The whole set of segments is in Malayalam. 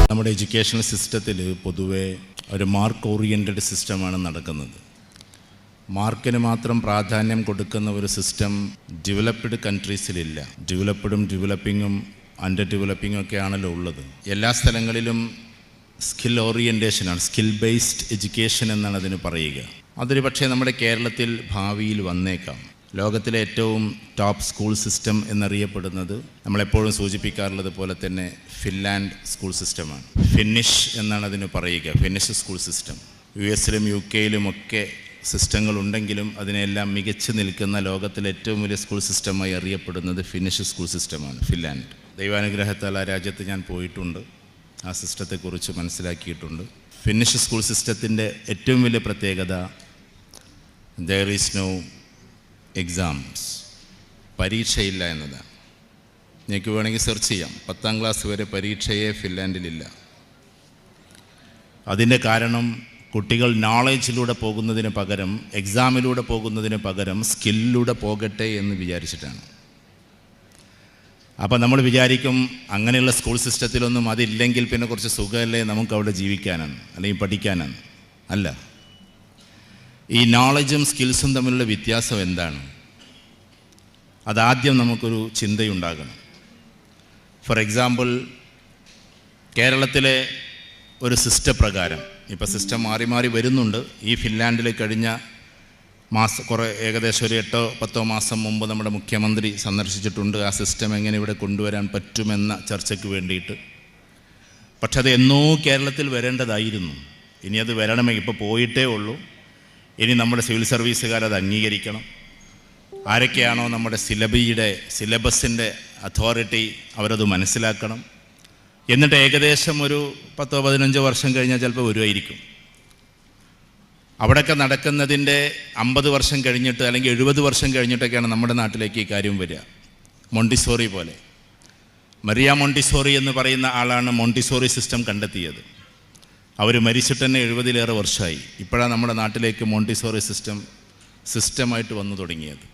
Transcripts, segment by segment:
നമ്മുടെ എഡ്യൂക്കേഷണൽ സിസ്റ്റത്തിൽ പൊതുവെ ഒരു മാർക്ക് ഓറിയൻറ്റഡ് സിസ്റ്റമാണ് നടക്കുന്നത്. മാർക്കിന് മാത്രം പ്രാധാന്യം കൊടുക്കുന്ന ഒരു സിസ്റ്റം ഡെവലപ്ഡ് കൺട്രീസിലില്ല. ഡെവലപ്ഡും ഡെവലപ്പിങ്ങും അണ്ടർ ഡെവലപ്പിങ്ങും ഒക്കെ ആണല്ലോ ഉള്ളത്. എല്ലാ സ്ഥലങ്ങളിലും സ്കിൽ ഓറിയൻറ്റേഷനാണ്, സ്കിൽ ബേസ്ഡ് എഡ്യൂക്കേഷൻ എന്നാണ് അതിന് പറയുക. അതൊരു പക്ഷേ നമ്മുടെ കേരളത്തിൽ ഭാവിയിൽ വന്നേക്കാം. ലോകത്തിലെ ഏറ്റവും ടോപ്പ് സ്കൂൾ സിസ്റ്റം എന്നറിയപ്പെടുന്നത് നമ്മളെപ്പോഴും സൂചിപ്പിക്കാറുള്ളത് പോലെ തന്നെ ഫിൻലാൻഡ് സ്കൂൾ സിസ്റ്റമാണ്. ഫിന്നിഷ് എന്നാണ് അതിന് പറയുക, ഫിന്നിഷ് സ്കൂൾ സിസ്റ്റം. US-ലും UK-ലും ഒക്കെ സിസ്റ്റങ്ങളുണ്ടെങ്കിലും അതിനെല്ലാം മികച്ചു നിൽക്കുന്ന ലോകത്തിലെ ഏറ്റവും വലിയ സ്കൂൾ സിസ്റ്റമായി അറിയപ്പെടുന്നത് ഫിന്നിഷ് സ്കൂൾ സിസ്റ്റമാണ്, ഫിൻലാൻഡ്. ദൈവാനുഗ്രഹത്താൽ ആ രാജ്യത്ത് ഞാൻ പോയിട്ടുണ്ട്, ആ സിസ്റ്റത്തെക്കുറിച്ച് മനസ്സിലാക്കിയിട്ടുണ്ട്. ഫിന്നിഷ് സ്കൂൾ സിസ്റ്റത്തിൻ്റെ ഏറ്റവും വലിയ പ്രത്യേകത there is no എക്സാംസ്, പരീക്ഷയില്ല എന്നതാണ്. നിങ്ങൾക്ക് വേണമെങ്കിൽ സെർച്ച് ചെയ്യാം, 10ാം ക്ലാസ് വരെ പരീക്ഷയെ ഫിൻലാൻഡിലില്ല. അതിൻ്റെ കാരണം കുട്ടികൾ നോളജിലൂടെ പോകുന്നതിന് പകരം, എക്സാമിലൂടെ പോകുന്നതിന് പകരം സ്കില്ലിലൂടെ പോകട്ടെ എന്ന് വിചാരിച്ചിട്ടാണ്. അപ്പോൾ നമ്മൾ വിചാരിക്കും അങ്ങനെയുള്ള സ്കൂൾ സിസ്റ്റത്തിലൊന്നും അതില്ലെങ്കിൽ പിന്നെ കുറച്ച് സുഖമല്ലേ നമുക്ക് അവിടെ ജീവിക്കാനാണ് അല്ലെങ്കിൽ പഠിക്കാനാണ്. അല്ല, ഈ നോളജും സ്കിൽസും തമ്മിലുള്ള വ്യത്യാസം എന്താണ്? അതാദ്യം നമുക്കൊരു ചിന്തയുണ്ടാകണം. ഫോർ എക്സാമ്പിൾ, കേരളത്തിലെ ഒരു സിസ്റ്റപ്രകാരം, ഇപ്പോൾ സിസ്റ്റം മാറി മാറി വരുന്നുണ്ട്. ഈ ഫിൻലാൻഡിൽ കഴിഞ്ഞ ഏകദേശം ഒരു 8-10 മാസം മുമ്പ് നമ്മുടെ മുഖ്യമന്ത്രി സന്ദർശിച്ചിട്ടുണ്ട്. ആ സിസ്റ്റം എങ്ങനെ ഇവിടെ കൊണ്ടുവരാൻ പറ്റുമെന്ന ചർച്ചയ്ക്ക് വേണ്ടിയിട്ട്. പക്ഷെ അത് എന്നോ കേരളത്തിൽ വരേണ്ടതായിരുന്നു. ഇനി അത് വരണമെങ്കിൽ, ഇപ്പോൾ പോയിട്ടേ ഉള്ളൂ. ഇനി നമ്മുടെ സിവിൽ സർവീസുകാർ അത് അംഗീകരിക്കണം. ആരൊക്കെയാണോ നമ്മുടെ സിലബസിൻ്റെ അതോറിറ്റി, അവരത് മനസ്സിലാക്കണം. എന്നിട്ട് ഏകദേശം ഒരു 10-15 വർഷം കഴിഞ്ഞാൽ ചിലപ്പോൾ വരുമായിരിക്കും. അവിടെയൊക്കെ നടക്കുന്നതിൻ്റെ 50 വർഷം കഴിഞ്ഞിട്ട് അല്ലെങ്കിൽ 70 വർഷം കഴിഞ്ഞിട്ടൊക്കെയാണ് നമ്മുടെ നാട്ടിലേക്ക് ഈ കാര്യം വരിക. മോണ്ടിസോറി പോലെ. മരിയ മോണ്ടിസോറി എന്ന് പറയുന്ന ആളാണ് മോണ്ടിസോറി സിസ്റ്റം കണ്ടെത്തിയത്. അവർ മരിച്ചിട്ട് തന്നെ 70-ലേറെ വർഷമായി. ഇപ്പോഴാണ് നമ്മുടെ നാട്ടിലേക്ക് മോണ്ടിസോറി സിസ്റ്റമായിട്ട് വന്നു തുടങ്ങിയത്.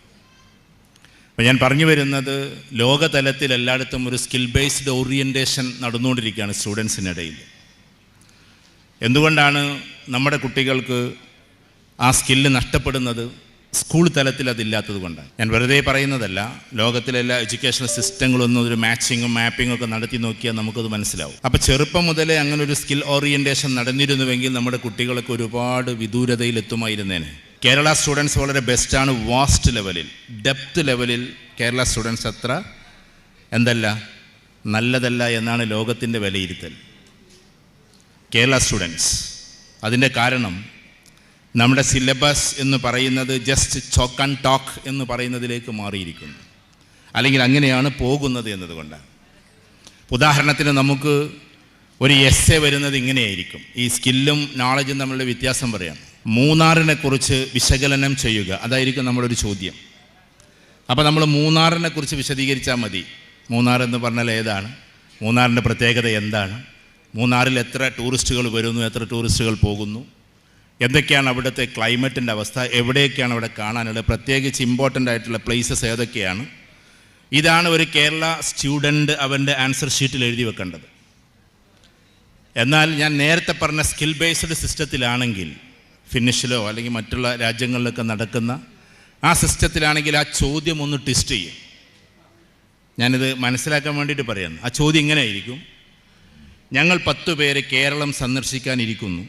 അപ്പോൾ ഞാൻ പറഞ്ഞു വരുന്നത്, ലോകതലത്തിൽ എല്ലായിടത്തും ഒരു സ്കിൽ ബേസ്ഡ് ഓറിയൻറ്റേഷൻ നടന്നുകൊണ്ടിരിക്കുകയാണ് സ്റ്റുഡൻസിനിടയിൽ. എന്തുകൊണ്ടാണ് നമ്മുടെ കുട്ടികൾക്ക് ആ സ്കില്ല് നഷ്ടപ്പെടുന്നത്? സ്കൂൾ തലത്തിൽ അതില്ലാത്തത് കൊണ്ടാണ്. ഞാൻ വെറുതെ പറയുന്നതല്ല. ലോകത്തിലെ എല്ലാ എഡ്യൂക്കേഷണൽ സിസ്റ്റങ്ങളൊന്നും ഒരു മാച്ചിങ്ങും മാപ്പിങ്ങും ഒക്കെ നടത്തി നോക്കിയാൽ നമുക്കത് മനസ്സിലാവും. അപ്പോൾ ചെറുപ്പം മുതലേ അങ്ങനെ ഒരു സ്കിൽ ഓറിയൻറ്റേഷൻ നടന്നിരുന്നുവെങ്കിൽ നമ്മുടെ കുട്ടികളൊക്കെ ഒരുപാട് വിദൂരതയിലെത്തുമായിരുന്നേനെ. കേരള സ്റ്റുഡൻസ് വളരെ ബെസ്റ്റാണ്. വാസ്റ്റ് ലെവലിൽ, ഡെപ്ത് ലെവലിൽ കേരള സ്റ്റുഡൻസ് അത്ര നല്ലതല്ല എന്നാണ് ലോകത്തിൻ്റെ വിലയിരുത്തൽ. കേരള സ്റ്റുഡൻസ്, അതിൻ്റെ കാരണം നമ്മുടെ സിലബസ് എന്ന് പറയുന്നത് ജസ്റ്റ് ചോക്ക് ആൻഡ് ടോക്ക് എന്ന് പറയുന്നതിലേക്ക് മാറിയിരിക്കുന്നു, അല്ലെങ്കിൽ അങ്ങനെയാണ് പോകുന്നത് എന്നതുകൊണ്ടാണ്. ഉദാഹരണത്തിന് നമുക്ക് ഒരു എസ്സേ വരുന്നത് ഇങ്ങനെയായിരിക്കും. ഈ സ്കില്ലും നോളജും തമ്മിലുള്ള വ്യത്യാസം പറയാം. മൂന്നാറിനെ കുറിച്ച് വിശകലനം ചെയ്യുക, അതായിരിക്കും നമ്മളൊരു ചോദ്യം. അപ്പോൾ നമ്മൾ മൂന്നാറിനെ കുറിച്ച് വിശദീകരിച്ചാൽ മതി. മൂന്നാർ എന്ന് പറഞ്ഞാൽ ഏതാണ്? മൂന്നാറിൻ്റെ പ്രത്യേകത എന്താണ്? മൂന്നാറിൽ എത്ര ടൂറിസ്റ്റുകൾ വരുന്നു, എത്ര ടൂറിസ്റ്റുകൾ പോകുന്നു, എന്തൊക്കെയാണ് അവിടുത്തെ ക്ലൈമറ്റിൻ്റെ അവസ്ഥ, എവിടെയൊക്കെയാണ് അവിടെ കാണാനുള്ളത്, പ്രത്യേകിച്ച് ഇമ്പോർട്ടൻ്റ് ആയിട്ടുള്ള പ്ലേസസ് ഏതൊക്കെയാണ്. ഇതാണ് ഒരു കേരള സ്റ്റുഡൻറ്റ് അവൻ്റെ ആൻസർ ഷീറ്റിൽ എഴുതി വെക്കേണ്ടത്. എന്നാൽ ഞാൻ നേരത്തെ പറഞ്ഞ സ്കിൽ ബേസ്ഡ് സിസ്റ്റത്തിലാണെങ്കിൽ, ഫിന്നിഷിലോ അല്ലെങ്കിൽ മറ്റുള്ള രാജ്യങ്ങളിലൊക്കെ നടക്കുന്ന ആ സിസ്റ്റത്തിലാണെങ്കിൽ ആ ചോദ്യം ഒന്ന് ട്വിസ്റ്റ് ചെയ്യും. ഞാനിത് മനസ്സിലാക്കാൻ വേണ്ടിയിട്ട് പറയാം. ആ ചോദ്യം ഇങ്ങനെ ആയിരിക്കും: ഞങ്ങൾ 10 പേര് കേരളം സന്ദർശിക്കാനിരിക്കുന്നു.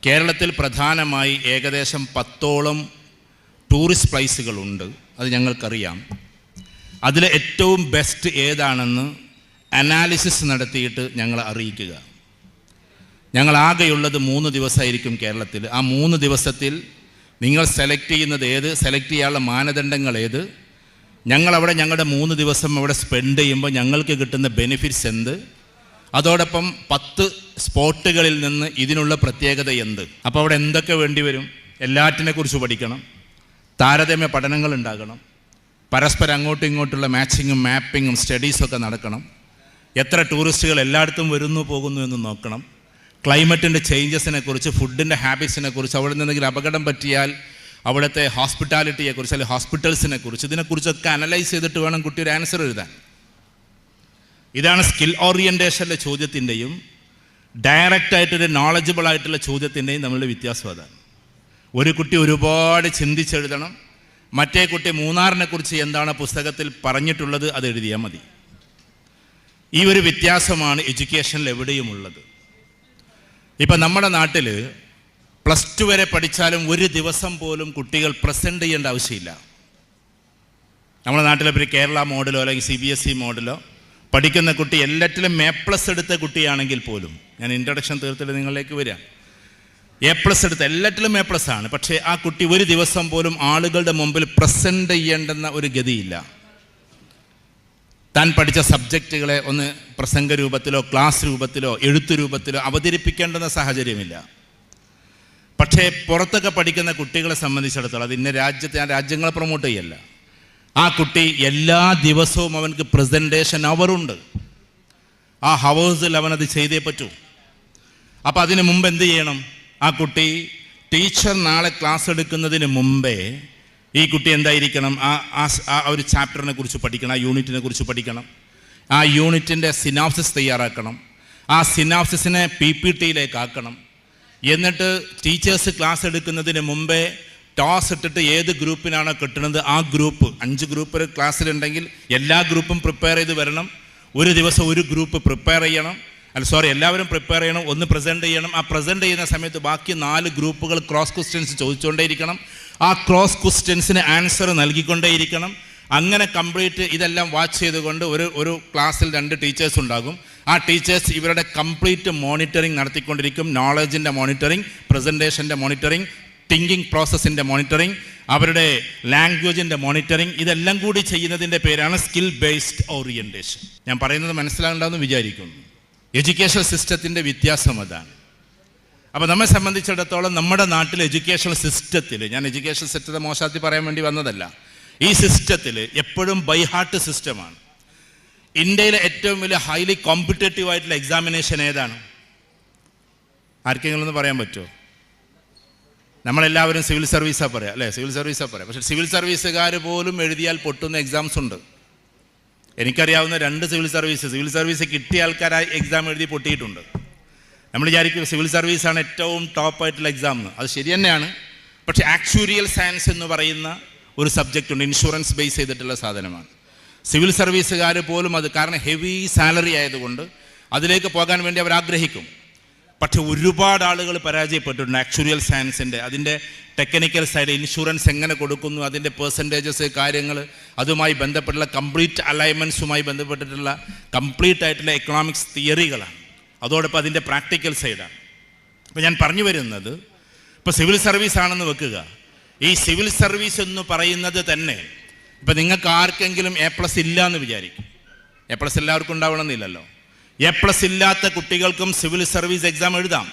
കേരളത്തിൽ പ്രധാനമായി ഏകദേശം 10ഓളം ടൂറിസ്റ്റ് പ്ലേസുകളുണ്ട്, അത് ഞങ്ങൾക്കറിയാം. അതിൽ ഏറ്റവും ബെസ്റ്റ് ഏതാണെന്ന് അനാലിസിസ് നടത്തിയിട്ട് ഞങ്ങളെ അറിയിക്കുക. ഞങ്ങളാകെയുള്ളത് 3 ദിവസമായിരിക്കും കേരളത്തിൽ. ആ 3 ദിവസത്തിൽ നിങ്ങൾ സെലക്ട് ചെയ്യുന്നത് ഏത്, സെലക്ട് ചെയ്യാനുള്ള മാനദണ്ഡങ്ങൾ ഏത്, ഞങ്ങളവിടെ ഞങ്ങളുടെ 3 ദിവസം അവിടെ സ്പെൻഡ് ചെയ്യുമ്പോൾ ഞങ്ങൾക്ക് കിട്ടുന്ന ബെനിഫിറ്റ്സ് എന്ത്, അതോടൊപ്പം 10 സ്പോട്ടുകളിൽ നിന്ന് ഇതിനുള്ള പ്രത്യേകത എന്ത്. അപ്പോൾ അവിടെ എന്തൊക്കെ വേണ്ടി വരും? എല്ലാറ്റിനെക്കുറിച്ച് പഠിക്കണം, താരതമ്യ പഠനങ്ങൾ ഉണ്ടാകണം, പരസ്പരം അങ്ങോട്ടും ഇങ്ങോട്ടുള്ള മാച്ചിങ്ങും മാപ്പിങ്ങും സ്റ്റഡീസൊക്കെ നടക്കണം, എത്ര ടൂറിസ്റ്റുകൾ എല്ലായിടത്തും വരുന്നു പോകുന്നു എന്ന് നോക്കണം, ക്ലൈമറ്റിൻ്റെ ചേഞ്ചസിനെ കുറിച്ച്, ഫുഡിൻ്റെ ഹാബിറ്റ്സിനെ കുറിച്ച്, അവിടെ നിന്നെങ്കിലും അപകടം പറ്റിയാൽ അവിടുത്തെ ഹോസ്പിറ്റാലിറ്റിയെക്കുറിച്ച് അല്ലെങ്കിൽ ഹോസ്പിറ്റൽസിനെ കുറിച്ച്, ഇതിനെക്കുറിച്ചൊക്കെ അനലൈസ് ചെയ്തിട്ട് വേണം കുട്ടി ഒരു ആൻസർ എഴുതാൻ. ഇതാണ് സ്കിൽ ഓറിയൻറ്റേഷനിലെ ചോദ്യത്തിൻ്റെയും ഡയറക്റ്റായിട്ടൊരു നോളജബിൾ ആയിട്ടുള്ള ചോദ്യത്തിൻ്റെയും തമ്മിലുള്ള വ്യത്യാസം അതാണ്. ഒരു കുട്ടി ഒരുപാട് ചിന്തിച്ചെഴുതണം, മറ്റേ കുട്ടി മൂന്നാറിനെ കുറിച്ച് എന്താണ് പുസ്തകത്തിൽ പറഞ്ഞിട്ടുള്ളത് അത് എഴുതിയാൽ മതി. ഈ ഒരു വ്യത്യാസമാണ് എഡ്യൂക്കേഷനിൽ എവിടെയുമുള്ളത്. ഇപ്പം നമ്മുടെ നാട്ടിൽ +2 വരെ പഠിച്ചാലും ഒരു ദിവസം പോലും കുട്ടികൾ പ്രസൻറ്റ് ചെയ്യേണ്ട ആവശ്യമില്ല. നമ്മുടെ നാട്ടിലെ ഒരു കേരള മോഡലോ അല്ലെങ്കിൽ CBSE മോഡലോ പഠിക്കുന്ന കുട്ടി എല്ലാറ്റിലും A+ എടുത്ത കുട്ടിയാണെങ്കിൽ പോലും, ഞാൻ ഇൻട്രൊഡക്ഷൻ തീർത്തിട്ട് നിങ്ങളിലേക്ക് വരാം, A+ എടുത്ത എല്ലാറ്റിലും A+ ആണ്. പക്ഷേ ആ കുട്ടി ഒരു ദിവസം പോലും ആളുകളുടെ മുമ്പിൽ പ്രസൻറ്റ് ചെയ്യേണ്ടെന്ന ഒരു ഗതിയില്ല. താൻ പഠിച്ച സബ്ജക്റ്റുകളെ ഒന്ന് പ്രസംഗ രൂപത്തിലോ ക്ലാസ് രൂപത്തിലോ എഴുത്ത് രൂപത്തിലോ അവതരിപ്പിക്കേണ്ടുന്ന സാഹചര്യമില്ല. പക്ഷേ പുറത്തൊക്കെ പഠിക്കുന്ന കുട്ടികളെ സംബന്ധിച്ചിടത്തോളം, അത് ഇന്ന രാജ്യത്തെ ആ രാജ്യങ്ങളെ പ്രൊമോട്ട് ചെയ്യല്ല, ആ കുട്ടി എല്ലാ ദിവസവും അവനക്ക് പ്രസൻറ്റേഷൻ അവറുണ്ട്. ആ ഹവേഴ്സിൽ അവനത് ചെയ്തേ പറ്റൂ. അപ്പോൾ അതിന് മുമ്പ് എന്ത് ചെയ്യണം? ആ കുട്ടി ടീച്ചർ നാളെ ക്ലാസ് എടുക്കുന്നതിന് മുമ്പേ ഈ കുട്ടി എന്തായിരിക്കണം? ആ ഒരു ചാപ്റ്ററിനെ കുറിച്ച് പഠിക്കണം, ആ യൂണിറ്റിനെ കുറിച്ച് പഠിക്കണം, ആ യൂണിറ്റിൻ്റെ സിനാപ്സിസ് തയ്യാറാക്കണം, ആ സിനാപ്സിസിനെ PPTയിലേക്ക് ആക്കണം. എന്നിട്ട് ടീച്ചേഴ്സ് ക്ലാസ് എടുക്കുന്നതിന് മുമ്പേ ടോസ് ഇട്ടിട്ട് ഏത് ഗ്രൂപ്പിനാണോ കിട്ടുന്നത് ആ ഗ്രൂപ്പ്, 5 ഗ്രൂപ്പ് ക്ലാസ്സിലുണ്ടെങ്കിൽ എല്ലാ ഗ്രൂപ്പും പ്രിപ്പയർ ചെയ്ത് വരണം. ഒരു ദിവസം ഒരു ഗ്രൂപ്പ് പ്രിപ്പയർ ചെയ്യണം, എല്ലാവരും പ്രിപ്പയർ ചെയ്യണം, ഒന്ന് പ്രസൻറ്റ് ചെയ്യണം. ആ പ്രസൻറ്റ് ചെയ്യുന്ന സമയത്ത് ബാക്കി 4 ഗ്രൂപ്പുകൾ ക്രോസ് ക്വസ്റ്റ്യൻസ് ചോദിച്ചുകൊണ്ടേയിരിക്കണം. ആ ക്രോസ് ക്വസ്റ്റ്യൻസിന് ആൻസർ നൽകിക്കൊണ്ടേയിരിക്കണം. അങ്ങനെ കംപ്ലീറ്റ് ഇതെല്ലാം വാച്ച് ചെയ്തുകൊണ്ട് ഒരു ക്ലാസ്സിൽ 2 ടീച്ചേഴ്സ് ഉണ്ടാകും. ആ ടീച്ചേഴ്സ് ഇവരുടെ കംപ്ലീറ്റ് മോണിറ്ററിങ് നടത്തിക്കൊണ്ടിരിക്കും. നോളജിൻ്റെ മോണിറ്ററിങ്, പ്രസൻറ്റേഷൻ്റെ മോണിറ്ററിങ്, തിങ്കിങ് പ്രോസസ്സിൻ്റെ മോണിറ്ററിങ്, അവരുടെ ലാംഗ്വേജിൻ്റെ മോണിറ്ററിങ്, ഇതെല്ലാം കൂടി ചെയ്യുന്നതിൻ്റെ പേരാണ് സ്കിൽ ബേസ്ഡ് ഓറിയൻറ്റേഷൻ. ഞാൻ പറയുന്നത് മനസ്സിലാകണ്ടെന്ന് വിചാരിക്കുന്നു. എഡ്യൂക്കേഷൻ സിസ്റ്റത്തിൻ്റെ വ്യത്യാസം അതാണ്. അപ്പോൾ നമ്മെ സംബന്ധിച്ചിടത്തോളം നമ്മുടെ നാട്ടിലെ എഡ്യൂക്കേഷൻ സിസ്റ്റത്തിൽ, ഞാൻ എഡ്യൂക്കേഷൻ സിസ്റ്റത്തെ മോശമാക്കി പറയാൻ വേണ്ടി വന്നതല്ല, ഈ സിസ്റ്റത്തിൽ എപ്പോഴും ബൈഹാർട്ട് സിസ്റ്റമാണ്. ഇന്ത്യയിലെ ഏറ്റവും വലിയ ഹൈലി കോമ്പറ്റേറ്റീവ് ആയിട്ടുള്ള എക്സാമിനേഷൻ ഏതാണ്? ആർക്കെങ്കിലും ഒന്ന് പറയാൻ പറ്റുമോ? നമ്മളെല്ലാവരും സിവിൽ സർവീസാണ് പറയാം, അല്ലേ? സിവിൽ സർവീസാണ് പറയാം. പക്ഷേ സിവിൽ സർവീസുകാർ പോലും എഴുതിയാൽ പൊട്ടുന്ന എക്സാംസ് ഉണ്ട്. എനിക്കറിയാവുന്ന 2 സിവിൽ സർവീസ് കിട്ടിയ ആൾക്കാരായി എക്സാം എഴുതി പൊട്ടിയിട്ടുണ്ട്. നമ്മൾ വിചാരിക്കും സിവിൽ സർവീസാണ് ഏറ്റവും ടോപ്പായിട്ടുള്ള എക്സാം എന്ന്. അത് ശരി തന്നെയാണ്. പക്ഷേ ആക്ച്വറിയൽ സയൻസ് എന്ന് പറയുന്ന ഒരു സബ്ജക്റ്റ് ഉണ്ട്, ഇൻഷുറൻസ് ബേസ് ചെയ്തിട്ടുള്ള സാധനമാണ്. സിവിൽ സർവീസുകാർ പോലും അത്, കാരണം ഹെവി സാലറി ആയതുകൊണ്ട് അതിലേക്ക് പോകാൻ വേണ്ടി അവർ ആഗ്രഹിക്കും. പക്ഷെ ഒരുപാട് ആളുകൾ പരാജയപ്പെട്ടിട്ടുണ്ട് ആക്ച്വറിയൽ സയൻസിൻ്റെ, അതിൻ്റെ ടെക്നിക്കൽ സൈഡ്, ഇൻഷുറൻസ് എങ്ങനെ കൊടുക്കുന്നു, അതിൻ്റെ പെർസെൻറ്റേജസ്, കാര്യങ്ങൾ, അതുമായി ബന്ധപ്പെട്ടുള്ള കംപ്ലീറ്റ് അലൈൻമെൻറ്റ്സുമായി ബന്ധപ്പെട്ടിട്ടുള്ള കംപ്ലീറ്റ് ആയിട്ടുള്ള എക്കണോമിക്സ് തിയറികളാണ്. അതോടൊപ്പം അതിൻ്റെ പ്രാക്ടിക്കൽ സൈഡാണ്. അപ്പോൾ ഞാൻ പറഞ്ഞു വരുന്നത്, ഇപ്പോൾ സിവിൽ സർവീസ് ആണെന്ന് വെക്കുക, ഈ സിവിൽ സർവീസ് എന്ന് പറയുന്നത് തന്നെ, ഇപ്പം നിങ്ങൾക്ക് ആർക്കെങ്കിലും A+ ഇല്ല എന്ന് വിചാരിക്കും. A+ എല്ലാവർക്കും ഉണ്ടാവണമെന്നില്ലല്ലോ. A+ ഇല്ലാത്ത കുട്ടികൾക്കും സിവിൽ സർവീസ് എക്സാം എഴുതാം.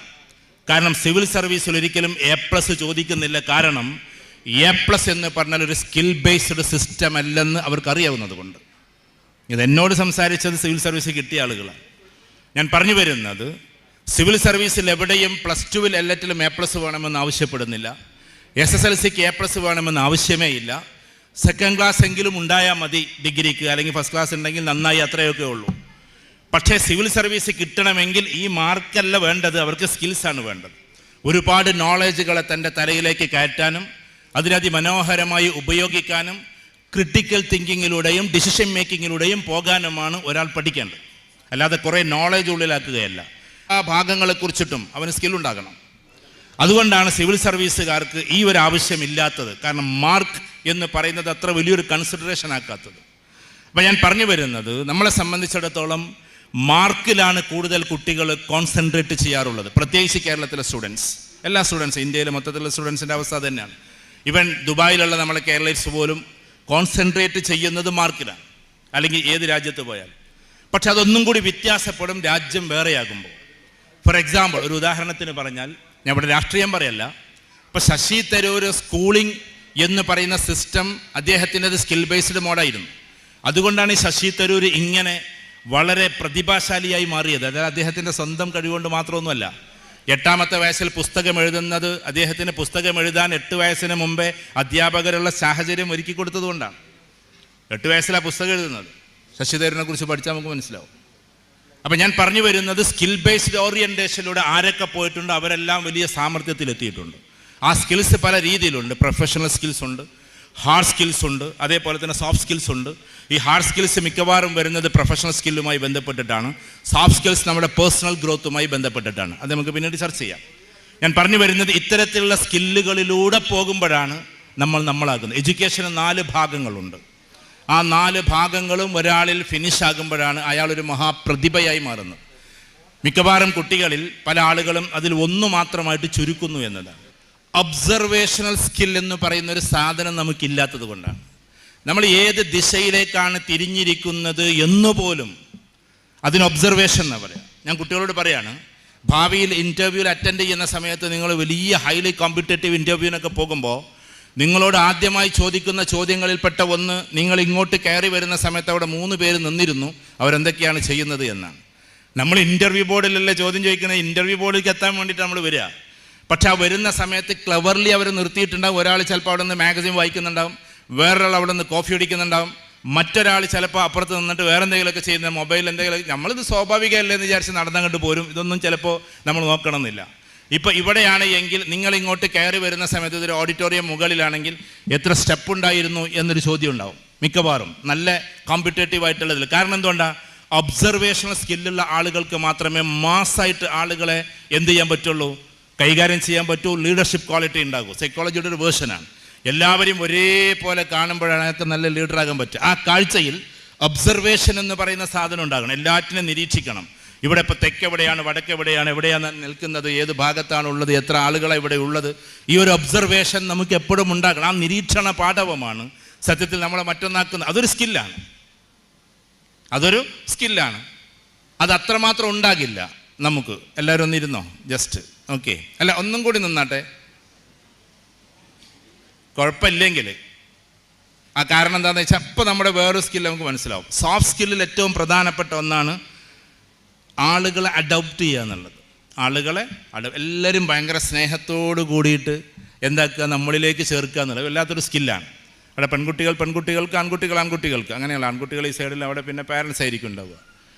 കാരണം സിവിൽ സർവീസിൽ ഒരിക്കലും A+ ചോദിക്കുന്നില്ല. കാരണം A+ എന്ന് പറഞ്ഞാൽ ഒരു സ്കിൽ ബേസ്ഡ് സിസ്റ്റം അല്ലെന്ന് അവർക്കറിയാവുന്നത് കൊണ്ട്. ഇതെന്നോട് സംസാരിച്ചത് സിവിൽ സർവീസ് കിട്ടിയ ആളുകളാണ്. ഞാൻ പറഞ്ഞു വരുന്നത്, സിവിൽ സർവീസിൽ എവിടെയും +2 എല്ലാറ്റിലും A+ വേണമെന്ന് ആവശ്യപ്പെടുന്നില്ല. SSLCക്ക് A+ വേണമെന്ന് ആവശ്യമേ ഇല്ല. സെക്കൻഡ് ക്ലാസ് എങ്കിലും ഉണ്ടായാൽ മതി ഡിഗ്രിക്ക്, അല്ലെങ്കിൽ ഫസ്റ്റ് ക്ലാസ് ഉണ്ടെങ്കിൽ നന്നായി, അത്രയൊക്കെ ഉള്ളൂ. പക്ഷേ സിവിൽ സർവീസ് കിട്ടണമെങ്കിൽ ഈ മാർക്കല്ല വേണ്ടത്, അവർക്ക് സ്കിൽസാണ് വേണ്ടത്. ഒരുപാട് നോളജുകളെ തൻ്റെ തലയിലേക്ക് കയറ്റാനും അതിനതിമനോഹരമായി ഉപയോഗിക്കാനും ക്രിട്ടിക്കൽ തിങ്കിങ്ങിലൂടെയും ഡിസിഷൻ മേക്കിങ്ങിലൂടെയും പോകാനുമാണ് ഒരാൾ പഠിക്കേണ്ടത്. അല്ലാതെ കുറേ നോളജ് ഉള്ളിലാക്കുകയല്ല. ആ ഭാഗങ്ങളെക്കുറിച്ചിട്ടും അവന് സ്കില്ലുണ്ടാകണം. അതുകൊണ്ടാണ് സിവിൽ സർവീസുകാർക്ക് ഈ ഒരു ആവശ്യമില്ലാത്തത്. കാരണം മാർക്ക് എന്ന് പറയുന്നത് അത്ര വലിയൊരു കൺസിഡറേഷൻ ആക്കാത്തത്. അപ്പം ഞാൻ പറഞ്ഞു വരുന്നത്, നമ്മളെ സംബന്ധിച്ചിടത്തോളം മാർക്കിലാണ് കൂടുതൽ കുട്ടികൾ കോൺസെൻട്രേറ്റ് ചെയ്യാറുള്ളത്. പ്രത്യേകിച്ച് കേരളത്തിലെ സ്റ്റുഡൻസ്, എല്ലാ സ്റ്റുഡൻസും, ഇന്ത്യയിലെ മൊത്തത്തിലുള്ള സ്റ്റുഡൻസിൻ്റെ അവസ്ഥ തന്നെയാണ്. ഇവൻ ദുബായിലുള്ള നമ്മളെ കേരളീസ് പോലും കോൺസെൻട്രേറ്റ് ചെയ്യുന്നത് മാർക്കിലാണ്, അല്ലെങ്കിൽ ഏത് രാജ്യത്ത് പോയാൽ. പക്ഷെ അതൊന്നും കൂടി വ്യത്യാസപ്പെടും രാജ്യം വേറെയാകുമ്പോൾ. ഫോർ എക്സാമ്പിൾ, ഒരു ഉദാഹരണത്തിന് പറഞ്ഞാൽ, ഞാൻ ഇവിടെ രാഷ്ട്രീയം പറയല്ല, ഇപ്പോൾ ശശി തരൂർ സ്കൂളിംഗ് എന്ന് പറയുന്ന സിസ്റ്റം അദ്ദേഹത്തിൻ്റെത് സ്കിൽ ബേസ്ഡ് മോഡായിരുന്നു. അതുകൊണ്ടാണ് ഈ ശശി തരൂർ ഇങ്ങനെ വളരെ പ്രതിഭാശാലിയായി മാറിയത്. അതായത് അദ്ദേഹത്തിൻ്റെ സ്വന്തം കഴിവുകൊണ്ട് മാത്രമൊന്നുമല്ല. 8ാമത്തെ വയസ്സിൽ പുസ്തകം എഴുതുന്നത് അദ്ദേഹത്തിന് പുസ്തകം എഴുതാൻ 8 വയസ്സിന് മുമ്പേ അധ്യാപകരുള്ള സാഹചര്യം ഒരുക്കി കൊടുത്തതുകൊണ്ടാണ്. 8 വയസ്സിലാണ് പുസ്തകം എഴുതുന്നത്. ശശി തരൂരിനെ കുറിച്ച് പഠിച്ചാൽ നമുക്ക് മനസ്സിലാവും. അപ്പം ഞാൻ പറഞ്ഞു വരുന്നത് സ്കിൽ ബേസ്ഡ് ഓറിയൻറ്റേഷനിലൂടെ ആരൊക്കെ പോയിട്ടുണ്ട് അവരെല്ലാം വലിയ സാമർത്ഥ്യത്തിലെത്തിയിട്ടുണ്ട്. ആ സ്കിൽസ് പല രീതിയിലുണ്ട്. പ്രൊഫഷണൽ സ്കിൽസ് ഉണ്ട്, ഹാർഡ് സ്കിൽസ് ഉണ്ട്, അതേപോലെ തന്നെ സോഫ്റ്റ് സ്കിൽസ് ഉണ്ട്. ഈ ഹാർഡ് സ്കിൽസ് മിക്കവാറും വരുന്നത് പ്രൊഫഷണൽ സ്കില്ലുമായി ബന്ധപ്പെട്ടിട്ടാണ്. സോഫ്റ്റ് സ്കിൽസ് നമ്മുടെ പേഴ്സണൽ ഗ്രോത്തുമായി ബന്ധപ്പെട്ടിട്ടാണ്. അത് നമുക്ക് പിന്നീട് ചർച്ച ചെയ്യാം. ഞാൻ പറഞ്ഞു വരുന്നത് ഇത്തരത്തിലുള്ള സ്കില്ലുകളിലൂടെ പോകുമ്പോഴാണ് നമ്മളാകുന്നത്. എഡ്യൂക്കേഷന് 4 ഭാഗങ്ങളുണ്ട്. ആ 4 ഭാഗങ്ങളും ഒരാളിൽ ഫിനിഷ് ആകുമ്പോഴാണ് അയാളൊരു മഹാപ്രതിഭയായി മാറുന്നത്. മിക്കവാറും കുട്ടികളിൽ പല ആളുകളും അതിൽ ഒന്ന് മാത്രമായിട്ട് ചുരുക്കുന്നു എന്നതാണ്. ഒബ്സർവേഷണൽ സ്കിൽ എന്ന് പറയുന്ന ഒരു സാധനം നമുക്കില്ലാത്തത് കൊണ്ടാണ്. നമ്മൾ ഏത് ദിശയിലേക്കാണ് തിരിഞ്ഞിരിക്കുന്നത് എന്നുപോലും അതിന് ഒബ്സർവേഷൻ എന്നാണ് പറയുക. ഞാൻ കുട്ടികളോട് പറയാണ്, ഭാവിയിൽ ഇൻ്റർവ്യൂവിൽ അറ്റൻഡ് ചെയ്യുന്ന സമയത്ത് നിങ്ങൾ വലിയ ഹൈലി കോമ്പറ്റേറ്റീവ് ഇൻ്റർവ്യൂവിനൊക്കെ പോകുമ്പോൾ നിങ്ങളോട് ആദ്യമായി ചോദിക്കുന്ന ചോദ്യങ്ങളിൽപ്പെട്ട ഒന്ന്, നിങ്ങൾ ഇങ്ങോട്ട് കയറി വരുന്ന സമയത്ത് അവിടെ 3 പേര് നിന്നിരുന്നു, അവരെന്തൊക്കെയാണ് ചെയ്യുന്നത് എന്നാണ്. നമ്മൾ ഇൻ്റർവ്യൂ ബോർഡിലല്ലേ ചോദ്യം ചോദിക്കുന്നത്, ഇൻ്റർവ്യൂ ബോർഡിലേക്ക് എത്താൻ വേണ്ടിയിട്ട് നമ്മൾ വരിക. പക്ഷെ ആ വരുന്ന സമയത്ത് ക്ലവർലി അവർ നിർത്തിയിട്ടുണ്ടാവും. ഒരാൾ ചിലപ്പോൾ അവിടെ നിന്ന് മാഗസിൻ വായിക്കുന്നുണ്ടാവും, വേറൊരാൾ അവിടെ നിന്ന് കോഫി അടിക്കുന്നുണ്ടാവും, മറ്റൊരാൾ ചിലപ്പോൾ അപ്പുറത്ത് നിന്നിട്ട് വേറെ എന്തെങ്കിലുമൊക്കെ ചെയ്യുന്ന മൊബൈൽ എന്തെങ്കിലും. നമ്മളിത് സ്വാഭാവികമല്ലേ എന്ന് വിചാരിച്ച് നടന്നങ്ങോട്ട് പോരും. ഇതൊന്നും ചിലപ്പോൾ നമ്മൾ നോക്കണമെന്നില്ല. ഇപ്പോൾ ഇവിടെയാണ് എങ്കിൽ നിങ്ങൾ ഇങ്ങോട്ട് കയറി വരുന്ന സമയത്ത് ഇതൊരു ഓഡിറ്റോറിയം മുകളിലാണെങ്കിൽ എത്ര സ്റ്റെപ്പ് ഉണ്ടായിരുന്നു എന്നൊരു ചോദ്യം ഉണ്ടാവും മിക്കവാറും നല്ല കോമ്പറ്റേറ്റീവ് ആയിട്ടുള്ളതിൽ. കാരണം എന്തുകൊണ്ടാണ്? ഒബ്സർവേഷണൽ സ്കില്ലുള്ള ആളുകൾക്ക് മാത്രമേ മാസ്സായിട്ട് ആളുകളെ എന്ത് ചെയ്യാൻ പറ്റുള്ളൂ, കൈകാര്യം ചെയ്യാൻ പറ്റൂ, ലീഡർഷിപ്പ് ക്വാളിറ്റി ഉണ്ടാകും. സൈക്കോളജിയുടെ ഒരു വേർഷനാണ്. എല്ലാവരെയും ഒരേപോലെ കാണുമ്പോഴാണ് അയാൾക്ക് നല്ല ലീഡറാകാൻ പറ്റുക. ആ കാഴ്ചയിൽ ഒബ്സർവേഷൻ എന്ന് പറയുന്ന സാധനം ഉണ്ടാകണം. എല്ലാറ്റിനും നിരീക്ഷിക്കണം. ഇവിടെ ഇപ്പോൾ തെക്കെവിടെയാണ്, വടക്കെവിടെയാണ്, എവിടെയാണ് നിൽക്കുന്നത്, ഏത് ഭാഗത്താണ് ഉള്ളത്, എത്ര ആളുകളാണ് ഇവിടെ ഉള്ളത്, ഈ ഒരു ഒബ്സർവേഷൻ നമുക്ക് എപ്പോഴും ഉണ്ടാകണം. ആ നിരീക്ഷണ പാഠവമാണ് സത്യത്തിൽ നമ്മളെ മറ്റൊന്നാക്കുന്നത്. അതൊരു സ്കില്ലാണ്. അത് അത്രമാത്രം ഉണ്ടാകില്ല നമുക്ക്. എല്ലാവരും ഒന്നിരുന്നോ? Just okay. അല്ല, ഒന്നും കൂടി നിന്നാട്ടെ, കുഴപ്പമില്ലെങ്കിൽ. ആ കാരണം എന്താണെന്ന് വെച്ചാൽ അപ്പോൾ നമ്മുടെ വേറൊരു സ്കിൽ നമുക്ക് മനസ്സിലാവും. സോഫ്റ്റ് സ്കില്ലിൽ ഏറ്റവും പ്രധാനപ്പെട്ട ഒന്നാണ് ആളുകളെ അഡോപ്റ്റ് ചെയ്യുക എന്നുള്ളത്. എല്ലാവരും ഭയങ്കര സ്നേഹത്തോട് കൂടിയിട്ട് എന്താക്കുക, നമ്മളിലേക്ക് ചേർക്കുക എന്നുള്ളത് വല്ലാത്തൊരു സ്കില്ലാണ്. അവിടെ പെൺകുട്ടികൾക്ക്, ആൺകുട്ടികൾക്ക് അങ്ങനെയുള്ള ആൺകുട്ടികൾ ഈ സൈഡിൽ, അവിടെ പിന്നെ പാരൻസ് ആയിരിക്കും ഉണ്ടാവുക.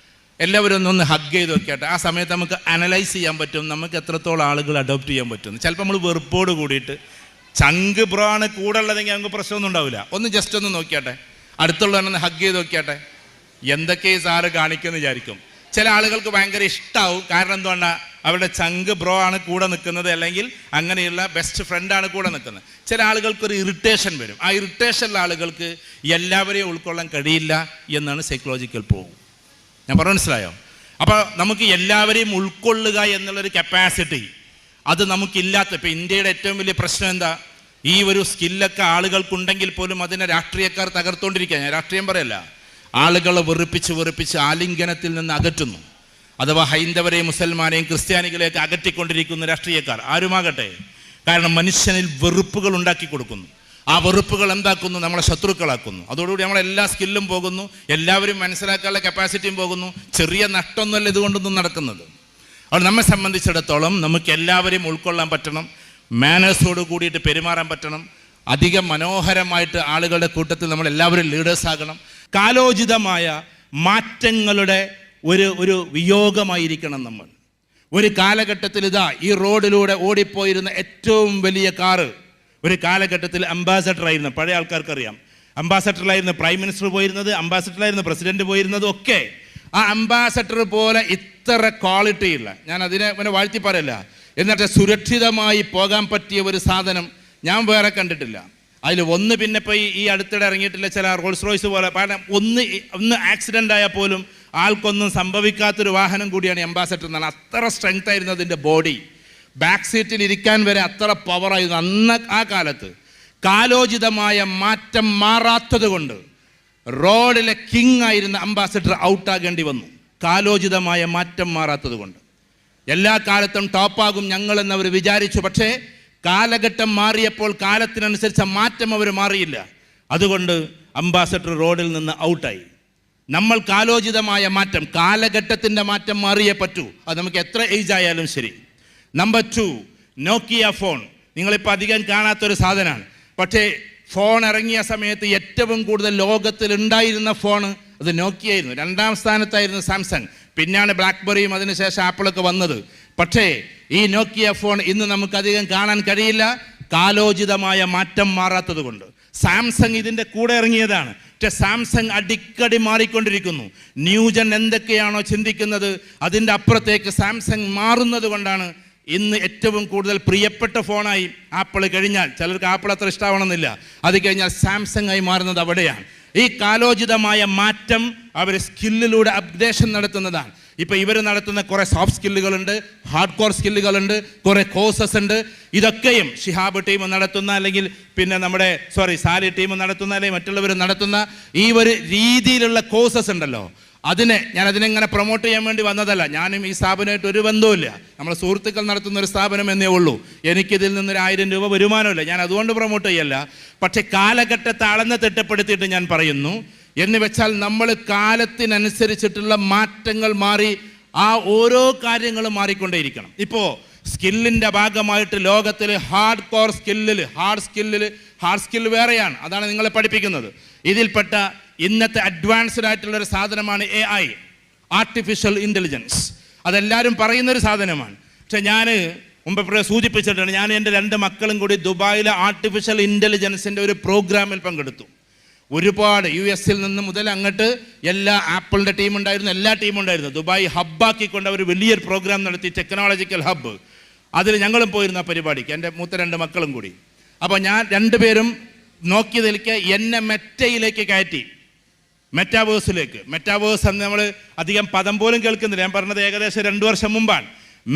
എല്ലാവരും ഒന്ന് ഹഗ് ചെയ്ത് നോക്കിയാട്ടെ. ആ സമയത്ത് നമുക്ക് അനലൈസ് ചെയ്യാൻ പറ്റും നമുക്ക് എത്രത്തോളം ആളുകൾ അഡോപ്റ്റ് ചെയ്യാൻ പറ്റും. ചിലപ്പോൾ നമ്മൾ വെറുപ്പോട് കൂടിയിട്ട് ചങ്ക് ബ്രാണ് കൂടെ ഉള്ളതെങ്കിൽ നമുക്ക് പ്രശ്നമൊന്നും ഉണ്ടാവില്ല. ഒന്ന് ജസ്റ്റ് ഒന്ന് നോക്കിയാട്ടെ, അടുത്തുള്ളവനൊന്ന് ഹഗ് ചെയ്ത് നോക്കിയാട്ടെ, എന്തൊക്കെ സാറ് കാണിക്കുമെന്ന് വിചാരിക്കും. ചില ആളുകൾക്ക് ഭയങ്കര ഇഷ്ടമാവും. കാരണം എന്തുകൊണ്ടാണ്? അവരുടെ ചങ്ക് ബ്രോ ആണ് കൂടെ നിൽക്കുന്നത്, അല്ലെങ്കിൽ അങ്ങനെയുള്ള ബെസ്റ്റ് ഫ്രണ്ടാണ് കൂടെ നിൽക്കുന്നത്. ചില ആളുകൾക്കൊരു ഇറിറ്റേഷൻ വരും. ആ ഇറിറ്റേഷനുള്ള ആളുകൾക്ക് എല്ലാവരെയും ഉൾക്കൊള്ളാൻ കഴിയില്ല എന്നാണ് സൈക്കോളജിക്കൽ പ്രൂവ്. ഞാൻ പറഞ്ഞു മനസ്സിലായോ? അപ്പോൾ നമുക്ക് എല്ലാവരെയും ഉൾക്കൊള്ളുക എന്നുള്ളൊരു കപ്പാസിറ്റി അത് നമുക്കില്ലാത്ത. ഇപ്പോൾ ഇന്ത്യയുടെ ഏറ്റവും വലിയ പ്രശ്നം എന്താ? ഈ ഒരു സ്കില്ലൊക്കെ ആളുകൾക്കുണ്ടെങ്കിൽ പോലും അതിനെ രാഷ്ട്രീയക്കാർ തകർത്തുകൊണ്ടിരിക്കുക. ഞാൻ രാഷ്ട്രീയം പറയല്ല, ആളുകളെ വെറുപ്പിച്ച് ആലിംഗനത്തിൽ നിന്ന് അകറ്റുന്നു. അഥവാ ഹൈന്ദവരെയും മുസൽമാനെയും ക്രിസ്ത്യാനികളെയൊക്കെ അകറ്റിക്കൊണ്ടിരിക്കുന്ന രാഷ്ട്രീയക്കാർ ആരുമാകട്ടെ. കാരണം മനുഷ്യനിൽ വെറുപ്പുകൾ ഉണ്ടാക്കി കൊടുക്കുന്നു. ആ വെറുപ്പുകൾ എന്താക്കുന്നു? നമ്മളെ ശത്രുക്കളാക്കുന്നു. അതോടുകൂടി നമ്മളെല്ലാ സ്കില്ലും പോകുന്നു, എല്ലാവരും മനസ്സിലാക്കാനുള്ള കപ്പാസിറ്റിയും പോകുന്നു. ചെറിയ നഷ്ടമൊന്നുമല്ല ഇതുകൊണ്ടൊന്നും നടക്കുന്നത്. അപ്പോൾ നമ്മെ സംബന്ധിച്ചിടത്തോളം നമുക്ക് എല്ലാവരെയും ഉൾക്കൊള്ളാൻ പറ്റണം, മാനേഴ്സോട് കൂടിയിട്ട് പെരുമാറാൻ പറ്റണം, അധികം മനോഹരമായിട്ട് ആളുകളുടെ കൂട്ടത്തിൽ നമ്മൾ എല്ലാവരും ലീഡേഴ്സ് ആകണം. കാലോചിതമായ മാറ്റങ്ങളുടെ ഒരു വിയോഗമായിരിക്കണം നമ്മൾ. ഒരു കാലഘട്ടത്തിൽ ഈ റോഡിലൂടെ ഓടിപ്പോയിരുന്ന ഏറ്റവും വലിയ കാറ് ഒരു കാലഘട്ടത്തിൽ അംബാസഡർ ആയിരുന്നു. പഴയ ആൾക്കാർക്കറിയാം, അംബാസഡറിലായിരുന്നു പ്രൈം മിനിസ്റ്റർ പോയിരുന്നത്, അംബാസഡറിലായിരുന്നു പ്രസിഡന്റ് പോയിരുന്നത് ഒക്കെ. ആ അംബാസഡർ പോലെ ഇത്ര ക്വാളിറ്റി ഇല്ല, ഞാൻ അതിനെ വാഴ്ത്തി പറയല്ല, എന്നിട്ട് സുരക്ഷിതമായി പോകാൻ പറ്റിയ ഒരു സാധനം ഞാൻ വേറെ കണ്ടിട്ടില്ല. അതിൽ ഒന്ന് പിന്നെ ഇപ്പോൾ ഈ അടുത്തിടെ ഇറങ്ങിയിട്ടില്ല ചില റോൾസ് റോയ്സ് പോലെ. കാരണം ഒന്ന് ആക്സിഡൻ്റ് ആയാൽ പോലും ആൾക്കൊന്നും സംഭവിക്കാത്തൊരു വാഹനം കൂടിയാണ് അംബാസഡർ എന്നാണ്. അത്ര സ്ട്രെങ്ത് ആയിരുന്നു അതിൻ്റെ ബോഡി. ബാക്ക് സീറ്റിൽ ഇരിക്കാൻ വരെ അത്ര പവറായിരുന്നു അന്ന്. ആ കാലത്ത് കാലോചിതമായ മാറ്റം മാറാത്തത് കൊണ്ട് റോഡിലെ കിങ് ആയിരുന്ന അംബാസഡർ ഔട്ടാകേണ്ടി വന്നു. കാലോചിതമായ മാറ്റം മാറാത്തത് കൊണ്ട്. എല്ലാ കാലത്തും ടോപ്പാകും ഞങ്ങളെന്നവർ വിചാരിച്ചു. പക്ഷേ കാലഘട്ടം മാറിയപ്പോൾ കാലത്തിനനുസരിച്ച മാറ്റം അവർ മാറിയില്ല. അതുകൊണ്ട് അംബാസഡർ റോഡിൽ നിന്ന് ഔട്ടായി. നമ്മൾ കാലോചിതമായ മാറ്റം, കാലഘട്ടത്തിൻ്റെ മാറ്റം മാറിയേ പറ്റൂ. അത് നമുക്ക് എത്ര ഏജ് ആയാലും ശരി. നമ്പർ 2, നോക്കിയ ഫോൺ. നിങ്ങളിപ്പോൾ അധികം കാണാത്തൊരു സാധനമാണ്. പക്ഷേ ഫോൺ ഇറങ്ങിയ സമയത്ത് ഏറ്റവും കൂടുതൽ ലോകത്തിൽ ഉണ്ടായിരുന്ന ഫോൺ അത് നോക്കിയ ആയിരുന്നു. 2ാം സ്ഥാനത്തായിരുന്നു സാംസങ്. പിന്നാണ് ബ്ലാക്ക്ബെറിയും അതിനുശേഷം ആപ്പിളൊക്കെ വന്നത്. പക്ഷേ ഈ നോക്കിയ ഫോൺ ഇന്ന് നമുക്കധികം കാണാൻ കഴിയില്ല, കാലോചിതമായ മാറ്റം മാറാത്തത് കൊണ്ട്. സാംസങ് ഇതിൻ്റെ കൂടെ ഇറങ്ങിയതാണ്, പക്ഷെ സാംസങ് അടിക്കടി മാറിക്കൊണ്ടിരിക്കുന്നു. ന്യൂജൻ എന്തൊക്കെയാണോ ചിന്തിക്കുന്നത് അതിൻ്റെ അപ്പുറത്തേക്ക് സാംസങ് മാറുന്നത് കൊണ്ടാണ് ഇന്ന് ഏറ്റവും കൂടുതൽ പ്രിയപ്പെട്ട ഫോണായി ആപ്പിൾ കഴിഞ്ഞാൽ, ചിലർക്ക് ആപ്പിൾ അത്ര ഇഷ്ടമാവണമെന്നില്ല, അത് കഴിഞ്ഞാൽ സാംസങ് ആയി മാറുന്നത് അവിടെയാണ്. ഈ കാലോചിതമായ മാറ്റം അവർ സ്കില്ലിലൂടെ അപ്ഡേഷൻ നടത്തുന്നതാണ്. ഇപ്പോൾ ഇവർ നടത്തുന്ന കുറേ സോഫ്റ്റ് സ്കില്ലുകളുണ്ട്, ഹാർഡ് കോർ സ്കില്ലുകളുണ്ട്, കുറേ കോഴ്സസ് ഉണ്ട്. ഇതൊക്കെയും ഷിഹാബ് ടീം നടത്തുന്ന, അല്ലെങ്കിൽ പിന്നെ സാലി ടീം നടത്തുന്ന, അല്ലെങ്കിൽ മറ്റുള്ളവർ നടത്തുന്ന ഈ ഒരു രീതിയിലുള്ള കോഴ്സസ് ഉണ്ടല്ലോ, ഞാനതിനെങ്ങനെ പ്രൊമോട്ട് ചെയ്യാൻ വേണ്ടി വന്നതല്ല. ഞാനും ഈ സ്ഥാപനമായിട്ട് ഒരു ബന്ധവുമില്ല, നമ്മളെ സുഹൃത്തുക്കൾ നടത്തുന്ന ഒരു സ്ഥാപനം എന്നേ ഉള്ളൂ. എനിക്കിതിൽ നിന്നൊരു 1000 രൂപ വരുമാനമില്ല, ഞാൻ അതുകൊണ്ട് പ്രൊമോട്ട് ചെയ്യല്ല. പക്ഷെ കാലഘട്ടത്തെ അളന്ന് തിട്ടപ്പെടുത്തിയിട്ട് ഞാൻ പറയുന്നു, എന്ന് വെച്ചാൽ നമ്മൾ കാലത്തിനനുസരിച്ചിട്ടുള്ള മാറ്റങ്ങൾ മാറി ആ ഓരോ കാര്യങ്ങളും മാറിക്കൊണ്ടേയിരിക്കണം. ഇപ്പോൾ സ്കില്ലിൻ്റെ ഭാഗമായിട്ട് ലോകത്തിൽ ഹാർഡ് സ്കില്ല് വേറെയാണ്, അതാണ് നിങ്ങളെ പഠിപ്പിക്കുന്നത്. ഇതിൽപ്പെട്ട ഇന്നത്തെ അഡ്വാൻസ്ഡ് ആയിട്ടുള്ളൊരു സാധനമാണ് AI, ആർട്ടിഫിഷ്യൽ ഇൻ്റലിജൻസ്. അതെല്ലാവരും പറയുന്നൊരു സാധനമാണ്. പക്ഷെ ഞാൻ മുമ്പ് സൂചിപ്പിച്ചിട്ടുണ്ട്, ഞാൻ എൻ്റെ 2 മക്കളും കൂടി ദുബായിലെ ആർട്ടിഫിഷ്യൽ ഇൻ്റലിജൻസിൻ്റെ ഒരു പ്രോഗ്രാമിൽ പങ്കെടുത്തു. ഒരുപാട് US നിന്ന് മുതൽ അങ്ങോട്ട് എല്ലാ ആപ്പിളിൻ്റെ ടീമുണ്ടായിരുന്നു, എല്ലാ ടീമുണ്ടായിരുന്നു. ദുബായ് ഹബ്ബാക്കിക്കൊണ്ട് അവർ വലിയൊരു പ്രോഗ്രാം നടത്തി, ടെക്നോളജിക്കൽ ഹബ്ബ്. അതിൽ ഞങ്ങളും പോയിരുന്നു ആ പരിപാടിക്ക്, എൻ്റെ മൂത്ത 2 മക്കളും കൂടി. അപ്പോൾ ഞാൻ 2 പേരും നോക്കിയതിലേക്ക് എന്നെ മെറ്റയിലേക്ക് കയറ്റി, മെറ്റാവേഴ്സ് എന്ന് നമ്മൾ അധികം പദം പോലും കേൾക്കുന്നില്ല, ഞാൻ പറഞ്ഞത് ഏകദേശം 2 വർഷം മുമ്പാണ്.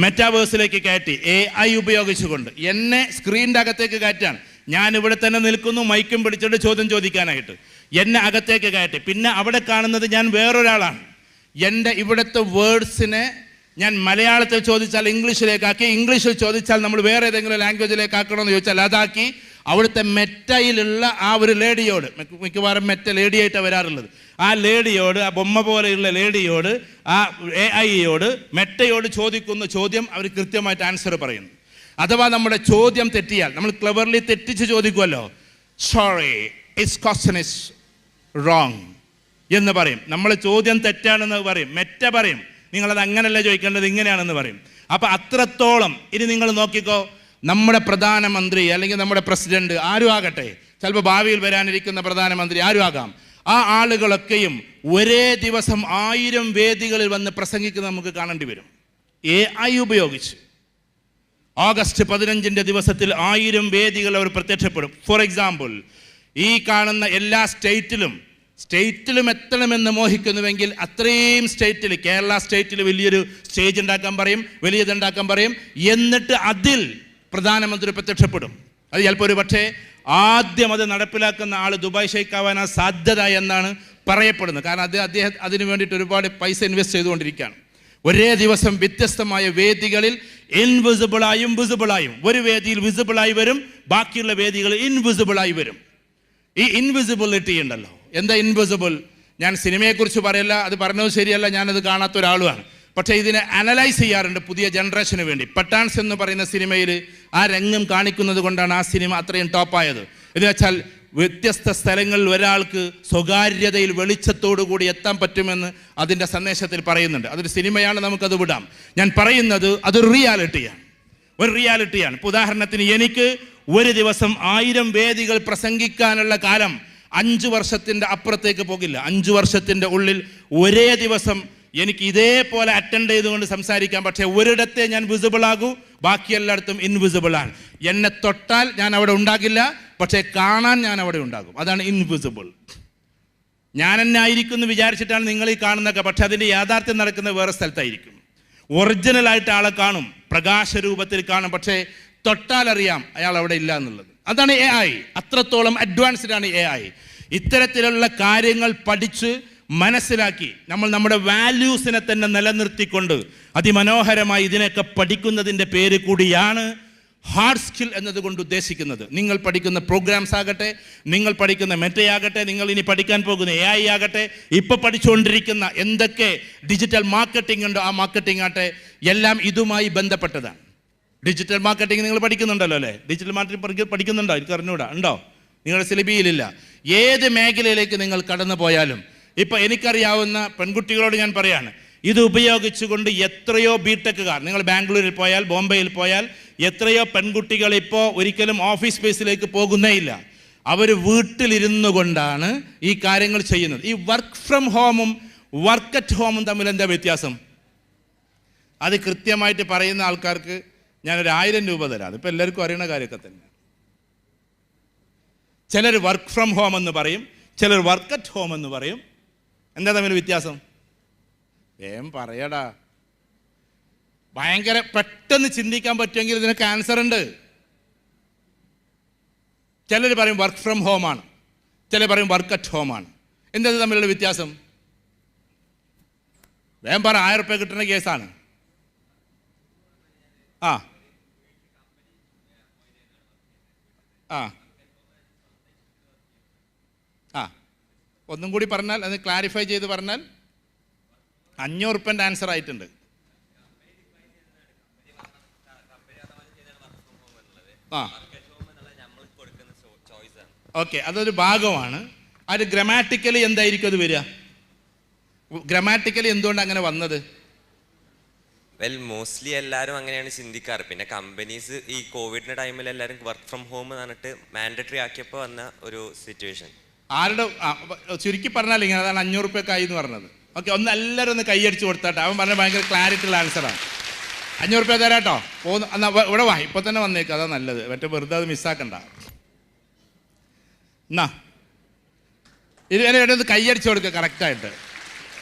മെറ്റാവേഴ്സിലേക്ക് കയറ്റി AI ഉപയോഗിച്ചുകൊണ്ട് എന്നെ സ്ക്രീനിൻ്റെ അകത്തേക്ക് കയറ്റാൻ. ഞാൻ ഇവിടെ തന്നെ നിൽക്കുന്നു, മൈക്കും പിടിച്ചിട്ട് ചോദ്യം ചോദിക്കാനായിട്ട് എന്നെ അകത്തേക്ക് കയറ്റി. പിന്നെ അവിടെ കാണുന്നത് ഞാൻ വേറൊരാളാണ്. എൻ്റെ ഇവിടുത്തെ വേർഡ്സിനെ ഞാൻ മലയാളത്തിൽ ചോദിച്ചാൽ ഇംഗ്ലീഷിലേക്കാക്കി, ഇംഗ്ലീഷിൽ ചോദിച്ചാൽ നമ്മൾ വേറെ ഏതെങ്കിലും ലാംഗ്വേജിലേക്ക് ആക്കണമെന്ന് ചോദിച്ചാൽ അതാക്കി. അവിടുത്തെ മെറ്റയിലുള്ള ആ ഒരു ലേഡിയോട്, മിക്കവാറും മെറ്റ ലേഡിയായിട്ടാണ് വരാറുള്ളത്, ആ ലേഡിയോട്, ആ ബൊമ്മ പോലെയുള്ള ലേഡിയോട്, ആ AI-യോട്, മെറ്റയോട് ചോദിക്കുന്ന ചോദ്യം അവർ കൃത്യമായിട്ട് ആൻസർ പറയുന്നു. അഥവാ നമ്മുടെ ചോദ്യം തെറ്റിയാൽ, നമ്മൾ ക്ലെവർലി തെറ്റിച്ച് ചോദിക്കുമല്ലോ, sorry it's question is wrong എന്ന് പറയും. നമ്മൾ ചോദ്യം തെറ്റാണെന്ന് പറയും, മെറ്റ പറയും നിങ്ങളത് അങ്ങനെയല്ല ചോദിക്കേണ്ടത്, ഇങ്ങനെയാണെന്ന് പറയും. അപ്പോൾ അത്രത്തോളം. ഇനി നിങ്ങൾ നോക്കിക്കോ, നമ്മുടെ പ്രധാനമന്ത്രി അല്ലെങ്കിൽ നമ്മുടെ പ്രസിഡന്റ് ആരും ആകട്ടെ, ചിലപ്പോൾ ഭാവിയിൽ വരാനിരിക്കുന്ന പ്രധാനമന്ത്രി ആരും ആകാം, ആ ആളുകളൊക്കെയും ഒരേ ദിവസം 1000 വേദികളിൽ വന്ന് പ്രസംഗിക്കുന്നത് നമുക്ക് കാണേണ്ടി വരും, AI ഉപയോഗിച്ച്. ഓഗസ്റ്റ് 15 ദിവസത്തിൽ 1000 വേദികൾ അവർ പ്രത്യക്ഷപ്പെടും. ഫോർ എക്സാമ്പിൾ, ഈ കാണുന്ന എല്ലാ സ്റ്റേറ്റിലും എത്തണമെന്ന് മോഹിക്കുന്നുവെങ്കിൽ അത്രയും സ്റ്റേറ്റിൽ, കേരള സ്റ്റേറ്റിൽ വലിയൊരു സ്റ്റേജ് ഉണ്ടാക്കാൻ പറയും, വലിയതുണ്ടാക്കാൻ പറയും. എന്നിട്ട് അതിൽ പ്രധാനമന്ത്രി പ്രത്യക്ഷപ്പെടും. അത് ചിലപ്പോൾ ഒരു പക്ഷേ ആദ്യം അത് നടപ്പിലാക്കുന്ന ആൾ ദുബായ് ഷെയ്ഖ് ആവാനാ സാധ്യത എന്നാണ് പറയപ്പെടുന്നത്. കാരണം അദ്ദേഹം അതിനു വേണ്ടിയിട്ട് ഒരുപാട് പൈസ ഇൻവെസ്റ്റ് ചെയ്തുകൊണ്ടിരിക്കുകയാണ്. ഒരേ ദിവസം വ്യത്യസ്തമായ വേദികളിൽ ഇൻവിസിബിളായും വിസിബിളായും, ഒരു വേദിയിൽ വിസിബിളായി വരും, ബാക്കിയുള്ള വേദികളിൽ ഇൻവിസിബിളായി വരും. ഈ ഇൻവിസിബിലിറ്റി ഉണ്ടല്ലോ, എന്താ ഇൻവിസിബിൾ? ഞാൻ സിനിമയെക്കുറിച്ച് പറയല്ല, അത് പറഞ്ഞത് ശരിയല്ല, ഞാനത് കാണാത്ത ഒരാളുമാണ്. പക്ഷേ ഇതിനെ അനലൈസ് ചെയ്യാറുണ്ട് പുതിയ ജനറേഷന് വേണ്ടി. പട്ടാൻസ് എന്ന് പറയുന്ന സിനിമയിൽ ആ രംഗം കാണിക്കുന്നത് കൊണ്ടാണ് ആ സിനിമ അത്രയും ടോപ്പായത്. എന്ന് വെച്ചാൽ വ്യത്യസ്ത സ്ഥലങ്ങളിൽ ഒരാൾക്ക് സ്വകാര്യതയിൽ വെളിച്ചത്തോടു കൂടി എത്താൻ പറ്റുമെന്ന് അതിൻ്റെ സന്ദേശത്തിൽ പറയുന്നുണ്ട്. അതൊരു സിനിമയാണ്, നമുക്കത് വിടാം. ഞാൻ പറയുന്നത് അതൊരു റിയാലിറ്റിയാണ്. ഇപ്പോൾ ഉദാഹരണത്തിന് എനിക്ക് ഒരു ദിവസം 1000 വേദികൾ പ്രസംഗിക്കാനുള്ള കാലം 5 വർഷത്തിൻ്റെ അപ്പുറത്തേക്ക് പോകില്ല. 5 വർഷത്തിൻ്റെ ഉള്ളിൽ ഒരേ ദിവസം എനിക്ക് ഇതേപോലെ അറ്റൻഡ് ചെയ്തുകൊണ്ട് സംസാരിക്കാം. പക്ഷേ ഒരിടത്തെ ഞാൻ വിസിബിൾ ആകൂ, ബാക്കി എല്ലായിടത്തും ഇൻവിസിബിളാണ്. എന്നെ തൊട്ടാൽ ഞാൻ അവിടെ ഉണ്ടാകില്ല, പക്ഷേ കാണാൻ ഞാൻ അവിടെ ഉണ്ടാകും. അതാണ് ഇൻവിസിബിൾ. ഞാൻ എന്നെ ആയിരിക്കും എന്ന് വിചാരിച്ചിട്ടാണ് നിങ്ങൾ ഈ കാണുന്നതൊക്കെ, പക്ഷെ അതിൻ്റെ യാഥാർത്ഥ്യം നടക്കുന്നത് വേറെ സ്ഥലത്തായിരിക്കും. ഒറിജിനലായിട്ട് ആളെ കാണും, പ്രകാശരൂപത്തിൽ കാണും, പക്ഷേ തൊട്ടാൽ അറിയാം അയാൾ അവിടെ ഇല്ല എന്നുള്ളത്. അതാണ് AI. അത്രത്തോളം അഡ്വാൻസ്ഡ് ആണ് AI. ഇത്തരത്തിലുള്ള കാര്യങ്ങൾ പഠിച്ച് മനസ്സിലാക്കി നമ്മൾ നമ്മുടെ വാല്യൂസിനെ തന്നെ നിലനിർത്തിക്കൊണ്ട് അതിമനോഹരമായി ഇതിനൊക്കെ പഠിക്കുന്നതിൻ്റെ പേര് കൂടിയാണ് ഹാർഡ് സ്കിൽ എന്നതുകൊണ്ട് ഉദ്ദേശിക്കുന്നത്. നിങ്ങൾ പഠിക്കുന്ന പ്രോഗ്രാംസ് ആകട്ടെ, നിങ്ങൾ പഠിക്കുന്ന മെറ്റയാകട്ടെ, നിങ്ങൾ ഇനി പഠിക്കാൻ പോകുന്ന AI ആകട്ടെ, ഇപ്പോൾ പഠിച്ചുകൊണ്ടിരിക്കുന്ന എന്തൊക്കെ ഡിജിറ്റൽ മാർക്കറ്റിംഗ് ഉണ്ടോ ആ മാർക്കറ്റിംഗ് ആകട്ടെ, എല്ലാം ഇതുമായി ബന്ധപ്പെട്ടതാണ്. ഡിജിറ്റൽ മാർക്കറ്റിംഗ് നിങ്ങൾ പഠിക്കുന്നുണ്ടല്ലോ അല്ലേ? ഡിജിറ്റൽ മാർക്കറ്റിംഗ് പഠിക്കുന്നുണ്ടോ? എനിക്ക് അറിഞ്ഞൂടാ, ഉണ്ടോ? നിങ്ങളുടെ സിലബിയിലില്ല. ഏത് മേഖലയിലേക്ക് നിങ്ങൾ കടന്നു പോയാലും, ഇപ്പം എനിക്കറിയാവുന്ന പെൺകുട്ടികളോട് ഞാൻ പറയാണ്, ഇത് ഉപയോഗിച്ചുകൊണ്ട് എത്രയോ ബിടെക്കുകാർ, നിങ്ങൾ ബാംഗ്ലൂരിൽ പോയാൽ, ബോംബെയിൽ പോയാൽ എത്രയോ പെൺകുട്ടികൾ ഇപ്പോൾ ഒരിക്കലും ഓഫീസ് സ്പേസിലേക്ക് പോകുന്നേ ഇല്ല. അവർ വീട്ടിലിരുന്നു കൊണ്ടാണ് ഈ കാര്യങ്ങൾ ചെയ്യുന്നത്. ഈ വർക്ക് ഫ്രം ഹോമും വർക്ക് അറ്റ് ഹോമും തമ്മിൽ എന്താ വ്യത്യാസം? അത് കൃത്യമായിട്ട് പറയുന്ന ആൾക്കാർക്ക് ഞാനൊരു 1000 രൂപ തരാം. അതിപ്പോൾ എല്ലാവർക്കും അറിയുന്ന കാര്യമൊക്കെ തന്നെ. ചിലർ വർക്ക് ഫ്രം ഹോം എന്ന് പറയും, ചിലർ വർക്ക് അറ്റ് ഹോം എന്ന് പറയും. എന്താ തമ്മിൽ വ്യത്യാസം? വേഗം പറയടാ. ഭയങ്കര പെട്ടെന്ന് ചിന്തിക്കാൻ പറ്റുമെങ്കിൽ ഇതിനൊക്കെ ആൻസർ ഉണ്ട്. ചിലർ പറയും വർക്ക് ഫ്രം ഹോമാണ്, ചിലർ പറയും വർക്ക് അറ്റ് ഹോമാണ്. എന്താ തമ്മിലുള്ള വ്യത്യാസം? വേഗം പറ. 1000 രൂപ കിട്ടുന്ന കേസാണ്. ആ ആ ആ ഒന്നും കൂടി പറഞ്ഞാൽ, അത് ക്ലാരിഫൈ ചെയ്ത് പറഞ്ഞാൽ. 500 രൂപൻ്റെ ആൻസർ ആയിട്ടുണ്ട്. ആ ഓക്കെ, അതൊരു ഭാഗമാണ്. അത് ഗ്രാമാറ്റിക്കലി എന്തായിരിക്കും അത് വരിക? ഗ്രാമാറ്റിക്കലി എന്തുകൊണ്ട് അങ്ങനെ വന്നത്? മോസ്റ്റ്ലി എല്ലാവരും അങ്ങനെയാണ് ചിന്തിക്കാറ്. പിന്നെ കമ്പനീസ് ഈ കോവിഡിന്റെ ടൈമിൽ എല്ലാവരും വർക്ക് ഫ്രം ഹോം പറഞ്ഞിട്ട് മാൻഡറ്ററി ആക്കിയപ്പോൾ വന്ന ഒരു സിറ്റുവേഷൻ. ആരുടെ ചുരുക്കി പറഞ്ഞാൽ ഇങ്ങനെ, അതാണ് 500 രൂപക്കായി എന്ന് പറഞ്ഞത്. ഓക്കെ, ഒന്ന് എല്ലാവരും ഒന്ന് കൈയടിച്ച് കൊടുത്താട്ടെ. അവൻ പറഞ്ഞ ഭയങ്കര ക്ലാരിറ്റി ഉള്ള ആൻസറാണ്. 500 രൂപ തരാട്ടോ. ഇവിടെ വാ, ഇപ്പോൾ തന്നെ വന്നേക്കും, അതാ നല്ലത്. മറ്റേ വെറുതെ അത് മിസ്സാക്കണ്ട. എന്നാ ഇത് കൈയടിച്ച് കൊടുക്കുക കറക്റ്റായിട്ട്.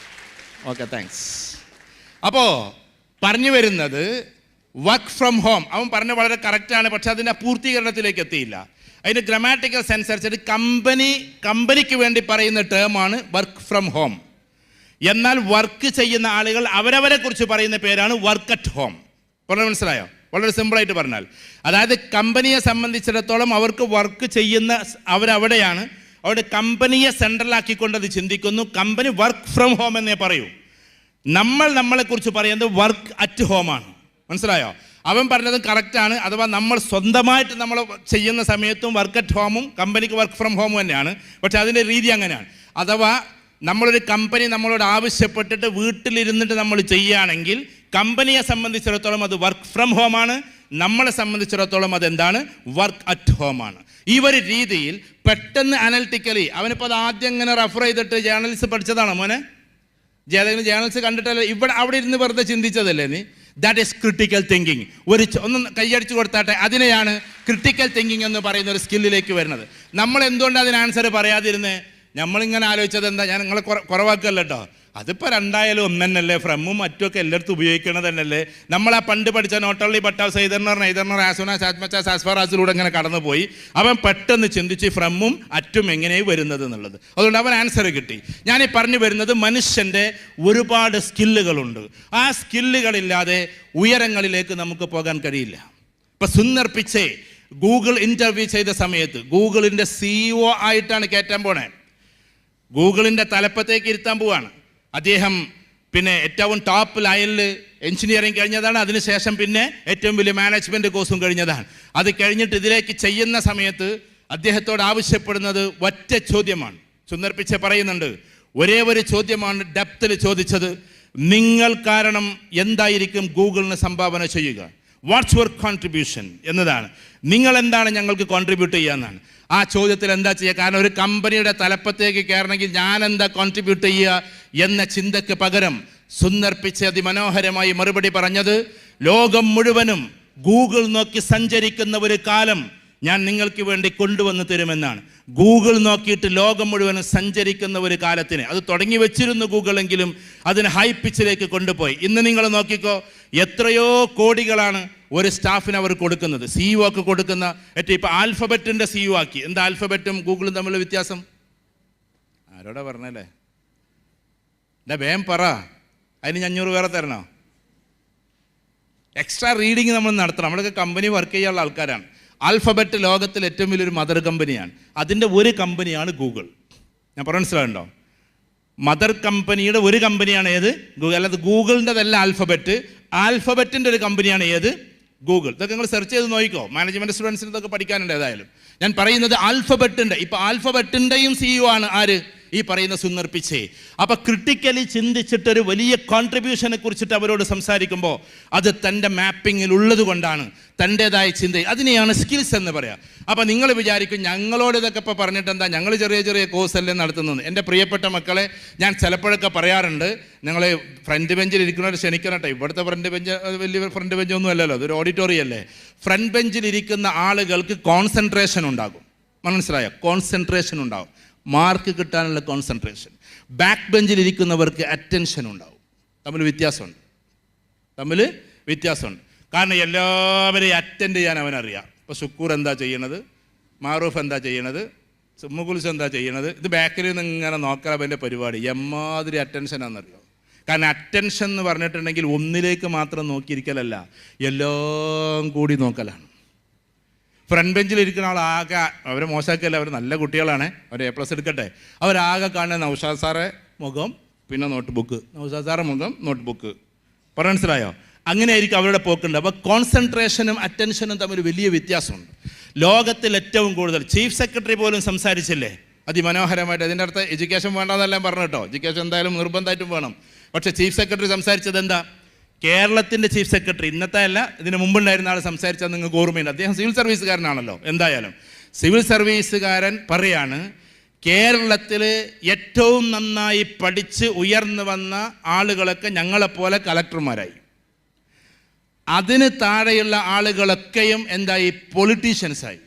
Okay, thanks. അപ്പോൾ പറഞ്ഞു വരുന്നത് വർക്ക് ഫ്രം ഹോം, അവൻ പറഞ്ഞ വളരെ കറക്റ്റാണ്. പക്ഷെ അതിൻ്റെ പൂർത്തീകരണത്തിലേക്ക് എത്തിയില്ല. അതിൻ്റെ ഗ്രാമാറ്റിക്കൽ സെൻസ് അനുസരിച്ച് കമ്പനിക്ക് വേണ്ടി പറയുന്ന ടേമാണ് വർക്ക് ഫ്രം ഹോം. എന്നാൽ വർക്ക് ചെയ്യുന്ന ആളുകൾ അവരവരെ കുറിച്ച് പറയുന്ന പേരാണ് വർക്ക് അറ്റ് ഹോം. വളരെ മനസ്സിലായോ? വളരെ സിമ്പിളായിട്ട് പറഞ്ഞാൽ, അതായത് കമ്പനിയെ സംബന്ധിച്ചിടത്തോളം അവർക്ക് വർക്ക് ചെയ്യുന്ന അവരവിടെയാണ്. അവിടെ കമ്പനിയെ സെൻട്രലാക്കിക്കൊണ്ട് അത് ചിന്തിക്കുന്നു. കമ്പനി വർക്ക് ഫ്രം ഹോം എന്നേ പറയൂ. നമ്മളെക്കുറിച്ച് പറയുന്നത് വർക്ക് അറ്റ് ഹോമാണ്. മനസ്സിലായോ? അവൻ പറഞ്ഞത് കറക്റ്റാണ്. അഥവാ നമ്മൾ സ്വന്തമായിട്ട് നമ്മൾ ചെയ്യുന്ന സമയത്തും വർക്ക് അറ്റ് ഹോമും കമ്പനിക്ക് വർക്ക് ഫ്രം ഹോമും തന്നെയാണ്. പക്ഷെ അതിൻ്റെ രീതി അങ്ങനെയാണ്. അഥവാ നമ്മളൊരു കമ്പനി നമ്മളോട് ആവശ്യപ്പെട്ടിട്ട് വീട്ടിലിരുന്നിട്ട് നമ്മൾ ചെയ്യുകയാണെങ്കിൽ കമ്പനിയെ സംബന്ധിച്ചിടത്തോളം അത് വർക്ക് ഫ്രം ഹോമാണ്. നമ്മളെ സംബന്ധിച്ചിടത്തോളം അതെന്താണ്? വർക്ക് അറ്റ് ഹോമാണ്. ഈ ഒരു രീതിയിൽ പെട്ടെന്ന് അനലിറ്റിക്കലി, അവനിപ്പോൾ അത് ആദ്യം ഇങ്ങനെ റെഫർ ചെയ്തിട്ട് ജേർണലിസ്റ്റ് പഠിച്ചതാണോ മോനെ? ഏതെങ്കിലും ജേർണലിസ്റ്റ് കണ്ടിട്ടല്ലേ അവിടെ ഇരുന്ന് വെറുതെ ചിന്തിച്ചതല്ലേ നീ? That is critical thinking. ഒന്ന് കൈയടിച്ച് കൊടുത്താട്ടെ. അതിനെയാണ് ക്രിട്ടിക്കൽ തിങ്കിങ് എന്ന് പറയുന്ന ഒരു സ്കില്ലിലേക്ക് വരുന്നത്. നമ്മൾ എന്തുകൊണ്ട് അതിന് ആൻസർ പറയാതിരുന്നേ? നമ്മളിങ്ങനെ ആലോചിച്ചത് എന്താ? ഞാൻ നിങ്ങളെ കുറവാക്കല്ല കേട്ടോ. അതിപ്പോൾ 2 1 തന്നെയല്ലേ, ഫ്രമും മറ്റുമൊക്കെ എല്ലായിടത്തും ഉപയോഗിക്കണത് തന്നെയല്ലേ. നമ്മളാ പണ്ട് പഠിച്ച നോട്ടള്ളി പട്ടാസ് ഐതർണർ ആസുന സാസ്മച്ച സാസ്ഫറാസിലൂടെ ഇങ്ങനെ കടന്നു പോയി. അവൻ പെട്ടെന്ന് ചിന്തിച്ച് ഫ്രമും അറ്റും എങ്ങനെയാണ് വരുന്നത് എന്നുള്ളത്. അതുകൊണ്ട് അവൻ ആൻസർ കിട്ടി. ഞാനീ പറഞ്ഞു വരുന്നത് മനുഷ്യൻ്റെ ഒരുപാട് സ്കില്ലുകളുണ്ട്. ആ സ്കില്ലുകളില്ലാതെ ഉയരങ്ങളിലേക്ക് നമുക്ക് പോകാൻ കഴിയില്ല. ഇപ്പം സുന്ദർ പിച്ചെ ഗൂഗിൾ ഇൻ്റർവ്യൂ ചെയ്ത സമയത്ത് ഗൂഗിളിൻ്റെ CEO ആയിട്ടാണ് കയറ്റാൻ പോണേ. ഗൂഗിളിൻ്റെ തലപ്പത്തേക്ക് ഇരുത്താൻ പോവാണ് അദ്ദേഹം. പിന്നെ ഏറ്റവും ടോപ്പ് ലൈനിൽ എഞ്ചിനീയറിംഗ് കഴിഞ്ഞതാണ്. അതിനുശേഷം പിന്നെ ഏറ്റവും വലിയ മാനേജ്മെൻറ്റ് കോഴ്സും കഴിഞ്ഞതാണ്. അത് കഴിഞ്ഞിട്ട് ഇതിലേക്ക് ചെയ്യുന്ന സമയത്ത് അദ്ദേഹത്തോട് ആവശ്യപ്പെടുന്നത് ഒറ്റ ചോദ്യമാണ്. സുന്ദർ പിച്ചെ പറയുന്നുണ്ട്, ഒരേ ഒരു ചോദ്യമാണ് ഡെപ്തിൽ ചോദിച്ചത്. നിങ്ങൾ കാരണം എന്തായിരിക്കും ഗൂഗിളിന് സംഭാവന ചെയ്യുക? വാട്ട്സ് യുവർ കോൺട്രിബ്യൂഷൻ എന്നതാണ്. നിങ്ങൾ എന്താണ് ഞങ്ങൾക്ക് കോൺട്രിബ്യൂട്ട് ചെയ്യാന്നാണ്. ആ ചോദ്യത്തിൽ എന്താ ചെയ്യുക? കാരണം ഒരു കമ്പനിയുടെ തലപ്പത്തേക്ക് കയറണമെങ്കിൽ ഞാൻ എന്താ കോൺട്രിബ്യൂട്ട് ചെയ്യുക എന്ന ചിന്തയ്ക്ക് പകരം സുന്ദർ പിച്ചെ അതിമനോഹരമായി മറുപടി പറഞ്ഞത്, ലോകം മുഴുവനും ഗൂഗിൾ നോക്കി സഞ്ചരിക്കുന്ന ഒരു കാലം ഞാൻ നിങ്ങൾക്ക് വേണ്ടി കൊണ്ടുവന്ന് തരുമെന്നാണ്. ഗൂഗിൾ നോക്കിയിട്ട് ലോകം മുഴുവനും സഞ്ചരിക്കുന്ന ഒരു കാലത്തിന് അത് തുടങ്ങി വെച്ചിരുന്നു ഗൂഗിളെങ്കിലും അതിന് ഹൈ പിച്ചിലേക്ക് കൊണ്ടുപോയി. ഇന്ന് നിങ്ങൾ നോക്കിക്കോ, എത്രയോ കോടികളാണ് ഒരു സ്റ്റാഫിന് അവർ കൊടുക്കുന്നത്. CEO ഒക്കെ കൊടുക്കുന്ന ഇപ്പോൾ ആൽഫബറ്റിൻ്റെ CEO ആക്കി. എന്താ ആൽഫബറ്റും ഗൂഗിളും തമ്മിലുള്ള വ്യത്യാസം? ആരോടാ പറഞ്ഞല്ലേ? എന്താ വേം പറ. അതിന് 500 വേറെ തരണോ? എക്സ്ട്രാ റീഡിങ് നമ്മൾ നടത്തണം. നമ്മളൊക്കെ കമ്പനി വർക്ക് ചെയ്യാനുള്ള ആൾക്കാരാണ്. ആൽഫബറ്റ് ലോകത്തിൽ ഏറ്റവും വലിയൊരു മദർ കമ്പനിയാണ്. അതിൻ്റെ ഒരു കമ്പനിയാണ് ഗൂഗിൾ. ഞാൻ പറഞ്ഞ മനസ്സിലാവുണ്ടോ? മദർ കമ്പനിയുടെ ഒരു കമ്പനിയാണ് ഏത്? ഗൂഗിൾ. അല്ലാതെ ഗൂഗിളിൻ്റെതല്ല ആൽഫബറ്റ്. ആൽഫബറ്റിൻ്റെ ഒരു കമ്പനിയാണ് ഏത്? ഗൂഗിൾ. ഇതൊക്കെ നിങ്ങൾ സെർച്ച് ചെയ്ത് നോക്കിക്കോ. മാനേജ്മെൻറ്റ് സ്റ്റുഡൻസിന് ഇതൊക്കെ പഠിക്കാനുണ്ട്. ഏതായാലും ഞാൻ പറയുന്നത് ആൽഫബറ്റിൻ്റെ, ഇപ്പോൾ ആൽഫബറ്റിൻ്റെയും CEO ആണ് ആര്? ഈ പറയുന്ന സുന്ദർ പിച്ചെ. അപ്പോൾ ക്രിട്ടിക്കലി ചിന്തിച്ചിട്ടൊരു വലിയ കോൺട്രിബ്യൂഷനെ കുറിച്ചിട്ട് അവരോട് സംസാരിക്കുമ്പോൾ അത് തൻ്റെ മാപ്പിങ്ങിൽ ഉള്ളത് കൊണ്ടാണ്, തൻ്റേതായ ചിന്ത. അതിനെയാണ് സ്കിൽസ് എന്ന് പറയാം. അപ്പോൾ നിങ്ങൾ വിചാരിക്കും ഞങ്ങളോട് ഇതൊക്കെ ഇപ്പോൾ പറഞ്ഞിട്ട് എന്താ, ഞങ്ങൾ ചെറിയ ചെറിയ കോഴ്സല്ലേ നടത്തുന്നത്. എൻ്റെ പ്രിയപ്പെട്ട മക്കളെ, ഞാൻ ചിലപ്പോഴൊക്കെ പറയാറുണ്ട്, നിങ്ങൾ ഫ്രണ്ട് ബെഞ്ചിൽ ഇരിക്കുന്നവർ ക്ഷണിക്കണം കേട്ടോ. ഇവിടുത്തെ ഫ്രണ്ട് ബെഞ്ച് വലിയ ഫ്രണ്ട് ബെഞ്ചൊന്നും അല്ലല്ലോ, അതൊരു ഓഡിറ്റോറിയം അല്ലേ. ഫ്രണ്ട് ബെഞ്ചിൽ ഇരിക്കുന്ന ആളുകൾക്ക് കോൺസെൻട്രേഷൻ ഉണ്ടാകും, മനസ്സിലായോ? കോൺസെൻട്രേഷൻ ഉണ്ടാകും, മാർക്ക് കിട്ടാനുള്ള കോൺസെൻട്രേഷൻ. ബാക്ക് ബെഞ്ചിൽ ഇരിക്കുന്നവർക്ക് അറ്റൻഷൻ ഉണ്ടാവും. തമ്മിൽ വ്യത്യാസമുണ്ട്. കാരണം എല്ലാവരെയും അറ്റൻഡ് ചെയ്യാൻ അവനറിയാം. ഇപ്പോൾ ശുക്കൂർ എന്താ ചെയ്യണത്, മാറൂഫ് എന്താ ചെയ്യണത്, മുകുൽസ് എന്താ ചെയ്യണത്, ഇത് ബാക്കിൽ നിന്ന് ഇങ്ങനെ നോക്കാൻ അവൻ്റെ പരിപാടി. എമ്മാതിരി അറ്റൻഷനാണെന്നറിയോ? കാരണം അറ്റൻഷൻ എന്ന് പറഞ്ഞിട്ടുണ്ടെങ്കിൽ ഒന്നിലേക്ക് മാത്രം നോക്കിയിരിക്കലല്ല, എല്ലാം കൂടി നോക്കലാണ്. ഫ്രണ്ട് ബെഞ്ചിൽ ഇരിക്കുന്ന ആൾ ആകെ, അവരെ മോശമാക്കല്ല, അവർ നല്ല കുട്ടികളാണ്, അവർ A+ എടുക്കട്ടെ. അവരാകെ കാണുന്ന നൗഷാദ് സാറെ മുഖം, പിന്നെ നോട്ട് ബുക്ക്, നൗഷാദ് സാറെ മുഖം, നോട്ട് ബുക്ക്. മനസ്സിലായോ? അങ്ങനെ ആയിരിക്കും അവരുടെ പോക്കുണ്ട്. അപ്പോൾ കോൺസെൻട്രേഷനും അറ്റൻഷനും തമ്മിൽ വലിയ വ്യത്യാസമുണ്ട്. ലോകത്തിൽ ഏറ്റവും കൂടുതൽ ചീഫ് സെക്രട്ടറി പോലും സംസാരിച്ചില്ലേ അതിമനോഹരമായിട്ട്. അതിൻ്റെ അടുത്ത് എഡ്യൂക്കേഷൻ വേണ്ടെന്നെല്ലാം പറഞ്ഞു കേട്ടോ, എഡ്യൂക്കേഷൻ എന്തായാലും നിർബന്ധമായിട്ടും വേണം. പക്ഷേ ചീഫ് സെക്രട്ടറി സംസാരിച്ചത് എന്താ? കേരളത്തിൻ്റെ ചീഫ് സെക്രട്ടറി, ഇന്നത്തെ അല്ല, ഇതിന് മുമ്പുണ്ടായിരുന്ന ആൾ സംസാരിച്ചത് നിങ്ങൾക്ക് ഓർമ്മയുണ്ട്. അദ്ദേഹം സിവിൽ സർവീസുകാരനാണല്ലോ. എന്തായാലും സിവിൽ സർവീസുകാരൻ പറയാണ്, കേരളത്തിൽ ഏറ്റവും നന്നായി പഠിച്ച് ഉയർന്നു വന്ന ആളുകളൊക്കെ ഞങ്ങളെപ്പോലെ കളക്ടർമാരായി. അതിന് താഴെയുള്ള ആളുകളൊക്കെയും എന്തായി? പൊളിറ്റീഷ്യൻസായി.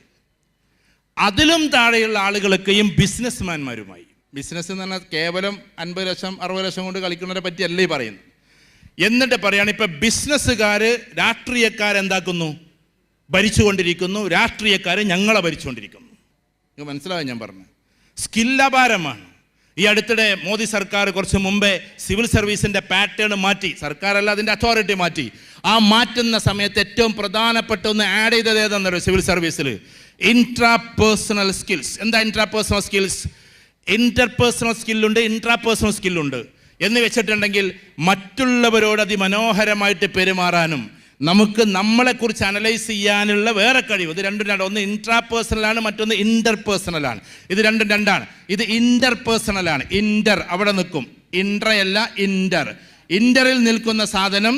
അതിലും താഴെയുള്ള ആളുകളൊക്കെയും ബിസിനസ്മാന്മാരുമായി. ബിസിനസ് എന്ന് പറഞ്ഞാൽ കേവലം 50 ലക്ഷം 60 ലക്ഷം കൊണ്ട് കളിക്കുന്നവരെ പറ്റിയല്ലേ ഈ പറയുന്നത്. എന്നിട്ട് പറയാണ്, ഇപ്പം ബിസിനസ്സുകാർ രാഷ്ട്രീയക്കാരെന്താക്കുന്നു? ഭരിച്ചുകൊണ്ടിരിക്കുന്നു. രാഷ്ട്രീയക്കാർ ഞങ്ങളെ ഭരിച്ചുകൊണ്ടിരിക്കുന്നു. നിങ്ങൾക്ക് മനസ്സിലായോ ഞാൻ പറഞ്ഞു? സ്കില്ലപാരമാണ്. ഈ അടുത്തിടെ മോദി സർക്കാർ കുറച്ച് മുമ്പേ സിവിൽ സർവീസിൻ്റെ പാറ്റേൺ മാറ്റി, സർക്കാരല്ല അതിൻ്റെ അതോറിറ്റി മാറ്റി. ആ മാറ്റുന്ന സമയത്ത് ഏറ്റവും പ്രധാനപ്പെട്ട ഒന്ന് ആഡ് ചെയ്തത് ഏതാണെന്നറിയോ? സിവിൽ സർവീസിൽ ഇൻട്രാപേഴ്സണൽ സ്കിൽസ്. എന്താ ഇൻട്രാപേഴ്സണൽ സ്കിൽസ്? ഇൻ്റർപേഴ്സണൽ സ്കില്ലുണ്ട്, ഇൻട്രാപേഴ്സണൽ സ്കില്ലുണ്ട്. എന്ന് വെച്ചിട്ടുണ്ടെങ്കിൽ മറ്റുള്ളവരോട് അതിമനോഹരമായിട്ട് പെരുമാറാനും നമുക്ക് നമ്മളെക്കുറിച്ച് അനലൈസ് ചെയ്യാനുള്ള വേറെ കഴിവ്. ഇത് രണ്ടും രണ്ട്. ഒന്ന് ഇൻട്രാപേഴ്സണലാണ്, മറ്റൊന്ന് ഇൻ്റർപേഴ്സണലാണ്. ഇത് രണ്ടും രണ്ടാണ്. ഇത് ഇൻ്റർപേഴ്സണലാണ്. ഇൻ്റർ അവിടെ നിൽക്കും, ഇൻട്രയല്ല ഇൻ്റർ. ഇൻ്ററിൽ നിൽക്കുന്ന സാധനം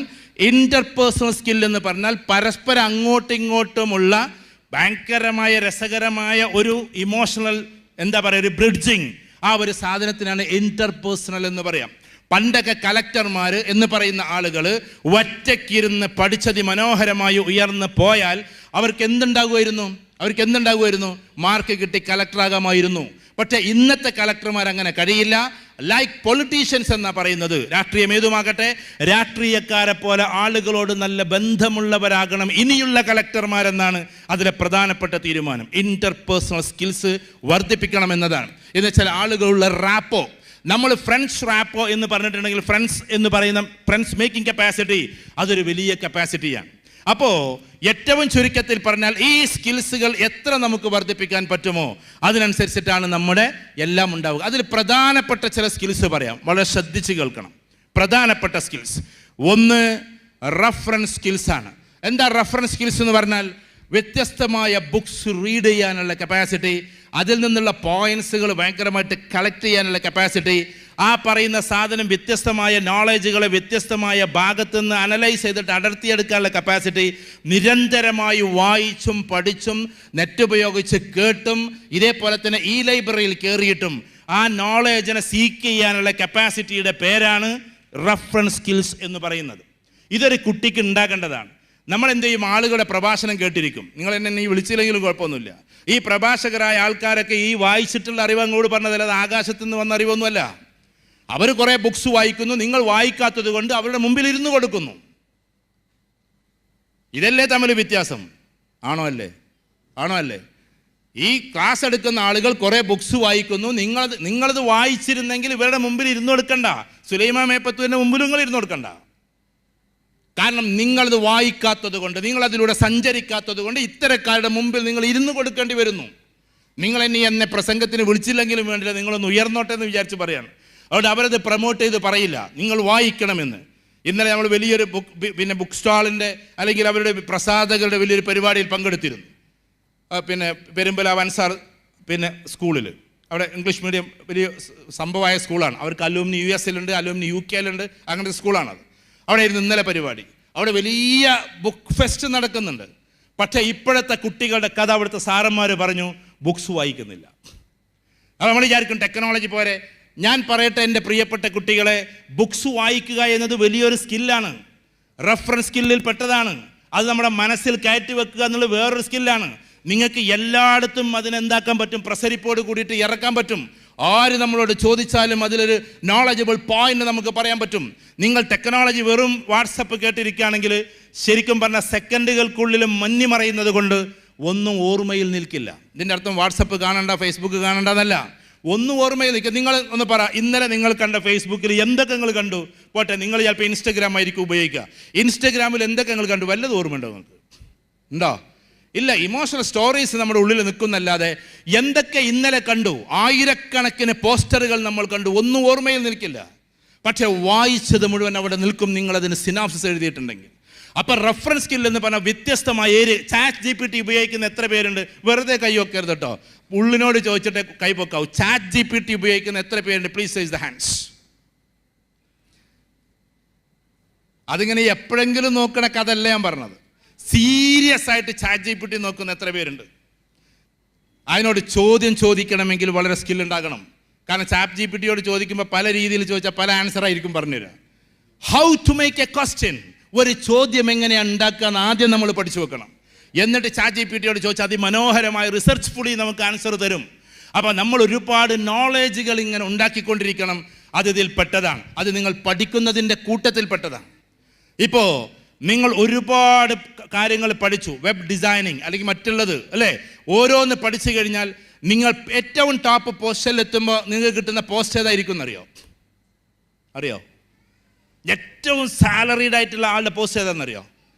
ഇൻ്റർപേഴ്സണൽ സ്കിൽ എന്ന് പറഞ്ഞാൽ പരസ്പരം അങ്ങോട്ടും ഇങ്ങോട്ടുമുള്ള ഭയങ്കരമായ രസകരമായ ഒരു ഇമോഷണൽ എന്താ പറയുക, ഒരു ബ്രിഡ്ജിങ്. ആ ഒരു സാധനത്തിനാണ് ഇൻ്റർപേഴ്സണൽ എന്ന് പറയാം. പണ്ടൊക്കെ കലക്ടർമാർ എന്ന് പറയുന്ന ആളുകൾ ഒറ്റയ്ക്കിരുന്ന് പഠിച്ചതി മനോഹരമായി ഉയർന്ന് പോയാൽ അവർക്ക് എന്തുണ്ടാകുമായിരുന്നു? മാർക്ക് കിട്ടി കലക്ടറാകാമായിരുന്നു. പക്ഷേ ഇന്നത്തെ കലക്ടർമാർ അങ്ങനെ കഴിയില്ല. ലൈക്ക് പൊളിറ്റീഷ്യൻസ് എന്നാ പറയുന്നത്. രാഷ്ട്രീയം ഏതുമാകട്ടെ, രാഷ്ട്രീയക്കാരെ പോലെ ആളുകളോട് നല്ല ബന്ധമുള്ളവരാകണം ഇനിയുള്ള കലക്ടർമാരെന്നാണ് അതിലെ പ്രധാനപ്പെട്ട തീരുമാനം. ഇൻ്റർപേഴ്സണൽ സ്കിൽസ് വർദ്ധിപ്പിക്കണം എന്നതാണ്. എന്ന് വെച്ചാൽ ആളുകളുള്ള റാപ്പോ, നമ്മൾ ഫ്രണ്ട്സ് റാപ്പോ എന്ന് പറഞ്ഞിട്ടുണ്ടെങ്കിൽ ഫ്രണ്ട്സ് എന്ന് പറയുന്ന ഫ്രണ്ട്സ് മേക്കിംഗ് കപ്പാസിറ്റി, അതൊരു വലിയ കപ്പാസിറ്റിയാണ്. അപ്പോൾ ഏറ്റവും ചുരുക്കത്തിൽ പറഞ്ഞാൽ ഈ സ്കിൽസുകൾ എത്ര നമുക്ക് വർദ്ധിപ്പിക്കാൻ പറ്റുമോ അതിനനുസരിച്ചിട്ടാണ് നമ്മുടെ എല്ലാം ഉണ്ടാവുക. അതിൽ പ്രധാനപ്പെട്ട ചില സ്കിൽസ് പറയാം, വളരെ ശ്രദ്ധിച്ച് കേൾക്കണം. പ്രധാനപ്പെട്ട സ്കിൽസ് ഒന്ന് റഫറൻസ് സ്കിൽസാണ്. എന്താ റഫറൻസ് സ്കിൽസ് എന്ന് പറഞ്ഞാൽ? വ്യത്യസ്തമായ ബുക്സ് റീഡ് ചെയ്യാനുള്ള കപ്പാസിറ്റി, അതിൽ നിന്നുള്ള പോയിന്റ്സുകൾ ഭയങ്കരമായിട്ട് കളക്ട് ചെയ്യാനുള്ള കപ്പാസിറ്റി, ആ പറയുന്ന സാധനം വ്യത്യസ്തമായ നോളേജുകളെ വ്യത്യസ്തമായ ഭാഗത്തു നിന്ന് അനലൈസ് ചെയ്തിട്ട് അടർത്തിയെടുക്കാനുള്ള കപ്പാസിറ്റി, നിരന്തരമായി വായിച്ചും പഠിച്ചും നെറ്റ് ഉപയോഗിച്ച് കേട്ടും ഇതേപോലെ തന്നെ ഈ ലൈബ്രറിയിൽ കയറിയിട്ടും ആ നോളേജിനെ സീക്ക് ചെയ്യാനുള്ള കപ്പാസിറ്റിയുടെ പേരാണ് റഫറൻസ് സ്കിൽസ് എന്ന് പറയുന്നത്. ഇതൊരു കുട്ടിക്ക് ഉണ്ടാക്കേണ്ടതാണ്. നമ്മൾ എന്ത് ചെയ്യും? ആളുകളുടെ പ്രഭാഷണം കേട്ടിരിക്കും. നിങ്ങൾ എന്നെ ഈ വിളിച്ചില്ലെങ്കിലും കുഴപ്പമൊന്നുമില്ല. ഈ പ്രഭാഷകരായ ആൾക്കാരൊക്കെ ഈ വായിച്ചിട്ടുള്ള അറിവ് അങ്ങോട്ട് പറഞ്ഞതല്ല, അത് ആകാശത്തു നിന്ന് വന്ന അറിവൊന്നുമല്ല. അവർ കുറേ ബുക്സ് വായിക്കുന്നു, നിങ്ങൾ വായിക്കാത്തത് കൊണ്ട് അവരുടെ മുമ്പിൽ ഇരുന്ന് കൊടുക്കുന്നു. ഇതല്ലേ തമ്മിൽ വ്യത്യാസം? ആണോ അല്ലേ? ഈ ക്ലാസ് എടുക്കുന്ന ആളുകൾ കുറേ ബുക്സ് വായിക്കുന്നു, നിങ്ങളത് വായിച്ചിരുന്നെങ്കിൽ ഇവരുടെ മുമ്പിൽ ഇരുന്ന് കൊടുക്കണ്ട. സുലൈമാൻ മേപ്പത്തൂരിൻ്റെ മുമ്പിൽ നിങ്ങൾ ഇരുന്ന് കൊടുക്കണ്ട. കാരണം നിങ്ങളത് വായിക്കാത്തത് കൊണ്ട്, നിങ്ങളതിലൂടെ സഞ്ചരിക്കാത്തത് കൊണ്ട് ഇത്തരക്കാരുടെ മുമ്പിൽ നിങ്ങൾ ഇരുന്ന് കൊടുക്കേണ്ടി വരുന്നു. നിങ്ങൾ എന്നെ പ്രസംഗത്തിന് വിളിച്ചില്ലെങ്കിലും വേണ്ടില്ല, നിങ്ങളൊന്ന് ഉയർന്നോട്ടെ എന്ന് വിചാരിച്ച് പറയാണ്. അതുകൊണ്ട് അവരത് പ്രൊമോട്ട് ചെയ്ത് പറയില്ല, നിങ്ങൾ വായിക്കണമെന്ന്. ഇന്നലെ നമ്മൾ വലിയൊരു ബുക്ക് സ്റ്റാളിൻ്റെ അല്ലെങ്കിൽ അവരുടെ പ്രസാധകരുടെ വലിയൊരു പരിപാടിയിൽ പങ്കെടുത്തിരുന്നു. പെരുമ്പല വൻസാർ സ്കൂളിൽ. അവിടെ ഇംഗ്ലീഷ് മീഡിയം വലിയ സംഭവമായ സ്കൂളാണ്. അവർക്ക് അലൂമിനി US-ലുണ്ട്, അലൂമിനി UK-ലുണ്ട്, അങ്ങനത്തെ സ്കൂളാണത്. അവിടെ ആയിരുന്നു ഇന്നലെ പരിപാടി. അവിടെ വലിയ ബുക്ക് ഫെസ്റ്റ് നടക്കുന്നുണ്ട്. പക്ഷേ ഇപ്പോഴത്തെ കുട്ടികളുടെ കഥ അവിടുത്തെ സാറന്മാർ പറഞ്ഞു, ബുക്സ് വായിക്കുന്നില്ല. അപ്പോൾ നമ്മൾ വിചാരിക്കും ടെക്നോളജി പോരെ. ഞാൻ പറയട്ടെ എൻ്റെ പ്രിയപ്പെട്ട കുട്ടികളെ, ബുക്സ് വായിക്കുക എന്നത് വലിയൊരു സ്കില്ലാണ്, റെഫറൻസ് സ്കില്ലിൽ പെട്ടതാണ്. അത് നമ്മുടെ മനസ്സിൽ കയറ്റി വെക്കുക എന്നുള്ളത് വേറൊരു സ്കില്ലാണ്. നിങ്ങൾക്ക് എല്ലായിടത്തും അതിനെന്താക്കാൻ പറ്റും, പ്രസരിപ്പോട് കൂടിയിട്ട് ഇറക്കാൻ പറ്റും. ആര് നമ്മളോട് ചോദിച്ചാലും അതിലൊരു നോളജബിൾ പോയിന്റ് നമുക്ക് പറയാൻ പറ്റും. നിങ്ങൾ ടെക്നോളജി വെറും വാട്സപ്പ് കേട്ടിരിക്കുകയാണെങ്കിൽ ശരിക്കും പറഞ്ഞാൽ സെക്കൻഡുകൾക്കുള്ളിൽ മഞ്ഞുമറയുന്നത് കൊണ്ട് ഒന്നും ഓർമ്മയിൽ നിൽക്കില്ല. ഇതിൻ്റെ അർത്ഥം വാട്സപ്പ് കാണണ്ട, ഫേസ്ബുക്ക് കാണണ്ട എന്നല്ല, ഒന്നും ഓർമ്മയിൽ നിൽക്കുക. നിങ്ങൾ ഒന്ന് പറ, ഇന്നലെ നിങ്ങൾ കണ്ട ഫേസ്ബുക്കിൽ എന്തൊക്കെ നിങ്ങൾ കണ്ടു? പോട്ടെ, നിങ്ങൾ ചിലപ്പോൾ ഇൻസ്റ്റഗ്രാം ആയിരിക്കും ഉപയോഗിക്കുക. ഇൻസ്റ്റഗ്രാമിൽ എന്തൊക്കെ നിങ്ങൾ കണ്ടു? വല്ലതും ഓർമ്മയുണ്ടോ നിങ്ങൾക്ക്? ഉണ്ടോ? ഇല്ല. ഇമോഷണൽ സ്റ്റോറീസ് നമ്മുടെ ഉള്ളിൽ നിൽക്കുന്നല്ലാതെ എന്തൊക്കെ ഇന്നലെ കണ്ടു, ആയിരക്കണക്കിന് പോസ്റ്ററുകൾ നമ്മൾ കണ്ടു, ഒന്നും ഓർമ്മയിൽ നിൽക്കില്ല. പക്ഷേ വായിച്ചത് മുഴുവൻ അവിടെ നിൽക്കും, നിങ്ങളതിന് സിനാപ്സിസ് എഴുതിയിട്ടുണ്ടെങ്കിൽ. അപ്പം റെഫറൻസ് സ്കിൽ എന്ന് പറഞ്ഞാൽ വ്യത്യസ്തമായ ചാറ്റ് GPT ഉപയോഗിക്കുന്ന എത്ര പേരുണ്ട്? വെറുതെ കൈ വെക്കരുത് കേട്ടോ, ഉള്ളിനോട് ചോദിച്ചിട്ട് കൈ പൊക്കാവൂ. ചാറ്റ് GPT ഉപയോഗിക്കുന്ന എത്ര പേരുണ്ട്? Please raise the hands. അതിങ്ങനെ എപ്പോഴെങ്കിലും നോക്കണ കഥയല്ല ഞാൻ പറഞ്ഞത്. സീരിയസ് ആയിട്ട് ചാറ്റ് GPT നോക്കുന്ന എത്ര പേരുണ്ട്? അതിനോട് ചോദ്യം ചോദിക്കണമെങ്കിൽ വളരെ സ്കിൽ ഉണ്ടാകണം. കാരണം ചാറ്റ് GPTയോട് ചോദിക്കുമ്പോൾ പല രീതിയിൽ ചോദിച്ചാൽ പല ആൻസർ ആയിരിക്കും പറഞ്ഞുതരിക. How to make a question, ഒരു ചോദ്യം എങ്ങനെയാണ് ഉണ്ടാക്കുക എന്ന് ആദ്യം നമ്മൾ പഠിച്ചു വെക്കണം. എന്നിട്ട് ചാറ്റ് GPTയോട് ചോദിച്ചാൽ അതിമനോഹരമായ റിസർച്ച്ഫുള്ളി നമുക്ക് ആൻസർ തരും. അപ്പോൾ നമ്മൾ ഒരുപാട് നോളേജുകൾ ഇങ്ങനെ ഉണ്ടാക്കിക്കൊണ്ടിരിക്കണം. അത് ഇതിൽ പെട്ടതാണ്. അത് നിങ്ങൾ പഠിക്കുന്നതിൻ്റെ കൂട്ടത്തിൽപ്പെട്ടതാണ്. ഇപ്പോൾ നിങ്ങൾ ഒരുപാട് കാര്യങ്ങൾ പഠിച്ചു, വെബ് ഡിസൈനിങ് അല്ലെങ്കിൽ മറ്റുള്ളത് അല്ലേ, ഓരോന്ന് പഠിച്ചു കഴിഞ്ഞാൽ നിങ്ങൾ ഏറ്റവും ടോപ്പ് പോസ്റ്റിൽ എത്തുമ്പോൾ നിങ്ങൾക്ക് കിട്ടുന്ന പോസ്റ്റ് ഏതായിരിക്കും എന്നറിയോ? അറിയോ? ഏറ്റവും സാലറീഡ് ആയിട്ടുള്ള ആളുടെ പോസ്റ്റ് ഏതാണെന്നറിയോ?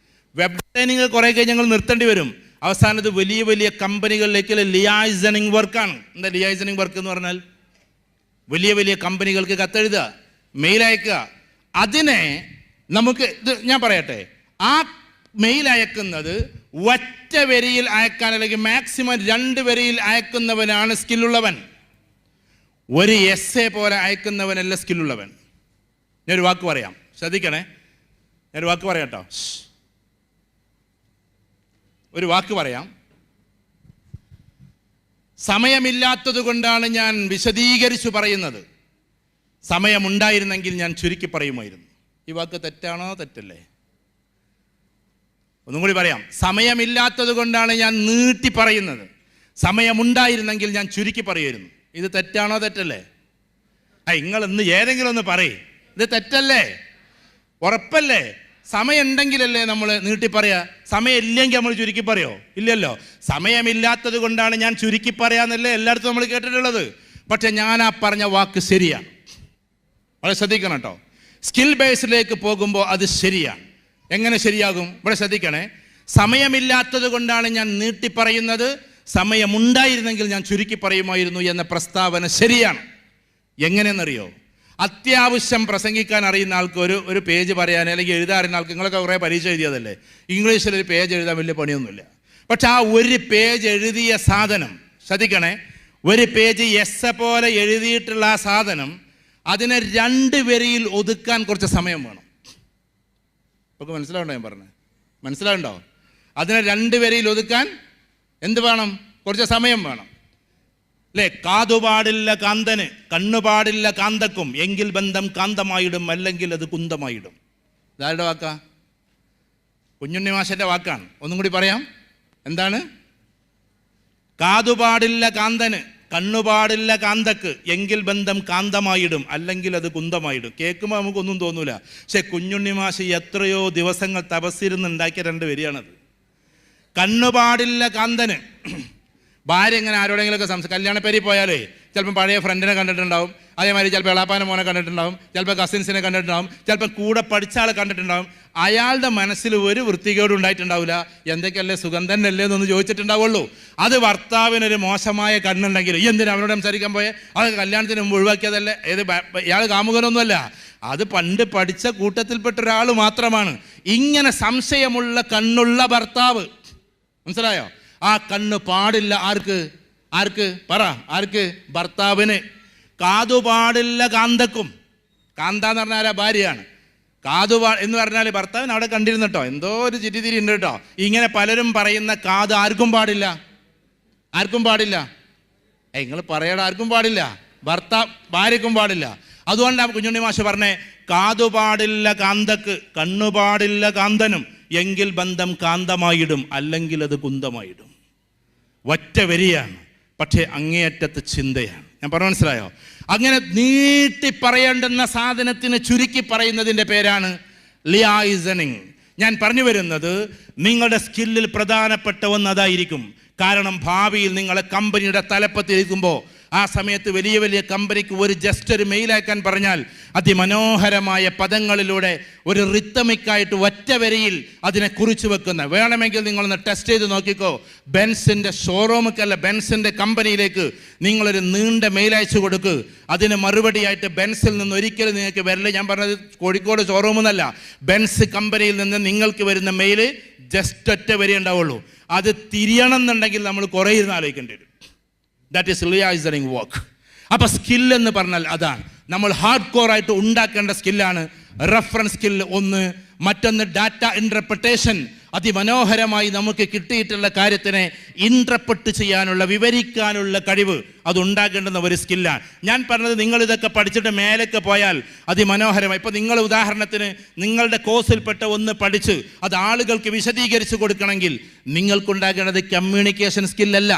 വെബ് ഡിസൈനിങ് കുറേ കഴിഞ്ഞ് ഞങ്ങൾ നിർത്തേണ്ടി വരും. അവസാനത് വലിയ വലിയ കമ്പനികളിലേക്ക് ലിയാസണിങ് വർക്കാണ്. എന്താ ലിയാസണിങ് വർക്ക് എന്ന് പറഞ്ഞാൽ? വലിയ വലിയ കമ്പനികൾക്ക് കത്തെഴുതുക, മെയിൽ അയക്കുക. അതിനെ നമുക്ക് ഞാൻ പറയട്ടെ, ആ മെയിൽ അയക്കുന്നത് ഒറ്റ വരിയിൽ അയക്കാൻ അല്ലെങ്കിൽ മാക്സിമം 2 വരിയിൽ അയക്കുന്നവനാണ് സ്കില്ലുള്ളവൻ. ഒരു എസ്സേ പോലെ അയക്കുന്നവനല്ല സ്കില്ലുള്ളവൻ. ഞാനൊരു വാക്ക് പറയാം, ശ്രദ്ധിക്കണേ. ഞാനൊരു വാക്ക് പറയാം കേട്ടോ, ഒരു വാക്ക് പറയാം. സമയമില്ലാത്തത് കൊണ്ടാണ് ഞാൻ വിശദീകരിച്ചു പറയുന്നത്. സമയമുണ്ടായിരുന്നെങ്കിൽ ഞാൻ ചുരുക്കി പറയുമായിരുന്നു. ഈ വാക്ക് തെറ്റാണോ? തെറ്റല്ലേ? ഒന്നും കൂടി പറയാം. സമയമില്ലാത്തത് കൊണ്ടാണ് ഞാൻ നീട്ടി പറയുന്നത്. സമയമുണ്ടായിരുന്നെങ്കിൽ ഞാൻ ചുരുക്കി പറയുമായിരുന്നു. ഇത് തെറ്റാണോ? തെറ്റല്ലേ? നിങ്ങൾ ഇന്ന് ഏതെങ്കിലും ഒന്ന് പറയേ, ഇത് തെറ്റല്ലേ? ഉറപ്പല്ലേ? സമയം ഉണ്ടെങ്കിലല്ലേ നമ്മൾ നീട്ടി പറയാ. സമയം ഇല്ലെങ്കിൽ നമ്മൾ ചുരുക്കി പറയോ? ഇല്ലല്ലോ. സമയമില്ലാത്തത് കൊണ്ടാണ് ഞാൻ ചുരുക്കി പറയാന്നല്ലേ എല്ലായിടത്തും നമ്മൾ കേട്ടിട്ടുള്ളത്. പക്ഷെ ഞാൻ ആ പറഞ്ഞ വാക്ക് ശരിയാണ്. വളരെ ശ്രദ്ധിക്കണം കേട്ടോ. സ്കിൽ ബേസിലേക്ക് പോകുമ്പോൾ അത് ശരിയാണ്. എങ്ങനെ ശരിയാകും? ഇവിടെ ശ്രദ്ധിക്കണേ. സമയമില്ലാത്തത് കൊണ്ടാണ് ഞാൻ നീട്ടി പറയുന്നത്, സമയമുണ്ടായിരുന്നെങ്കിൽ ഞാൻ ചുരുക്കി പറയുമായിരുന്നു എന്ന പ്രസ്താവന ശരിയാണ്. എങ്ങനെയെന്നറിയോ? അത്യാവശ്യം പ്രസംഗിക്കാൻ അറിയുന്ന ആൾക്ക് ഒരു പേജ് പറയാൻ അല്ലെങ്കിൽ എഴുതാൻ അറിയുന്ന ആൾക്ക്, നിങ്ങളൊക്കെ കുറേ പരീക്ഷ എഴുതിയതല്ലേ, ഇംഗ്ലീഷിലൊരു പേജ് എഴുതാൻ വലിയ പണിയൊന്നുമില്ല. പക്ഷെ ആ ഒരു പേജ് എഴുതിയ സാധനം, ശ്രദ്ധിക്കണേ, ഒരു പേജ് എസ് പോലെ എഴുതിയിട്ടുള്ള ആ സാധനം അതിനെ 2 വരിയിൽ ഒതുക്കാൻ കുറച്ച് സമയം വേണം. നമുക്ക് മനസ്സിലാവുണ്ടോ ഞാൻ പറഞ്ഞത്? മനസ്സിലാവുണ്ടോ? അതിനെ 2 വരിയിൽ ഒതുക്കാൻ എന്ത് വേണം? കുറച്ച് സമയം വേണം അല്ലേ? കാതുപാടില്ല കാന്തന്, കണ്ണുപാടില്ല കാന്തക്കും, എങ്കിൽ ബന്ധം കാന്തമായിടും, അല്ലെങ്കിൽ അത് കുന്തമായിടും. ഇതാരുടെ വാക്കാ? കുഞ്ഞുണ്ണി മാഷൻ്റെ വാക്കാണ്. ഒന്നും കൂടി പറയാം. എന്താണ്? കാതുപാടില്ല കാന്തന്, കണ്ണുപാടില്ല കാന്തക്ക്, എങ്കിൽ ബന്ധം കാന്തമായിടും, അല്ലെങ്കിൽ അത് കുന്തമായിടും. കേൾക്കുമ്പോൾ നമുക്കൊന്നും തോന്നൂല. പക്ഷെ കുഞ്ഞുണ്ണി മാഷ് എത്രയോ ദിവസങ്ങൾ തപസ്സിരുന്നുണ്ടാക്കിയ 2 വരിയാണത്. കണ്ണുപാടില്ല കാന്തന്, ഭാര്യ ഇങ്ങനെ ആരോടെങ്കിലുമൊക്കെ കല്യാണപ്പേരി പോയാലേ ചിലപ്പം പഴയ ഫ്രണ്ടിനെ കണ്ടിട്ടുണ്ടാവും, അതേമാതിരി ചിലപ്പോൾ എളാപ്പാനെ മോനെ കണ്ടിട്ടുണ്ടാവും, ചിലപ്പോൾ കസിൻസിനെ കണ്ടിട്ടുണ്ടാവും, ചിലപ്പോൾ കൂടെ പഠിച്ച ആളെ കണ്ടിട്ടുണ്ടാവും. അയാളുടെ മനസ്സിൽ ഒരു വൃത്തികേടും ഉണ്ടായിട്ടുണ്ടാവില്ല. എന്തൊക്കെയല്ലേ, സുഖം തന്നെയല്ലേ എന്നൊന്ന് ചോദിച്ചിട്ടുണ്ടാവുള്ളൂ. അത് ഭർത്താവിനൊരു മോശമായ കണ്ണുണ്ടെങ്കിൽ എന്തിനാ അവരോട് സംസാരിക്കാൻ പോയെ? അത് കല്യാണത്തിന് മുമ്പ് ഒഴിവാക്കിയതല്ലേ? ഇയാൾ കാമുകനൊന്നുമല്ല, അത് പണ്ട് പഠിച്ച കൂട്ടത്തിൽപ്പെട്ട ഒരാൾ മാത്രമാണ്. ഇങ്ങനെ സംശയമുള്ള കണ്ണുള്ള ഭർത്താവ്, മനസ്സിലായോ? ആ കണ്ണ് പാടില്ല. ആർക്ക്? ആർക്ക് പറ? ആർക്ക്? ഭർത്താവിന്. കാതുപാടില്ല കാന്തക്കും. കാന്ത എന്ന് പറഞ്ഞാൽ ഭാര്യയാണ്. എന്ന് പറഞ്ഞാൽ ഭർത്താവിന് അവിടെ കണ്ടിരുന്നു കേട്ടോ, എന്തോ ഒരു ചിരിതിരി ഉണ്ട് കേട്ടോ. ഇങ്ങനെ പലരും പറയുന്ന കാത് ആർക്കും പാടില്ല. ആർക്കും പാടില്ല. നിങ്ങൾ പറയട, ആർക്കും പാടില്ല. ഭാര്യക്കും പാടില്ല. അതുകൊണ്ടാണ് കുഞ്ഞുണ്ണി മാഷ് പറഞ്ഞേ, കാതുപാടില്ല കാന്തക്ക്, കണ്ണുപാടില്ല കാന്തനും, എങ്കിൽ ബന്ധം കാന്തമായിടും, അല്ലെങ്കിൽ അത് കുന്തമായിടും. ഒറ്റ വരിയാണ്, പക്ഷേ അങ്ങേയറ്റത്ത് ചിന്തയാണ്. ഞാൻ പറഞ്ഞു മനസ്സിലായോ? അങ്ങനെ നീട്ടി പറയേണ്ടുന്ന സാധനത്തിന് ചുരുക്കി പറയുന്നതിൻ്റെ പേരാണ് ലിയാസണിങ്. ഞാൻ പറഞ്ഞു വരുന്നത്, നിങ്ങളുടെ സ്കില്ലിൽ പ്രധാനപ്പെട്ട ഒന്ന് അതായിരിക്കും. കാരണം ഭാവിയിൽ നിങ്ങളെ കമ്പനിയുടെ തലപ്പത്തിരിക്കുമ്പോൾ ആ സമയത്ത് വലിയ വലിയ കമ്പനിക്ക് ഒരു മെയിൽ അയക്കാൻ പറഞ്ഞാൽ അതിമനോഹരമായ പദങ്ങളിലൂടെ ഒരു റിത്തമിക്കായിട്ട് ഒറ്റ വരിയിൽ അതിനെ കുറിച്ച് വെക്കുന്ന, വേണമെങ്കിൽ നിങ്ങളൊന്ന് ടെസ്റ്റ് ചെയ്ത് നോക്കിക്കോ. ബെൻസിൻ്റെ ഷോറൂമിക്കല്ല, ബെൻസിൻ്റെ കമ്പനിയിലേക്ക് നിങ്ങളൊരു നീണ്ട മെയിൽ അയച്ചു കൊടുക്കുക. അതിന് മറുപടിയായിട്ട് ബെൻസിൽ നിന്ന് ഒരിക്കലും നിങ്ങൾക്ക് വരില്ല. ഞാൻ പറഞ്ഞത് കോഴിക്കോട് ഷോറൂമിൽ നിന്നല്ല, ബെൻസ് കമ്പനിയിൽ നിന്ന് നിങ്ങൾക്ക് വരുന്ന മെയിൽ ജസ്റ്റ് ഒറ്റ വരി ഉണ്ടാവുള്ളൂ. അത് തിരിയണം എന്നുണ്ടെങ്കിൽ നമ്മൾ കുറേ ഇരുന്ന് ആലോചിക്കേണ്ടി വരും. That is liaisoning work. അപ്പോൾ സ്കില്ലെന്ന് പറഞ്ഞാൽ അതാണ്. നമ്മൾ ഹാർഡ് കോറായിട്ട് ഉണ്ടാക്കേണ്ട സ്കില്ലാണ് റെഫറൻസ് സ്കില്ല് ഒന്ന്. മറ്റൊന്ന് ഡാറ്റ ഇൻ്റർപ്രിട്ടേഷൻ. അതിമനോഹരമായി നമുക്ക് കിട്ടിയിട്ടുള്ള കാര്യത്തിനെ ഇൻ്റർപ്രറ്റ് ചെയ്യാനുള്ള, വിവരിക്കാനുള്ള കഴിവ് അതുണ്ടാക്കേണ്ടുന്ന ഒരു സ്കില്ലാണ്. ഞാൻ പറഞ്ഞത്, നിങ്ങളിതൊക്കെ പഠിച്ചിട്ട് മേലേക്ക് പോയാൽ അതിമനോഹരമായി. ഇപ്പോൾ നിങ്ങൾ ഉദാഹരണത്തിന് നിങ്ങളുടെ കോഴ്സിൽപ്പെട്ട ഒന്ന് പഠിച്ച് അത് ആളുകൾക്ക് വിശദീകരിച്ച് കൊടുക്കണമെങ്കിൽ നിങ്ങൾക്കുണ്ടാക്കേണ്ടത് കമ്മ്യൂണിക്കേഷൻ സ്കില്ലല്ല.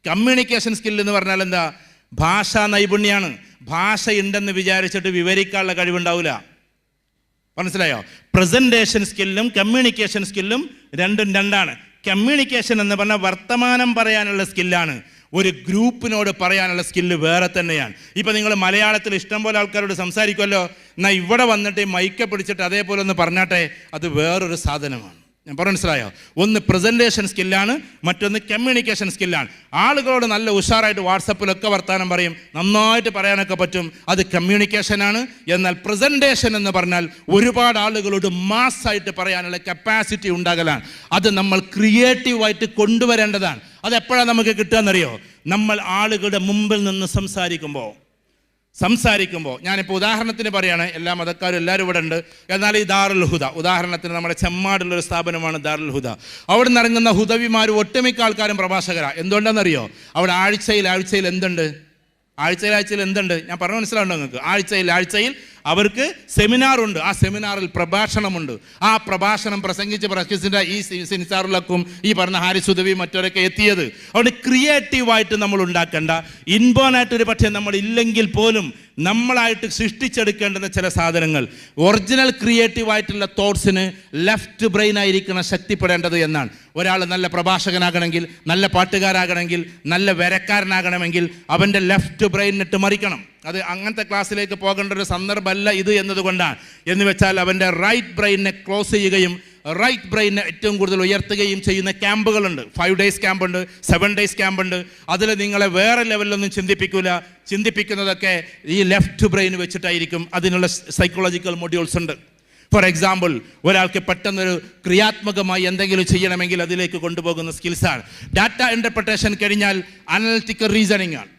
കമ്മ്യൂണിക്കേഷൻ സ്കിൽ എന്ന് പറഞ്ഞാൽ എന്താ? ഭാഷാ നൈപുണ്യമാണ്. ഭാഷയുണ്ടെന്ന് വിചാരിച്ചിട്ട് വിവരിക്കാനുള്ള കഴിവുണ്ടാവില്ല. മനസ്സിലായോ? പ്രസൻറ്റേഷൻ സ്കില്ലും കമ്മ്യൂണിക്കേഷൻ സ്കില്ലും രണ്ടും രണ്ടാണ്. കമ്മ്യൂണിക്കേഷൻ എന്ന് പറഞ്ഞാൽ വർത്തമാനം പറയാനുള്ള സ്കില്ലാണ്. ഒരു ഗ്രൂപ്പിനോട് പറയാനുള്ള സ്കില്ല് വേറെ തന്നെയാണ്. ഇപ്പം നിങ്ങൾ മലയാളത്തിൽ ഇഷ്ടംപോലെ ആൾക്കാരോട് സംസാരിക്കുമല്ലോ, എന്നാൽ ഇവിടെ വന്നിട്ട് മൈക്ക് പിടിച്ചിട്ട് അതേപോലെ ഒന്ന് പറഞ്ഞാട്ടെ, അത് വേറൊരു സാധനമാണ്. ഞാൻ പറഞ്ഞു മനസ്സിലായോ? ഒന്ന് പ്രസൻറ്റേഷൻ സ്കില്ലാണ്, മറ്റൊന്ന് കമ്മ്യൂണിക്കേഷൻ സ്കില്ലാണ്. ആളുകളോട് നല്ല ഉഷാറായിട്ട് വാട്സപ്പിലൊക്കെ വർത്താനം പറയും, നന്നായിട്ട് പറയാനൊക്കെ പറ്റും, അത് കമ്മ്യൂണിക്കേഷനാണ്. എന്നാൽ പ്രസൻറ്റേഷൻ എന്ന് പറഞ്ഞാൽ ഒരുപാട് ആളുകളോട് മാസ്സായിട്ട് പറയാനുള്ള കപ്പാസിറ്റി ഉണ്ടാകലാണ്. അത് നമ്മൾ ക്രിയേറ്റീവായിട്ട് കൊണ്ടുവരേണ്ടതാണ്. അതെപ്പോഴാണ് നമുക്ക് കിട്ടുകയെന്നറിയോ? നമ്മൾ ആളുകളുടെ മുമ്പിൽ നിന്ന് സംസാരിക്കുമ്പോൾ. ഞാനിപ്പോൾ ഉദാഹരണത്തിന് പറയുകയാണ്, എല്ലാ മതക്കാരും എല്ലാവരും ഇവിടെ ഉണ്ട്. എന്നാൽ ഈ ദാറുൽ ഹുദ, ഉദാഹരണത്തിന് നമ്മുടെ ചെമ്മാടുള്ളൊരു സ്ഥാപനമാണ് ദാറുൽ ഹുദ. അവിടെ നിന്ന് ഇറങ്ങുന്ന ഹുദവിമാർ ഒട്ടുമിക്ക ആൾക്കാരും പ്രഭാഷകരാണ്. എന്തുകൊണ്ടാണെന്നറിയോ? അവിടെ ആഴ്ചയിൽ എന്തുണ്ട്? ആഴ്ചയിൽ എന്തുണ്ട്? ഞാൻ പറഞ്ഞു മനസ്സിലാവുണ്ടോ നിങ്ങൾക്ക്? ആഴ്ചയിൽ അവർക്ക് സെമിനാറുണ്ട്. ആ സെമിനാറിൽ പ്രഭാഷണമുണ്ട്. ആ പ്രഭാഷണം പ്രസംഗിച്ച് ഈ സെനിസാറിലൊക്കും ഈ പറഞ്ഞ ഹാരിസ് ഉദവി മറ്റവരൊക്കെ എത്തിയത്. അതുകൊണ്ട് ക്രിയേറ്റീവായിട്ട് നമ്മൾ ഉണ്ടാക്കേണ്ട, ഇൻബോണായിട്ടൊരു പക്ഷേ നമ്മൾ ഇല്ലെങ്കിൽ പോലും നമ്മളായിട്ട് സൃഷ്ടിച്ചെടുക്കേണ്ടുന്ന ചില സാധനങ്ങൾ, ഒറിജിനൽ ക്രിയേറ്റീവായിട്ടുള്ള തോട്ട്സിന് ലെഫ്റ്റ് ബ്രെയിൻ ആയിരിക്കണം ശക്തിപ്പെടേണ്ടത് എന്നാണ്. ഒരാൾ നല്ല പ്രഭാഷകനാകണമെങ്കിൽ, നല്ല പാട്ടുകാരാകണമെങ്കിൽ, നല്ല വരക്കാരനാകണമെങ്കിൽ അവൻ്റെ ലെഫ്റ്റ് ബ്രെയിനിട്ട് മറിക്കണം. അത് അങ്ങനത്തെ ക്ലാസ്സിലേക്ക് പോകേണ്ട ഒരു സന്ദർഭമല്ല ഇത് എന്നതുകൊണ്ടാണ്. എന്ന് വെച്ചാൽ അവൻ്റെ റൈറ്റ് ബ്രെയിനെ ക്ലോസ് ചെയ്യുകയും റൈറ്റ് ബ്രെയിനെ ഏറ്റവും കൂടുതൽ ഉയർത്തുകയും ചെയ്യുന്ന ക്യാമ്പുകളുണ്ട്. 5 days ക്യാമ്പുണ്ട്, 7 days ക്യാമ്പുണ്ട്. അതിൽ നിങ്ങളെ വേറെ ലെവലിലൊന്നും ചിന്തിപ്പിക്കില്ല. ചിന്തിപ്പിക്കുന്നതൊക്കെ ഈ ലെഫ്റ്റ് ബ്രെയിൻ വെച്ചിട്ടായിരിക്കും. അതിനുള്ള സൈക്കോളജിക്കൽ മൊഡ്യൂൾസ് ഉണ്ട്. ഫോർ എക്സാമ്പിൾ, ഒരാൾക്ക് പെട്ടെന്നൊരു ക്രിയാത്മകമായി എന്തെങ്കിലും ചെയ്യണമെങ്കിൽ അതിലേക്ക് കൊണ്ടുപോകുന്ന സ്കിൽസാണ്. ഡാറ്റ ഇൻ്റർപ്രിട്ടേഷൻ കഴിഞ്ഞാൽ അനലിറ്റിക്കൽ റീസണിങ് ആണ്.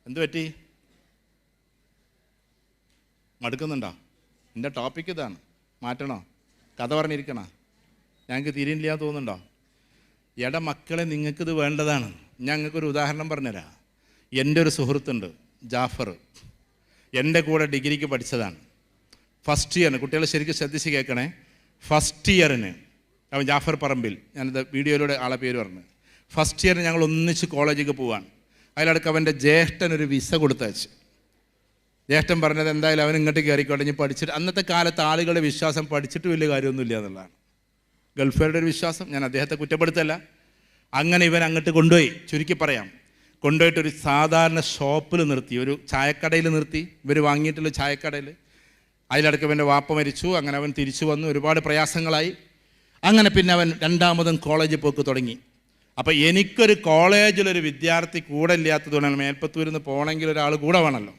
എന്തു പറ്റി? മടുക്കുന്നുണ്ടോ? എൻ്റെ ടോപ്പിക്ക് ഇതാണ്. മാറ്റണോ? കഥ പറഞ്ഞിരിക്കണോ? ഞങ്ങൾക്ക് തിരിയില്ല തോന്നുന്നുണ്ടോ? മക്കളെ, നിങ്ങൾക്കിത് വേണ്ടതാണ്. ഞങ്ങൾക്കൊരു ഉദാഹരണം പറഞ്ഞുതരാം. എൻ്റെ ഒരു സുഹൃത്തുണ്ട്, ജാഫർ. എൻ്റെ കൂടെ ഡിഗ്രിക്ക് പഠിച്ചതാണ്. ഫസ്റ്റ് ഇയറിന്, കുട്ടികൾ ശരിക്കും ശ്രദ്ധിച്ച് കേൾക്കണേ, ഫസ്റ്റ് ഇയറിന് അവൻ ജാഫർ പറമ്പിൽ, ഞാനിത് വീഡിയോയിലൂടെ ആളെ പേര് പറഞ്ഞു. ഫസ്റ്റ് ഇയറിന് ഞങ്ങൾ ഒന്നിച്ച് കോളേജിലേക്ക് പോവാണ്. അതിലടക്ക് അവൻ്റെ ജ്യേഷ്ഠൻ ഒരു വിസ കൊടുത്തയച്ച്. ജ്യേഷ്ഠൻ പറഞ്ഞത് എന്തായാലും അവൻ ഇങ്ങോട്ട് കയറിക്കോട്ടെ, ഇനി പഠിച്ചിട്ട്. അന്നത്തെ കാലത്ത് ആളുകളുടെ വിശ്വാസം പഠിച്ചിട്ട് വലിയ കാര്യമൊന്നുമില്ല എന്നുള്ളതാണ് ഗൾഫുകാരുടെ ഒരു വിശ്വാസം. ഞാൻ അദ്ദേഹത്തെ കുറ്റപ്പെടുത്തല്ല. അങ്ങനെ ഇവൻ അങ്ങോട്ട് കൊണ്ടുപോയി. ചുരുക്കി പറയാം, കൊണ്ടുപോയിട്ടൊരു സാധാരണ ഷോപ്പിൽ നിർത്തി, ഒരു ചായക്കടയിൽ നിർത്തി. ഇവർ വാങ്ങിയിട്ടുള്ള ചായക്കടയിൽ. അതിലടക്ക് ഇവൻ്റെ വാപ്പ മരിച്ചു. അങ്ങനെ അവൻ തിരിച്ചു വന്നു. ഒരുപാട് പ്രയാസങ്ങളായി. അങ്ങനെ പിന്നെ അവൻ രണ്ടാമതും കോളേജിൽ പോക്ക് തുടങ്ങി. അപ്പോൾ എനിക്കൊരു കോളേജിലൊരു വിദ്യാർത്ഥി കൂടെ ഇല്ലാത്തതുകൊണ്ടാണ്. മേൽപ്പത്തൂരിൽ നിന്ന് പോകണമെങ്കിൽ ഒരാൾ കൂടെ വേണമല്ലോ.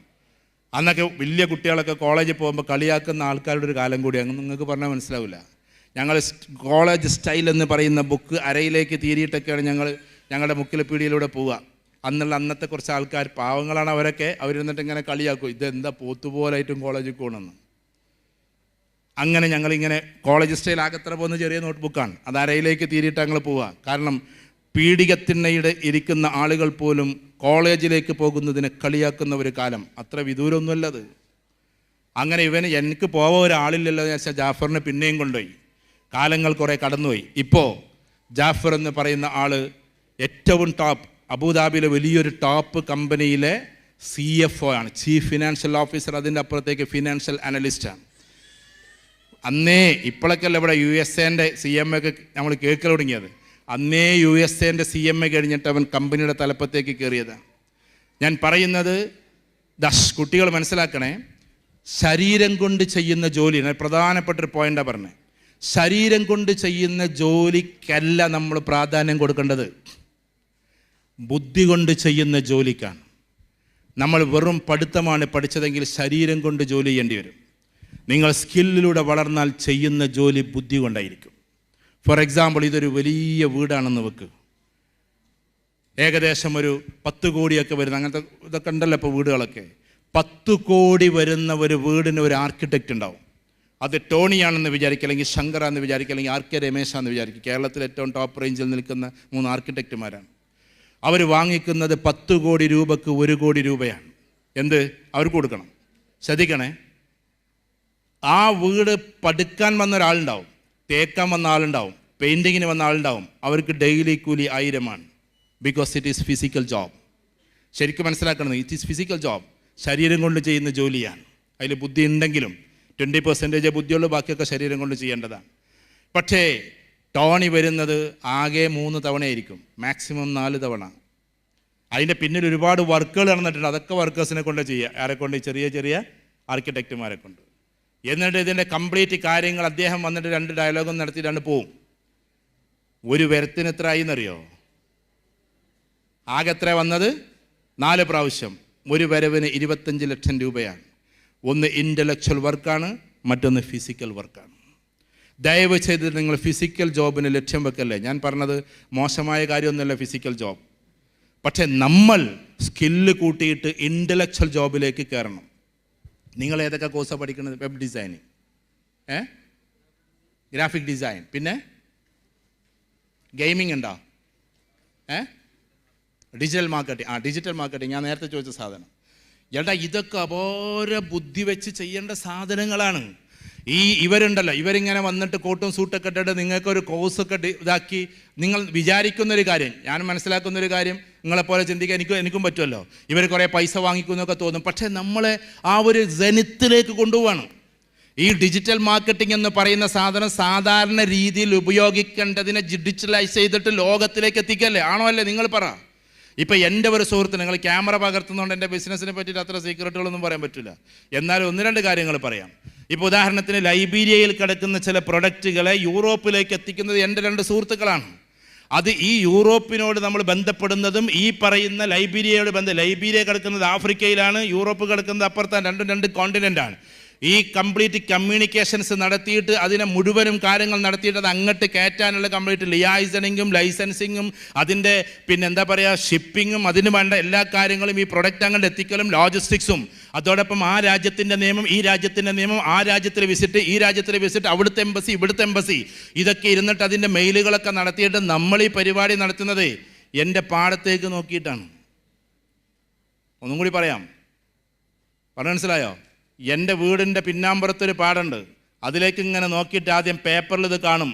അന്നൊക്കെ വലിയ കുട്ടികളൊക്കെ കോളേജിൽ പോകുമ്പോൾ കളിയാക്കുന്ന ആൾക്കാരുടെ ഒരു കാലം കൂടിയാണ്. നിങ്ങൾക്ക് പറഞ്ഞാൽ മനസ്സിലാവില്ല. ഞങ്ങൾ കോളേജ് സ്റ്റൈൽ എന്ന് പറയുന്ന ബുക്ക് അരയിലേക്ക് തീരിയിട്ടൊക്കെയാണ് ഞങ്ങൾ ഞങ്ങളുടെ മുക്കിലപ്പീടിയിലൂടെ പോവുക. അന്നത്തെ കുറച്ച് ആൾക്കാർ, പാവങ്ങളാണ് അവരൊക്കെ, അവരിരുന്നിട്ട് ഇങ്ങനെ കളിയാക്കും, ഇതെന്താ പോത്തുപോലായിട്ടും കോളേജിൽ പോകണമെന്ന്. അങ്ങനെ ഞങ്ങളിങ്ങനെ കോളേജ് സ്റ്റൈൽ ആകത്ര പോകുന്ന ചെറിയ നോട്ട്ബുക്കാണ്, അത് അരയിലേക്ക് തീരിയിട്ട് ഞങ്ങൾ പോവുക. കാരണം പീഡികത്തിണ്ണയുടെ ഇരിക്കുന്ന ആളുകൾ പോലും കോളേജിലേക്ക് പോകുന്നതിനെ കളിയാക്കുന്ന ഒരു കാലം, അത്ര വിദൂരമൊന്നുമല്ലത്. അങ്ങനെ എനിക്ക് പോവാൻ ഒരാളില്ലല്ലോ എന്ന് വെച്ചാൽ ജാഫറിനെ പിന്നെയും കൊണ്ടുപോയി. കാലങ്ങൾ കുറേ കടന്നുപോയി. ഇപ്പോൾ ജാഫർ എന്ന് പറയുന്ന ആൾ ഏറ്റവും ടോപ്പ്, അബുദാബിയിലെ വലിയൊരു ടോപ്പ് കമ്പനിയിലെ CFO ആണ്, ചീഫ് ഫിനാൻഷ്യൽ ഓഫീസർ. അതിൻ്റെ അപ്പുറത്തേക്ക് ഫിനാൻഷ്യൽ അനലിസ്റ്റാണ്. അന്നേ ഇപ്പോഴൊക്കെയല്ല ഇവിടെ USA CMA ഒക്കെ നമ്മൾ കേൾക്കൽ തുടങ്ങിയത്. അന്നേ USA CMA കഴിഞ്ഞിട്ട് അവൻ കമ്പനിയുടെ തലപ്പത്തേക്ക് കയറിയതാണ്. ഞാൻ പറയുന്നത് കുട്ടികൾ മനസ്സിലാക്കണേ, ശരീരം കൊണ്ട് ചെയ്യുന്ന ജോലി, പ്രധാനപ്പെട്ടൊരു പോയിൻ്റാണ് പറഞ്ഞത്. ശരീരം കൊണ്ട് ചെയ്യുന്ന ജോലിക്കല്ല നമ്മൾ പ്രാധാന്യം കൊടുക്കേണ്ടത്, ബുദ്ധി കൊണ്ട് ചെയ്യുന്ന ജോലിക്കാണ്. നമ്മൾ വെറും പഠിത്തമാണ് പഠിച്ചതെങ്കിൽ ശരീരം കൊണ്ട് ജോലി ചെയ്യേണ്ടി വരും. നിങ്ങൾ സ്കില്ലിലൂടെ വളർന്നാൽ ചെയ്യുന്ന ജോലി ബുദ്ധി കൊണ്ടായിരിക്കും. ഫോർ എക്സാമ്പിൾ, ഇതൊരു വലിയ വീടാണെന്ന് വെക്ക്, ഏകദേശം ഒരു 10 കോടിയൊക്കെ വരുന്ന, അങ്ങനത്തെ ഇതൊക്കെ ഉണ്ടല്ലോ ഇപ്പോൾ വീടുകളൊക്കെ. 10 കോടി വരുന്ന ഒരു വീടിന് ഒരു ആർക്കിടെക്റ്റ് ഉണ്ടാവും. അത് ടോണിയാണെന്ന് വിചാരിക്കുക, അല്ലെങ്കിൽ ശങ്കർ എന്ന് വിചാരിക്കുക, അല്ലെങ്കിൽ RK രമേശാന്ന് വിചാരിക്കുക. കേരളത്തിൽ ഏറ്റവും ടോപ്പ് റേഞ്ചിൽ നിൽക്കുന്ന 3 ആർക്കിടെക്റ്റുമാരാണ്. അവർ വാങ്ങിക്കുന്നത് 10 കോടി രൂപക്ക് 1 കോടി രൂപയാണ്. എന്ത് അവർക്ക് കൊടുക്കണം? ശ്രദ്ധിക്കണേ, ആ വീട് പടുക്കാൻ വന്ന ഒരാളുണ്ടാവും, തേക്കാൻ വന്ന ആളുണ്ടാവും, പെയിൻറ്റിങ്ങിന് വന്ന ആളുണ്ടാവും. അവർക്ക് ഡെയിലി കൂലി 1000 because it is physical job. ശരിക്കും മനസ്സിലാക്കണം, ഇറ്റ് ഈസ് ഫിസിക്കൽ ജോബ്, ശരീരം കൊണ്ട് ചെയ്യുന്ന ജോലിയാണ്. അതിൽ ബുദ്ധി ഉണ്ടെങ്കിലും 20% ബുദ്ധിയുള്ളൂ, ബാക്കിയൊക്കെ ശരീരം കൊണ്ട് ചെയ്യേണ്ടതാണ്. പക്ഷേ ടോണി വരുന്നത് ആകെ 3 തവണയായിരിക്കും, മാക്സിമം 4 തവണ. അതിൻ്റെ പിന്നിൽ ഒരുപാട് വർക്കുകൾ നടന്നിട്ടുണ്ട്, അതൊക്കെ വർക്കേഴ്സിനെ കൊണ്ട് ചെയ്യുക. ആരെ കൊണ്ട്? ചെറിയ ചെറിയ ആർക്കിടെക്റ്റുമാരെ കൊണ്ട്. എന്നിട്ട് ഇതിൻ്റെ കംപ്ലീറ്റ് കാര്യങ്ങൾ അദ്ദേഹം വന്നിട്ട് 2 ഡയലോഗും നടത്തിയിട്ടാണ് പോവും. ഒരു വരത്തിന് എത്ര ആയി എന്നറിയോ? ആകെ എത്ര വന്നത്? 4 പ്രാവശ്യം. ഒരു വരവിന് 25 ലക്ഷം രൂപയാണ്. ഒന്ന് ഇൻ്റലക്ച്വൽ വർക്കാണ്, മറ്റൊന്ന് ഫിസിക്കൽ വർക്കാണ്. ദയവ് ചെയ്ത് നിങ്ങൾ ഫിസിക്കൽ ജോബിന് ലക്ഷ്യം വെക്കല്ലേ. ഞാൻ പറഞ്ഞത് മോശമായ കാര്യമൊന്നുമല്ല ഫിസിക്കൽ ജോബ്, പക്ഷേ നമ്മൾ സ്കില്ല് കൂട്ടിയിട്ട് ഇൻ്റലക്ച്വൽ ജോബിലേക്ക് കയറണം. നിങ്ങൾ ഏതൊക്കെ കോഴ്സാണ് പഠിക്കുന്നത്? വെബ് ഡിസൈനിങ്, ഗ്രാഫിക് ഡിസൈൻ, പിന്നെ ഗെയിമിംഗ് ഉണ്ടോ? Digital marketing. ഡിജിറ്റൽ മാർക്കറ്റിംഗ് ഞാൻ നേരത്തെ ചോദിച്ച സാധനം. ചേട്ടാ, ഇതൊക്കെ അപാര ബുദ്ധി വെച്ച് ചെയ്യേണ്ട സാധനങ്ങളാണ്. ഇവരുണ്ടല്ലോ, ഇവരിങ്ങനെ വന്നിട്ട് കോട്ടും സൂട്ടൊക്കെ ഇട്ടിട്ട് നിങ്ങൾക്കൊരു കോഴ്സൊക്കെ ഇതാക്കി നിങ്ങൾ വിചാരിക്കുന്നൊരു കാര്യം, ഞാൻ മനസ്സിലാക്കുന്നൊരു കാര്യം, നിങ്ങളെപ്പോലെ ചിന്തിക്കാൻ എനിക്കും പറ്റുമല്ലോ. ഇവർ കുറേ പൈസ വാങ്ങിക്കുന്നൊക്കെ തോന്നും, പക്ഷേ നമ്മളെ ആ ഒരു ജനിത്തിലേക്ക് കൊണ്ടുപോവാണ്. ഈ ഡിജിറ്റൽ മാർക്കറ്റിംഗ് എന്ന് പറയുന്ന സാധനം സാധാരണ രീതിയിൽ ഉപയോഗിക്കേണ്ടതിനെ ഡിജിറ്റലൈസ് ചെയ്തിട്ട് ലോകത്തിലേക്ക് എത്തിക്കല്ലേ? ആണോ അല്ലേ? നിങ്ങൾ പറ. ഇപ്പം എൻ്റെ ഒരു സുഹൃത്ത്, നിങ്ങൾ ക്യാമറ പകർത്തുന്നതുകൊണ്ട് എൻ്റെ ബിസിനസ്സിനെ പറ്റിയിട്ട് അത്ര സീക്രട്ടുകളൊന്നും പറയാൻ പറ്റില്ല, എന്നാലും 1-2 കാര്യങ്ങൾ പറയാം. ഇപ്പോൾ ഉദാഹരണത്തിന് ലൈബീരിയയിൽ കിടക്കുന്ന ചില പ്രൊഡക്റ്റുകളെ യൂറോപ്പിലേക്ക് എത്തിക്കുന്നത് എൻ്റെ 2 സുഹൃത്തുക്കളാണ്. അത് ഈ യൂറോപ്പിനോട് നമ്മൾ ബന്ധപ്പെടുന്നതും ഈ പറയുന്ന ലൈബീരിയയോട് ലൈബീരിയ കിടക്കുന്നത് ആഫ്രിക്കയിലാണ്, യൂറോപ്പ് കിടക്കുന്നത് അപ്പുറത്താണ്. 2 കോണ്ടിനെൻ്റാണ്. ഈ കംപ്ലീറ്റ് കമ്മ്യൂണിക്കേഷൻസ് നടത്തിയിട്ട് അതിനെ മുഴുവനും കാര്യങ്ങൾ നടത്തിയിട്ട് അത് അങ്ങോട്ട് കയറ്റാനുള്ള കംപ്ലീറ്റ് ലിയാസണിങ്ങും ലൈസൻസിങ്ങും അതിൻ്റെ എന്താ പറയുക ഷിപ്പിങ്ങും അതിന് വേണ്ട എല്ലാ കാര്യങ്ങളും ഈ പ്രൊഡക്റ്റ് അങ്ങോട്ട് എത്തിക്കലും ലോജിസ്റ്റിക്സും, അതോടൊപ്പം ആ രാജ്യത്തിൻ്റെ നിയമം, ഈ രാജ്യത്തിൻ്റെ നിയമം, ആ രാജ്യത്തിലെ വിസിറ്റ്, ഈ രാജ്യത്തിലെ വിസിറ്റ്, അവിടുത്തെ എംബസി, ഇവിടുത്തെ എംബസി, ഇതൊക്കെ ഇരുന്നിട്ട് അതിൻ്റെ മെയിലുകളൊക്കെ നടത്തിയിട്ട് നമ്മൾ ഈ പരിപാടി നടത്തുന്നത് എൻ്റെ പാടത്തേക്ക് നോക്കിയിട്ടാണ്. ഒന്നും കൂടി പറയാം, പറഞ്ഞു മനസ്സിലായോ? എൻ്റെ വീടിൻ്റെ പിന്നാമ്പുറത്തൊരു പാടുണ്ട്, അതിലേക്ക് ഇങ്ങനെ നോക്കിയിട്ട് ആദ്യം പേപ്പറിൽ ഇത് കാണും,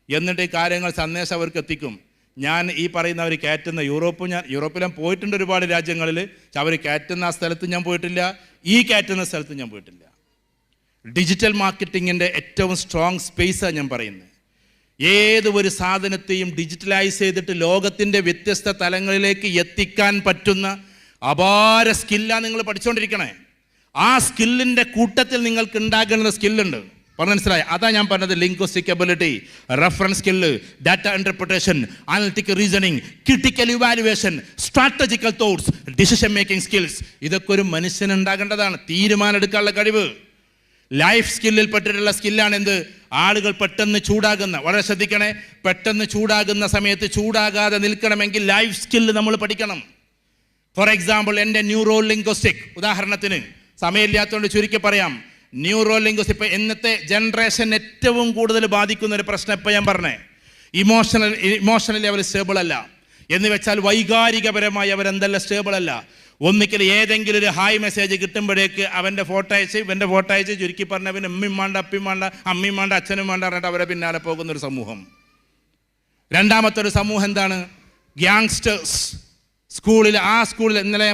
എന്നിട്ട് ഈ കാര്യങ്ങൾ സന്ദേശം അവർക്ക് എത്തിക്കും. ഞാൻ ഈ പറയുന്നവർ കയറ്റുന്ന യൂറോപ്പിൽ ഞാൻ പോയിട്ടുണ്ട് ഒരുപാട് രാജ്യങ്ങളിൽ, പക്ഷെ അവർ കയറ്റുന്ന ആ സ്ഥലത്ത് ഞാൻ പോയിട്ടില്ല, ഈ കയറ്റുന്ന സ്ഥലത്ത് ഞാൻ പോയിട്ടില്ല. ഡിജിറ്റൽ മാർക്കറ്റിങ്ങിൻ്റെ ഏറ്റവും സ്ട്രോങ് സ്പേസാണ് ഞാൻ പറയുന്നത്. ഏത് ഒരു സാധനത്തെയും ഡിജിറ്റലൈസ് ചെയ്തിട്ട് ലോകത്തിൻ്റെ വ്യത്യസ്ത തലങ്ങളിലേക്ക് എത്തിക്കാൻ പറ്റുന്ന അപാര സ്കില്ലാണ് നിങ്ങൾ പഠിച്ചുകൊണ്ടിരിക്കണേ. ആ സ്കില്ലിൻ്റെ കൂട്ടത്തിൽ നിങ്ങൾക്ക് ഉണ്ടാകുന്ന സ്കില്ലുണ്ട്, പറഞ്ഞു മനസ്സിലായി? അതാ ഞാൻ പറഞ്ഞത്, linguistic ability, reference skill, data interpretation, analytical reasoning, critical evaluation, strategical thoughts, decision making skills. ഇതൊക്കെ ഒരു മനുഷ്യന് ഉണ്ടാകേണ്ടതാണ്. തീരുമാനം എടുക്കാനുള്ള കഴിവ്. ലൈഫ് സ്കില്ലിൽ പെട്ടിട്ടുള്ള സ്കില്ലാണ് എന്ത്? ആളുകൾ പെട്ടെന്ന് ചൂടാകുന്ന, വളരെ ശ്രദ്ധിക്കണേ, പെട്ടെന്ന് ചൂടാകുന്ന സമയത്ത് ചൂടാകാതെ നിൽക്കണമെങ്കിൽ ലൈഫ് സ്കില്ല് നമ്മൾ പഠിക്കണം. ഫോർ എക്സാമ്പിൾ, എൻ്റെ ന്യൂറോ ലിംഗ്വിസ്റ്റിക്, ഉദാഹരണത്തിന് സമയമില്ലാത്തതുകൊണ്ട് ചുരുക്കി പറയാം, ന്യൂറോ ലിംഗ്വിസ്റ്റിക് ഇപ്പം ഇന്നത്തെ ജനറേഷൻ ഏറ്റവും കൂടുതൽ ബാധിക്കുന്ന ഒരു പ്രശ്നം ഇപ്പം ഞാൻ പറഞ്ഞേ, ഇമോഷണലി അവർ സ്റ്റേബിൾ അല്ല. എന്ന് വെച്ചാൽ വൈകാരികപരമായി അവരെന്തല്ല സ്റ്റേബിൾ അല്ല. ഒന്നിക്കൽ ഏതെങ്കിലും ഒരു ഹായ് മെസ്സേജ് കിട്ടുമ്പോഴേക്ക് അവൻ്റെ ഫോട്ടോ അയച്ച് ഇവൻ്റെ ഫോട്ടോ അയച്ച് ചുരുക്കി പറഞ്ഞ പിന്നെ ഉമ്മയും വേണ്ട അപ്പിയും വേണ്ട അമ്മയും വേണ്ട അച്ഛനും വേണ്ട പറഞ്ഞിട്ട് അവരെ പിന്നാലെ പോകുന്നൊരു സമൂഹം. രണ്ടാമത്തെ ഒരു സമൂഹം എന്താണ്? ഗ്യാങ്സ്റ്റേഴ്സ്. ആ സ്കൂളിൽ ഇന്നലെ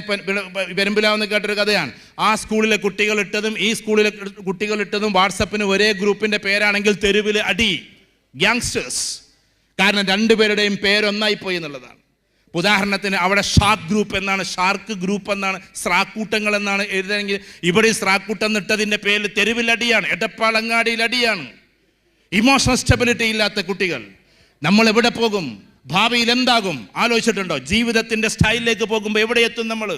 പെരുമ്പിലാവെന്ന് കേട്ടൊരു കഥയാണ്. ആ സ്കൂളിലെ കുട്ടികൾ ഇട്ടതും ഈ സ്കൂളിലെ കുട്ടികൾ ഇട്ടതും വാട്സപ്പിന് ഒരേ ഗ്രൂപ്പിൻ്റെ പേരാണെങ്കിൽ തെരുവിൽ അടി. ഗ്യാങ്സ്റ്റേഴ്സ്. കാരണം രണ്ടുപേരുടെയും പേരൊന്നായിപ്പോയി എന്നുള്ളതാണ്. ഉദാഹരണത്തിന് അവിടെ ഷാർക്ക് ഗ്രൂപ്പ് എന്നാണ്, ഷാർക്ക് ഗ്രൂപ്പ് എന്നാണ്, സ്രാക്കൂട്ടങ്ങൾ എന്നാണ് എഴുതണമെങ്കിൽ ഇവിടെ സ്രാക്കൂട്ടം എന്നിട്ടതിൻ്റെ പേരിൽ തെരുവിൽ അടിയാണ്, എടപ്പാളങ്ങാടിയിൽ അടിയാണ്. ഇമോഷണൽ സ്റ്റെബിലിറ്റി ഇല്ലാത്ത കുട്ടികൾ. നമ്മൾ എവിടെ പോകും? ഭാവിയിൽ എന്താകും ആലോചിച്ചിട്ടുണ്ടോ? ജീവിതത്തിൻ്റെ സ്റ്റൈലിലേക്ക് പോകുമ്പോൾ എവിടെ എത്തും നമ്മൾ?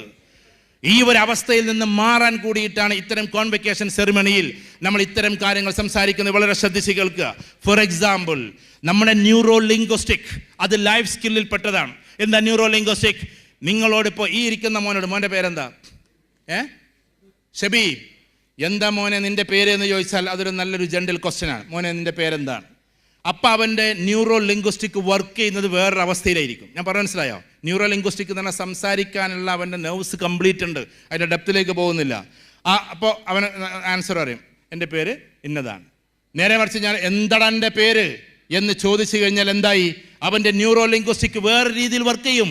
ഈ ഒരു അവസ്ഥയിൽ നിന്ന് മാറാൻ കൂടിയിട്ടാണ് ഇത്തരം കോൺവെക്കേഷൻ സെറിമണിയിൽ നമ്മൾ ഇത്തരം കാര്യങ്ങൾ സംസാരിക്കുന്നത്. വളരെ ശ്രദ്ധിച്ച് കേൾക്കുക. ഫോർ എക്സാമ്പിൾ, നമ്മുടെ ന്യൂറോ ലിംഗ്വിസ്റ്റിക് അത് ലൈഫ് സ്കില്ലിൽ പെട്ടതാണ്. എന്താ ന്യൂറോ ലിംഗ്വിസ്റ്റിക്? നിങ്ങളോടിപ്പോൾ ഈ ഇരിക്കുന്ന മോനോട്, മോൻ്റെ പേരെന്താ? ഷബീബ്, എന്താ മോനെ നിൻ്റെ പേര് എന്ന് ചോദിച്ചാൽ അതൊരു നല്ലൊരു ജനറൽ ക്വസ്റ്റ്യനാണ്. മോനെ നിൻ്റെ പേരെന്താണ്? അപ്പം അവൻ്റെ ന്യൂറോ ലിംഗ്വിസ്റ്റിക് വർക്ക് ചെയ്യുന്നത് വേറൊരു അവസ്ഥയിലായിരിക്കും. ഞാൻ പറഞ്ഞു മനസ്സിലായോ? ന്യൂറോ ലിംഗ്വിസ്റ്റിക് എന്ന് പറഞ്ഞാൽ സംസാരിക്കാനുള്ള അവൻ്റെ നെർവ്സ് കംപ്ലീറ്റ് ഉണ്ട്, അതിൻ്റെ ഡെപ്തിലേക്ക് പോകുന്നില്ല. അപ്പോൾ അവന് ആൻസർ അറിയും, എൻ്റെ പേര് ഇന്നതാണ്. നേരെ മറിച്ച് ഞാൻ എന്താടാ എൻ്റെ പേര് എന്ന് ചോദിച്ചു കഴിഞ്ഞാൽ എന്തായി? അവൻ്റെ ന്യൂറോ ലിംഗ്വിസ്റ്റിക് വേറെ രീതിയിൽ വർക്ക് ചെയ്യും.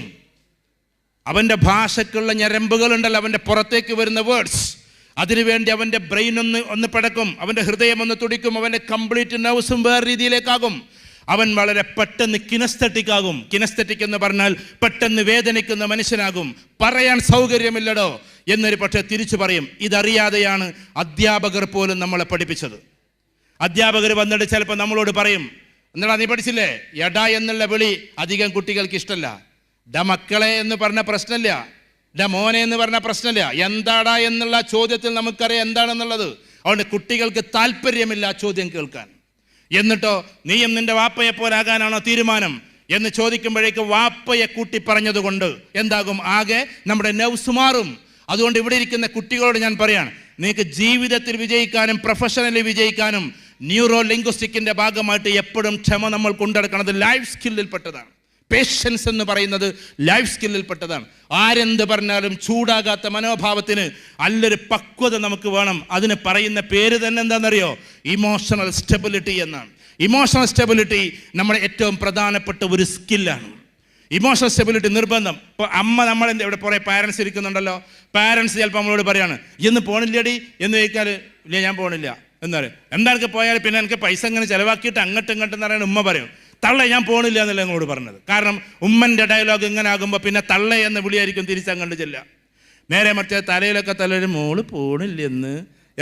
അവൻ്റെ ഭാഷക്കുള്ള ഞരമ്പുകളുണ്ടല്ലോ, അവൻ്റെ പുറത്തേക്ക് വരുന്ന വേർഡ്സ്, അതിനുവേണ്ടി അവൻ്റെ ബ്രെയിൻ ഒന്ന് പിടക്കും, അവൻ്റെ ഹൃദയം ഒന്ന് തുടിക്കും, അവൻ്റെ കംപ്ലീറ്റ് നെർവ്സും വേറെ രീതിയിലേക്കാകും. അവൻ വളരെ പെട്ടെന്ന് കിനസ്തെറ്റിക് ആകും. കിനസ്തെറ്റിക് എന്ന് പറഞ്ഞാൽ പെട്ടെന്ന് വേദനിക്കുന്ന മനുഷ്യനാകും. പറയാൻ സൗകര്യമില്ലടോ എന്നൊരു പക്ഷേ തിരിച്ചു പറയും. ഇതറിയാതെയാണ് അധ്യാപകർ പോലും നമ്മളെ പഠിപ്പിച്ചത്. അധ്യാപകർ വന്നിട്ട് ചിലപ്പോൾ നമ്മളോട് പറയും, എന്താടാ നീ പഠിച്ചില്ലേ? എടാ എന്നുള്ള വിളി അധികം കുട്ടികൾക്ക് ഇഷ്ടമല്ല. ഡ മക്കളെ എന്ന് പറഞ്ഞ പ്രശ്നമില്ല, ഡ മോനെ എന്ന് പറഞ്ഞ പ്രശ്നമില്ല. എന്താടാ എന്നുള്ള ചോദ്യത്തിൽ നമുക്കറിയാം എന്താണെന്നുള്ളത്. അതുകൊണ്ട് കുട്ടികൾക്ക് താല്പര്യമില്ല ചോദ്യം കേൾക്കാൻ. എന്നിട്ടോ നീയും നിന്റെ വാപ്പയെ പോലാകാനാണോ തീരുമാനം എന്ന് ചോദിക്കുമ്പോഴേക്ക് വാപ്പയെ കൂട്ടി പറഞ്ഞതുകൊണ്ട് എന്താകും? ആകെ നമ്മുടെ നെർവ്സ് മാറും. അതുകൊണ്ട് ഇവിടെ ഇരിക്കുന്ന കുട്ടികളോട് ഞാൻ പറയാണ്, നിങ്ങൾക്ക് ജീവിതത്തിൽ വിജയിക്കാനും പ്രൊഫഷണലി വിജയിക്കാനും ന്യൂറോ ലിംഗ്വിസ്റ്റിക്കിൻ്റെ ഭാഗമായിട്ട് എപ്പോഴും ക്ഷമ നമ്മൾ കൊണ്ടെടുക്കുന്നത് ലൈഫ് സ്കില്ലിൽപ്പെട്ടതാണ്. പേഷ്യൻസ് എന്ന് പറയുന്നത് ലൈഫ് സ്കില്ലിൽപ്പെട്ടതാണ്. ആരെന്ത് പറഞ്ഞാലും ചൂടാകാത്ത മനോഭാവത്തിന് നല്ലൊരു പക്വത നമുക്ക് വേണം. അതിന് പറയുന്ന പേര് തന്നെ എന്താണെന്നറിയോ? ഇമോഷണൽ സ്റ്റെബിലിറ്റി എന്നാണ്. ഇമോഷണൽ സ്റ്റെബിലിറ്റി നമ്മുടെ ഏറ്റവും പ്രധാനപ്പെട്ട ഒരു സ്കില്ലാണ്. ഇമോഷണൽ സ്റ്റെബിലിറ്റി നിർബന്ധം. ഇപ്പോൾ അമ്മ നമ്മളെന്ത് ഇവിടെ കുറേ പാരൻസ് ഇരിക്കുന്നുണ്ടല്ലോ, പാരൻസ് ചിലപ്പോൾ നമ്മളോട് പറയാണ്, ഇന്ന് പോണില്ലടി എന്ന് ചോദിച്ചാൽ ഇല്ല ഞാൻ പോണില്ല എന്ന് പറയും. എന്താ പോയാൽ പിന്നെ എനിക്ക് പൈസ ഇങ്ങനെ ചിലവാക്കിയിട്ട് അങ്ങോട്ടും ഇങ്ങോട്ടും എന്ന് പറയുന്നത് ഉമ്മ പറയും. തള്ള ഞാൻ പോണില്ല എന്നല്ല ഞങ്ങളോട് പറഞ്ഞത്. കാരണം ഉമ്മൻ്റെ ഡയലോഗ് ഇങ്ങനെ ആകുമ്പോൾ പിന്നെ തള്ള എന്ന വിളിയായിരിക്കും തിരിച്ചങ്ങോട്ട് ചെല്ലുക. നേരെ മറിച്ച് തലയിലൊക്കെ തലൊരു മോള് പോണില്ലെന്ന്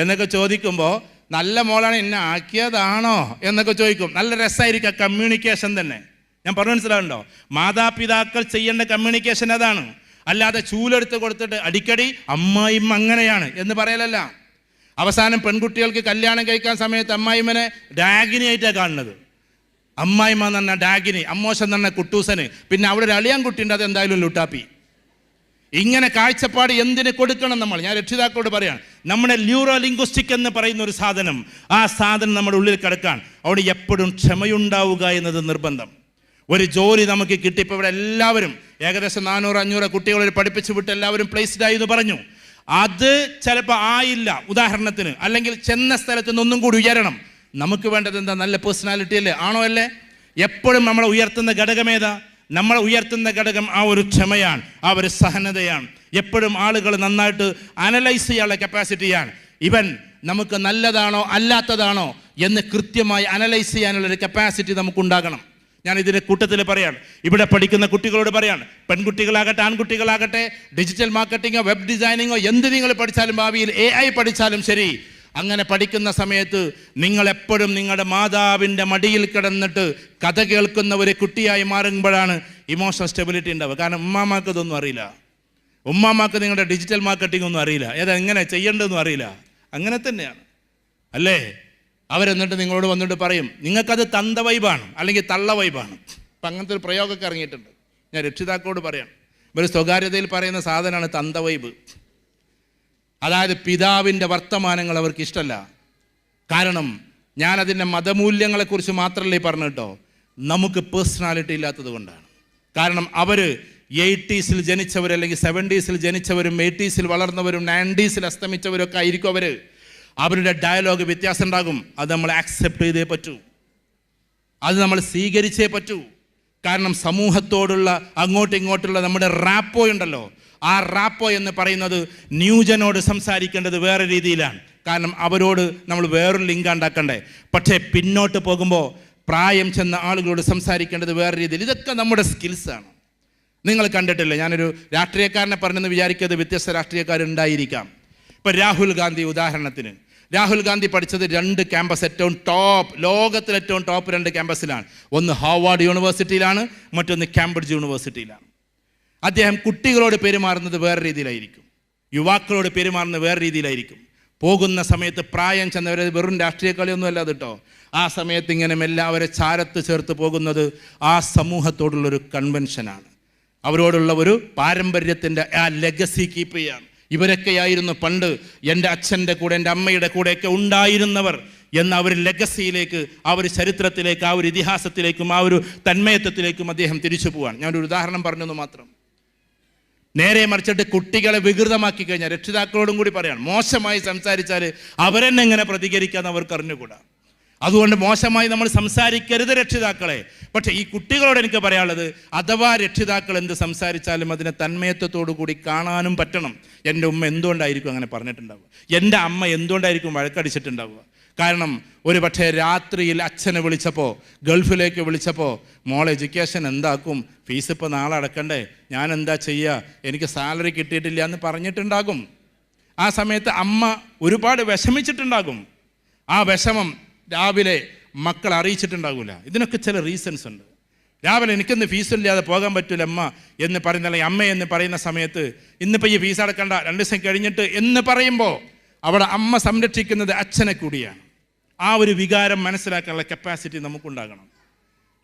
എന്നൊക്കെ ചോദിക്കുമ്പോൾ നല്ല മോളാണ് എന്നെ ആക്കിയതാണോ എന്നൊക്കെ ചോദിക്കും. നല്ല രസമായിരിക്കും കമ്മ്യൂണിക്കേഷൻ തന്നെ. ഞാൻ പറഞ്ഞു മനസ്സിലാവുന്നുണ്ടോ? മാതാപിതാക്കൾ ചെയ്യേണ്ട കമ്മ്യൂണിക്കേഷൻ അതാണ്. അല്ലാതെ ചൂലെടുത്ത് കൊടുത്തിട്ട് അടിക്കടി അമ്മായിമ്മ അങ്ങനെയാണ് എന്ന് പറയലല്ല. അവസാനം പെൺകുട്ടികൾക്ക് കല്യാണം കഴിക്കാൻ സമയത്ത് അമ്മായിമ്മനെ ഡാഗിനിയായിട്ടാണ് കാണുന്നത്. അമ്മായിമ്മ എന്ന് പറഞ്ഞാൽ ഡാഗിനി, അമ്മോശൻ എന്ന് പറഞ്ഞാൽ കുട്ടൂസന്, പിന്നെ അവിടെ ഒരു അളിയാൻ കുട്ടിയുണ്ട്, അത് എന്തായാലും ലുട്ടാപ്പി. ഇങ്ങനെ കാഴ്ചപ്പാട് എന്തിന് കൊടുക്കണം നമ്മൾ? ഞാൻ രക്ഷിതാക്കളോട് പറയാണ്, നമ്മുടെ ന്യൂറോ ലിംഗ്വിസ്റ്റിക് എന്ന് പറയുന്ന ഒരു സാധനം, ആ സാധനം നമ്മുടെ ഉള്ളിൽ കിടക്കാൻ അവിടെ എപ്പോഴും ക്ഷമയുണ്ടാവുക എന്നത് നിർബന്ധം. ഒരു ജോലി നമുക്ക് കിട്ടി. ഇപ്പോൾ ഇവിടെ എല്ലാവരും ഏകദേശം 400-500 കുട്ടികളെ പഠിപ്പിച്ച് വിട്ട് എല്ലാവരും പ്ലേസ്ഡ് ആയി എന്ന് പറഞ്ഞു. അത് ചിലപ്പോൾ ആയില്ല ഉദാഹരണത്തിന്, അല്ലെങ്കിൽ ചെന്ന സ്ഥലത്ത് നിന്നൊന്നും കൂടി ഉയരണം. നമുക്ക് വേണ്ടത് എന്താ? നല്ല പേഴ്സണാലിറ്റി അല്ലേ? ആണോ അല്ലേ? എപ്പോഴും നമ്മളെ ഉയർത്തുന്ന ഘടകമേതാ? നമ്മളെ ഉയർത്തുന്ന ഘടകം ആ ഒരു ക്ഷമയാണ്, ആ ഒരു സഹനതയാണ്. എപ്പോഴും ആളുകൾ നന്നായിട്ട് അനലൈസ് ചെയ്യാനുള്ള കപ്പാസിറ്റിയാണ്. ഇവൻ നമുക്ക് നല്ലതാണോ അല്ലാത്തതാണോ എന്ന് കൃത്യമായി അനലൈസ് ചെയ്യാനുള്ളൊരു കപ്പാസിറ്റി നമുക്കുണ്ടാകണം. ഞാൻ ഇതിൻ്റെ കൂട്ടത്തിൽ പറയാണ്, ഇവിടെ പഠിക്കുന്ന കുട്ടികളോട് പറയാണ്, പെൺകുട്ടികളാകട്ടെ ആൺകുട്ടികളാകട്ടെ, ഡിജിറ്റൽ മാർക്കറ്റിങ്ങോ വെബ് ഡിസൈനിങ്ങോ എന്ത് നിങ്ങൾ പഠിച്ചാലും, ഭാവിയിൽ AI പഠിച്ചാലും ശരി, അങ്ങനെ പഠിക്കുന്ന സമയത്ത് നിങ്ങളെപ്പോഴും നിങ്ങളുടെ മാതാവിൻ്റെ മടിയിൽ കിടന്നിട്ട് കഥ കേൾക്കുന്ന ഒരു കുട്ടിയായി മാറുമ്പോഴാണ് ഇമോഷണൽ സ്റ്റെബിലിറ്റി ഉണ്ടാവുക. കാരണം ഉമ്മാമാക്ക് ഇതൊന്നും അറിയില്ല. ഉമ്മാമാക്ക് നിങ്ങളുടെ ഡിജിറ്റൽ മാർക്കറ്റിംഗ് ഒന്നും അറിയില്ല, എങ്ങനെ ചെയ്യേണ്ടതെന്നും അറിയില്ല. അങ്ങനെ തന്നെയാണ് അല്ലേ? അവരെന്നിട്ട് നിങ്ങളോട് വന്നിട്ട് പറയും നിങ്ങൾക്കത് തന്ത വൈബാണ് അല്ലെങ്കിൽ തള്ള വൈബാണ്. അപ്പം അങ്ങനത്തെ ഒരു പ്രയോഗമൊക്കെ ഇറങ്ങിയിട്ടുണ്ട്. ഞാൻ രക്ഷിതാക്കളോട് പറയാം, ഒരു സ്വകാര്യതയിൽ പറയുന്ന സാധനമാണ് തന്ത വൈബ്. അതായത് പിതാവിൻ്റെ വർത്തമാനങ്ങൾ അവർക്ക് ഇഷ്ടമല്ല. കാരണം ഞാനതിൻ്റെ മതമൂല്യങ്ങളെക്കുറിച്ച് മാത്രമല്ലേ പറഞ്ഞു കേട്ടോ, നമുക്ക് പേഴ്സണാലിറ്റി ഇല്ലാത്തത് കൊണ്ടാണ്. കാരണം അവർ 80s ജനിച്ചവർ അല്ലെങ്കിൽ 70s ജനിച്ചവരും 80s വളർന്നവരും 90s അസ്തമിച്ചവരും ഒക്കെ ആയിരിക്കും അവർ. അവരുടെ ഡയലോഗ് വ്യത്യാസം ഉണ്ടാകും. അത് നമ്മൾ ആക്സെപ്റ്റ് ചെയ്തേ പറ്റൂ, അത് നമ്മൾ സ്വീകരിച്ചേ പറ്റൂ. കാരണം സമൂഹത്തോടുള്ള അങ്ങോട്ടും ഇങ്ങോട്ടുള്ള നമ്മുടെ റാപ്പോ ഉണ്ടല്ലോ, ആ റാപ്പോ എന്ന് പറയുന്നത് ന്യൂജനോട് സംസാരിക്കേണ്ടത് വേറെ രീതിയിലാണ്. കാരണം അവരോട് നമ്മൾ വേറൊരു ലിങ്ക് ഉണ്ടാക്കണ്ടേ. പക്ഷേ പിന്നോട്ട് പോകുമ്പോൾ പ്രായം ചെന്ന ആളുകളോട് സംസാരിക്കേണ്ടത് വേറെ രീതിയിൽ. ഇതൊക്കെ നമ്മുടെ സ്കിൽസാണ്. നിങ്ങൾ കണ്ടിട്ടില്ലേ, ഞാനൊരു രാഷ്ട്രീയക്കാരനെ പറഞ്ഞെന്ന് വിചാരിക്കാതെ വ്യത്യസ്ത രാഷ്ട്രീയക്കാരുണ്ടായിരിക്കാം. ഇപ്പം രാഹുൽ ഗാന്ധി ഉദാഹരണത്തിന്, രാഹുൽ ഗാന്ധി പഠിച്ചത് 2 ക്യാമ്പസ് ഏറ്റവും ടോപ്പ്, ലോകത്തിലെ ഏറ്റവും ടോപ്പ് 2 ക്യാമ്പസിലാണ്. ഒന്ന് ഹാർവാർഡ് യൂണിവേഴ്സിറ്റിയിലാണ്, മറ്റൊന്ന് കാംബ്രിഡ്ജ് യൂണിവേഴ്സിറ്റിയിലാണ്. അദ്ദേഹം കുട്ടികളോട് പെരുമാറുന്നത് വേറെ രീതിയിലായിരിക്കും, യുവാക്കളോട് പെരുമാറുന്നത് വേറെ രീതിയിലായിരിക്കും. പോകുന്ന സമയത്ത് പ്രായം ചെന്നവരെ വെറും രാഷ്ട്രീയ കളിയൊന്നും അല്ല കേട്ടോ. ആ സമയത്ത് ഇങ്ങനെ എല്ലാവരെ ചാരത്ത് ചേർത്ത് പോകുന്നത് ആ സമൂഹത്തോടുള്ളൊരു കൺവെൻഷനാണ്, അവരോടുള്ള ഒരു പാരമ്പര്യത്തിൻ്റെ ആ ലെഗസി കീപ്പ് ചെയ്യാണ്. ഇവരൊക്കെയായിരുന്നു പണ്ട് എൻ്റെ അച്ഛൻ്റെ കൂടെ എൻ്റെ അമ്മയുടെ കൂടെയൊക്കെ ഉണ്ടായിരുന്നവർ എന്ന ആ ഒരു ലെഗസിയിലേക്ക്, ആ ഒരു ചരിത്രത്തിലേക്ക്, ആ ഒരു ഇതിഹാസത്തിലേക്കും ആ ഒരു തന്മയത്വത്തിലേക്കും അദ്ദേഹം തിരിച്ചു പോവാണ്. ഞാനൊരു ഉദാഹരണം പറഞ്ഞെന്ന് മാത്രം. നേരെ മറിച്ചിട്ട് കുട്ടികളെ വികൃതമാക്കി കഴിഞ്ഞാൽ, രക്ഷിതാക്കളോടും കൂടി പറയാണ്, മോശമായി സംസാരിച്ചാൽ അവരെന്നെ എങ്ങനെ പ്രതികരിക്കാമെന്ന് അവർക്ക് അറിഞ്ഞുകൂടാ. അതുകൊണ്ട് മോശമായി നമ്മൾ സംസാരിക്കരുത് രക്ഷിതാക്കളെ. പക്ഷേ ഈ കുട്ടികളോട് എനിക്ക് പറയാനുള്ളത്, അഥവാ രക്ഷിതാക്കൾ എന്ത് സംസാരിച്ചാലും അതിനെ തന്മയത്വത്തോടു കൂടി കാണാനും പറ്റണം. എൻ്റെ ഉമ്മ എന്തുകൊണ്ടായിരിക്കും അങ്ങനെ പറഞ്ഞിട്ടുണ്ടാവുക, എൻ്റെ അമ്മ എന്തുകൊണ്ടായിരിക്കും വഴക്കടിച്ചിട്ടുണ്ടാവുക. കാരണം ഒരു പക്ഷേ രാത്രിയിൽ അച്ഛനെ വിളിച്ചപ്പോൾ, ഗൾഫിലേക്ക് വിളിച്ചപ്പോൾ, മോൾ എഡ്യൂക്കേഷൻ എന്താക്കും, ഫീസ് ഇപ്പോൾ നാളെ അടക്കണ്ടേ, ഞാൻ എന്താ ചെയ്യുക, എനിക്ക് സാലറി കിട്ടിയിട്ടില്ല എന്ന് പറഞ്ഞിട്ടുണ്ടാകും. ആ സമയത്ത് അമ്മ ഒരുപാട് വിഷമിച്ചിട്ടുണ്ടാകും. ആ വിഷമം രാവിലെ മക്കൾ അറിയിച്ചിട്ടുണ്ടാകില്ല. ഇതിനൊക്കെ ചില റീസൺസ് ഉണ്ട്. രാവിലെ എനിക്കൊന്ന് ഫീസില്ലാതെ പോകാൻ പറ്റില്ല അമ്മ എന്ന് പറയുന്ന, അല്ലെങ്കിൽ അമ്മ എന്ന് പറയുന്ന സമയത്ത് ഇന്നിപ്പോൾ ഈ ഫീസ് അടക്കണ്ട 2 ദിവസം കഴിഞ്ഞിട്ട് എന്ന് പറയുമ്പോൾ അവിടെ അമ്മ സംരക്ഷിക്കുന്നത് അച്ഛനെ കൂടിയാണ്. ആ ഒരു വികാരം മനസ്സിലാക്കാനുള്ള കപ്പാസിറ്റി നമുക്കുണ്ടാകണം.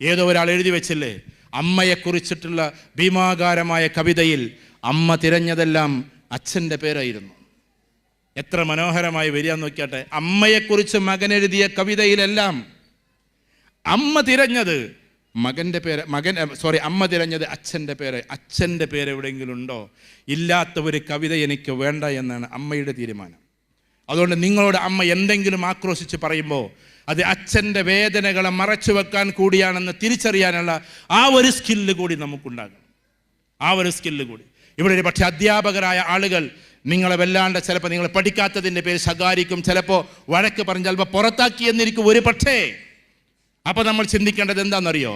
ഏതോ ഒരാൾ എഴുതി വെച്ചില്ലേ, അമ്മയെക്കുറിച്ചിട്ടുള്ള ഭീമാകാരമായ കവിതയിൽ അമ്മ തിരഞ്ഞതെല്ലാം അച്ഛൻ്റെ പേരായിരുന്നു. എത്ര മനോഹരമായി വരികയെന്ന് നോക്കിയാട്ടെ. അമ്മയെക്കുറിച്ച് മകൻ എഴുതിയ കവിതയിലെല്ലാം അമ്മ തിരഞ്ഞത് അമ്മ തിരഞ്ഞത് അച്ഛൻ്റെ പേര്. അച്ഛൻ്റെ പേര് എവിടെയെങ്കിലും ഉണ്ടോ? ഇല്ലാത്ത ഒരു കവിത എനിക്ക് വേണ്ട എന്നാണ് അമ്മയുടെ തീരുമാനം. അതുകൊണ്ട് നിങ്ങളോട് അമ്മ എന്തെങ്കിലും ആക്രോശിച്ച് പറയുമ്പോൾ അത് അച്ഛൻ്റെ വേദനകളെ മറച്ചു വെക്കാൻ കൂടിയാണെന്ന് തിരിച്ചറിയാനുള്ള ആ ഒരു സ്കില്ല് കൂടി നമുക്കുണ്ടാകണം. ആ ഒരു സ്കില്ല് കൂടി. ഇവിടെ ഒരു പക്ഷേ അധ്യാപകരായ ആളുകൾ നിങ്ങളെ വല്ലാണ്ട് ചിലപ്പോൾ നിങ്ങൾ പഠിക്കാത്തതിൻ്റെ പേര് ശകാരിക്കും, ചിലപ്പോൾ വഴക്ക് പറഞ്ഞ് ചിലപ്പോൾ പുറത്താക്കി എന്നിരിക്കും ഒരു പക്ഷേ. അപ്പോൾ നമ്മൾ ചിന്തിക്കേണ്ടത് എന്താണെന്നറിയോ,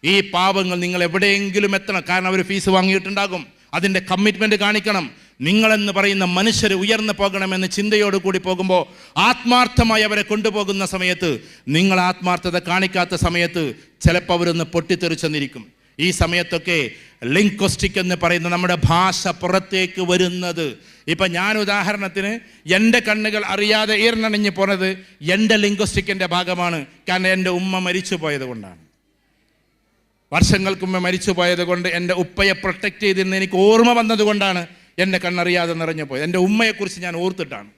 ഈ പാവങ്ങൾ നിങ്ങൾ എവിടെയെങ്കിലും എത്തണം. കാരണം അവർ ഫീസ് വാങ്ങിയിട്ടുണ്ടാകും, അതിൻ്റെ കമ്മിറ്റ്മെൻറ്റ് കാണിക്കണം. നിങ്ങളെന്ന് പറയുന്ന മനുഷ്യർ ഉയർന്നു പോകണമെന്ന് ചിന്തയോട് കൂടി പോകുമ്പോൾ ആത്മാർത്ഥമായി അവരെ കൊണ്ടുപോകുന്ന സമയത്ത്, നിങ്ങൾ ആത്മാർത്ഥത കാണിക്കാത്ത സമയത്ത് ചിലപ്പോൾ അവരൊന്ന് പൊട്ടിത്തെറിച്ചെന്നിരിക്കും. ഈ സമയത്തൊക്കെ ലിംഗ്വിസ്റ്റിക് എന്ന് പറയുന്ന നമ്മുടെ ഭാഷ പുറത്തേക്ക് വരുന്നത്, ഇപ്പം ഞാൻ ഉദാഹരണത്തിന് എൻ്റെ കണ്ണുകൾ അറിയാതെ ഈർന്നണിഞ്ഞ് പോണത് എൻ്റെ ലിംഗ്വിസ്റ്റിക്കിൻ്റെ ഭാഗമാണ്. കാരണം എൻ്റെ ഉമ്മ മരിച്ചു പോയത് കൊണ്ടാണ്. വർഷങ്ങൾക്ക് മുമ്പ് മരിച്ചു പോയത് കൊണ്ട് എൻ്റെ ഉപ്പയെ പ്രൊട്ടക്റ്റ് ചെയ്തിരുന്ന എനിക്ക് ഓർമ്മ വന്നതുകൊണ്ടാണ് എൻ്റെ കണ്ണറിയാതെ നിറഞ്ഞു പോയത്. എൻ്റെ ഉമ്മയെക്കുറിച്ച് ഞാൻ ഓർത്തിട്ടാണ്.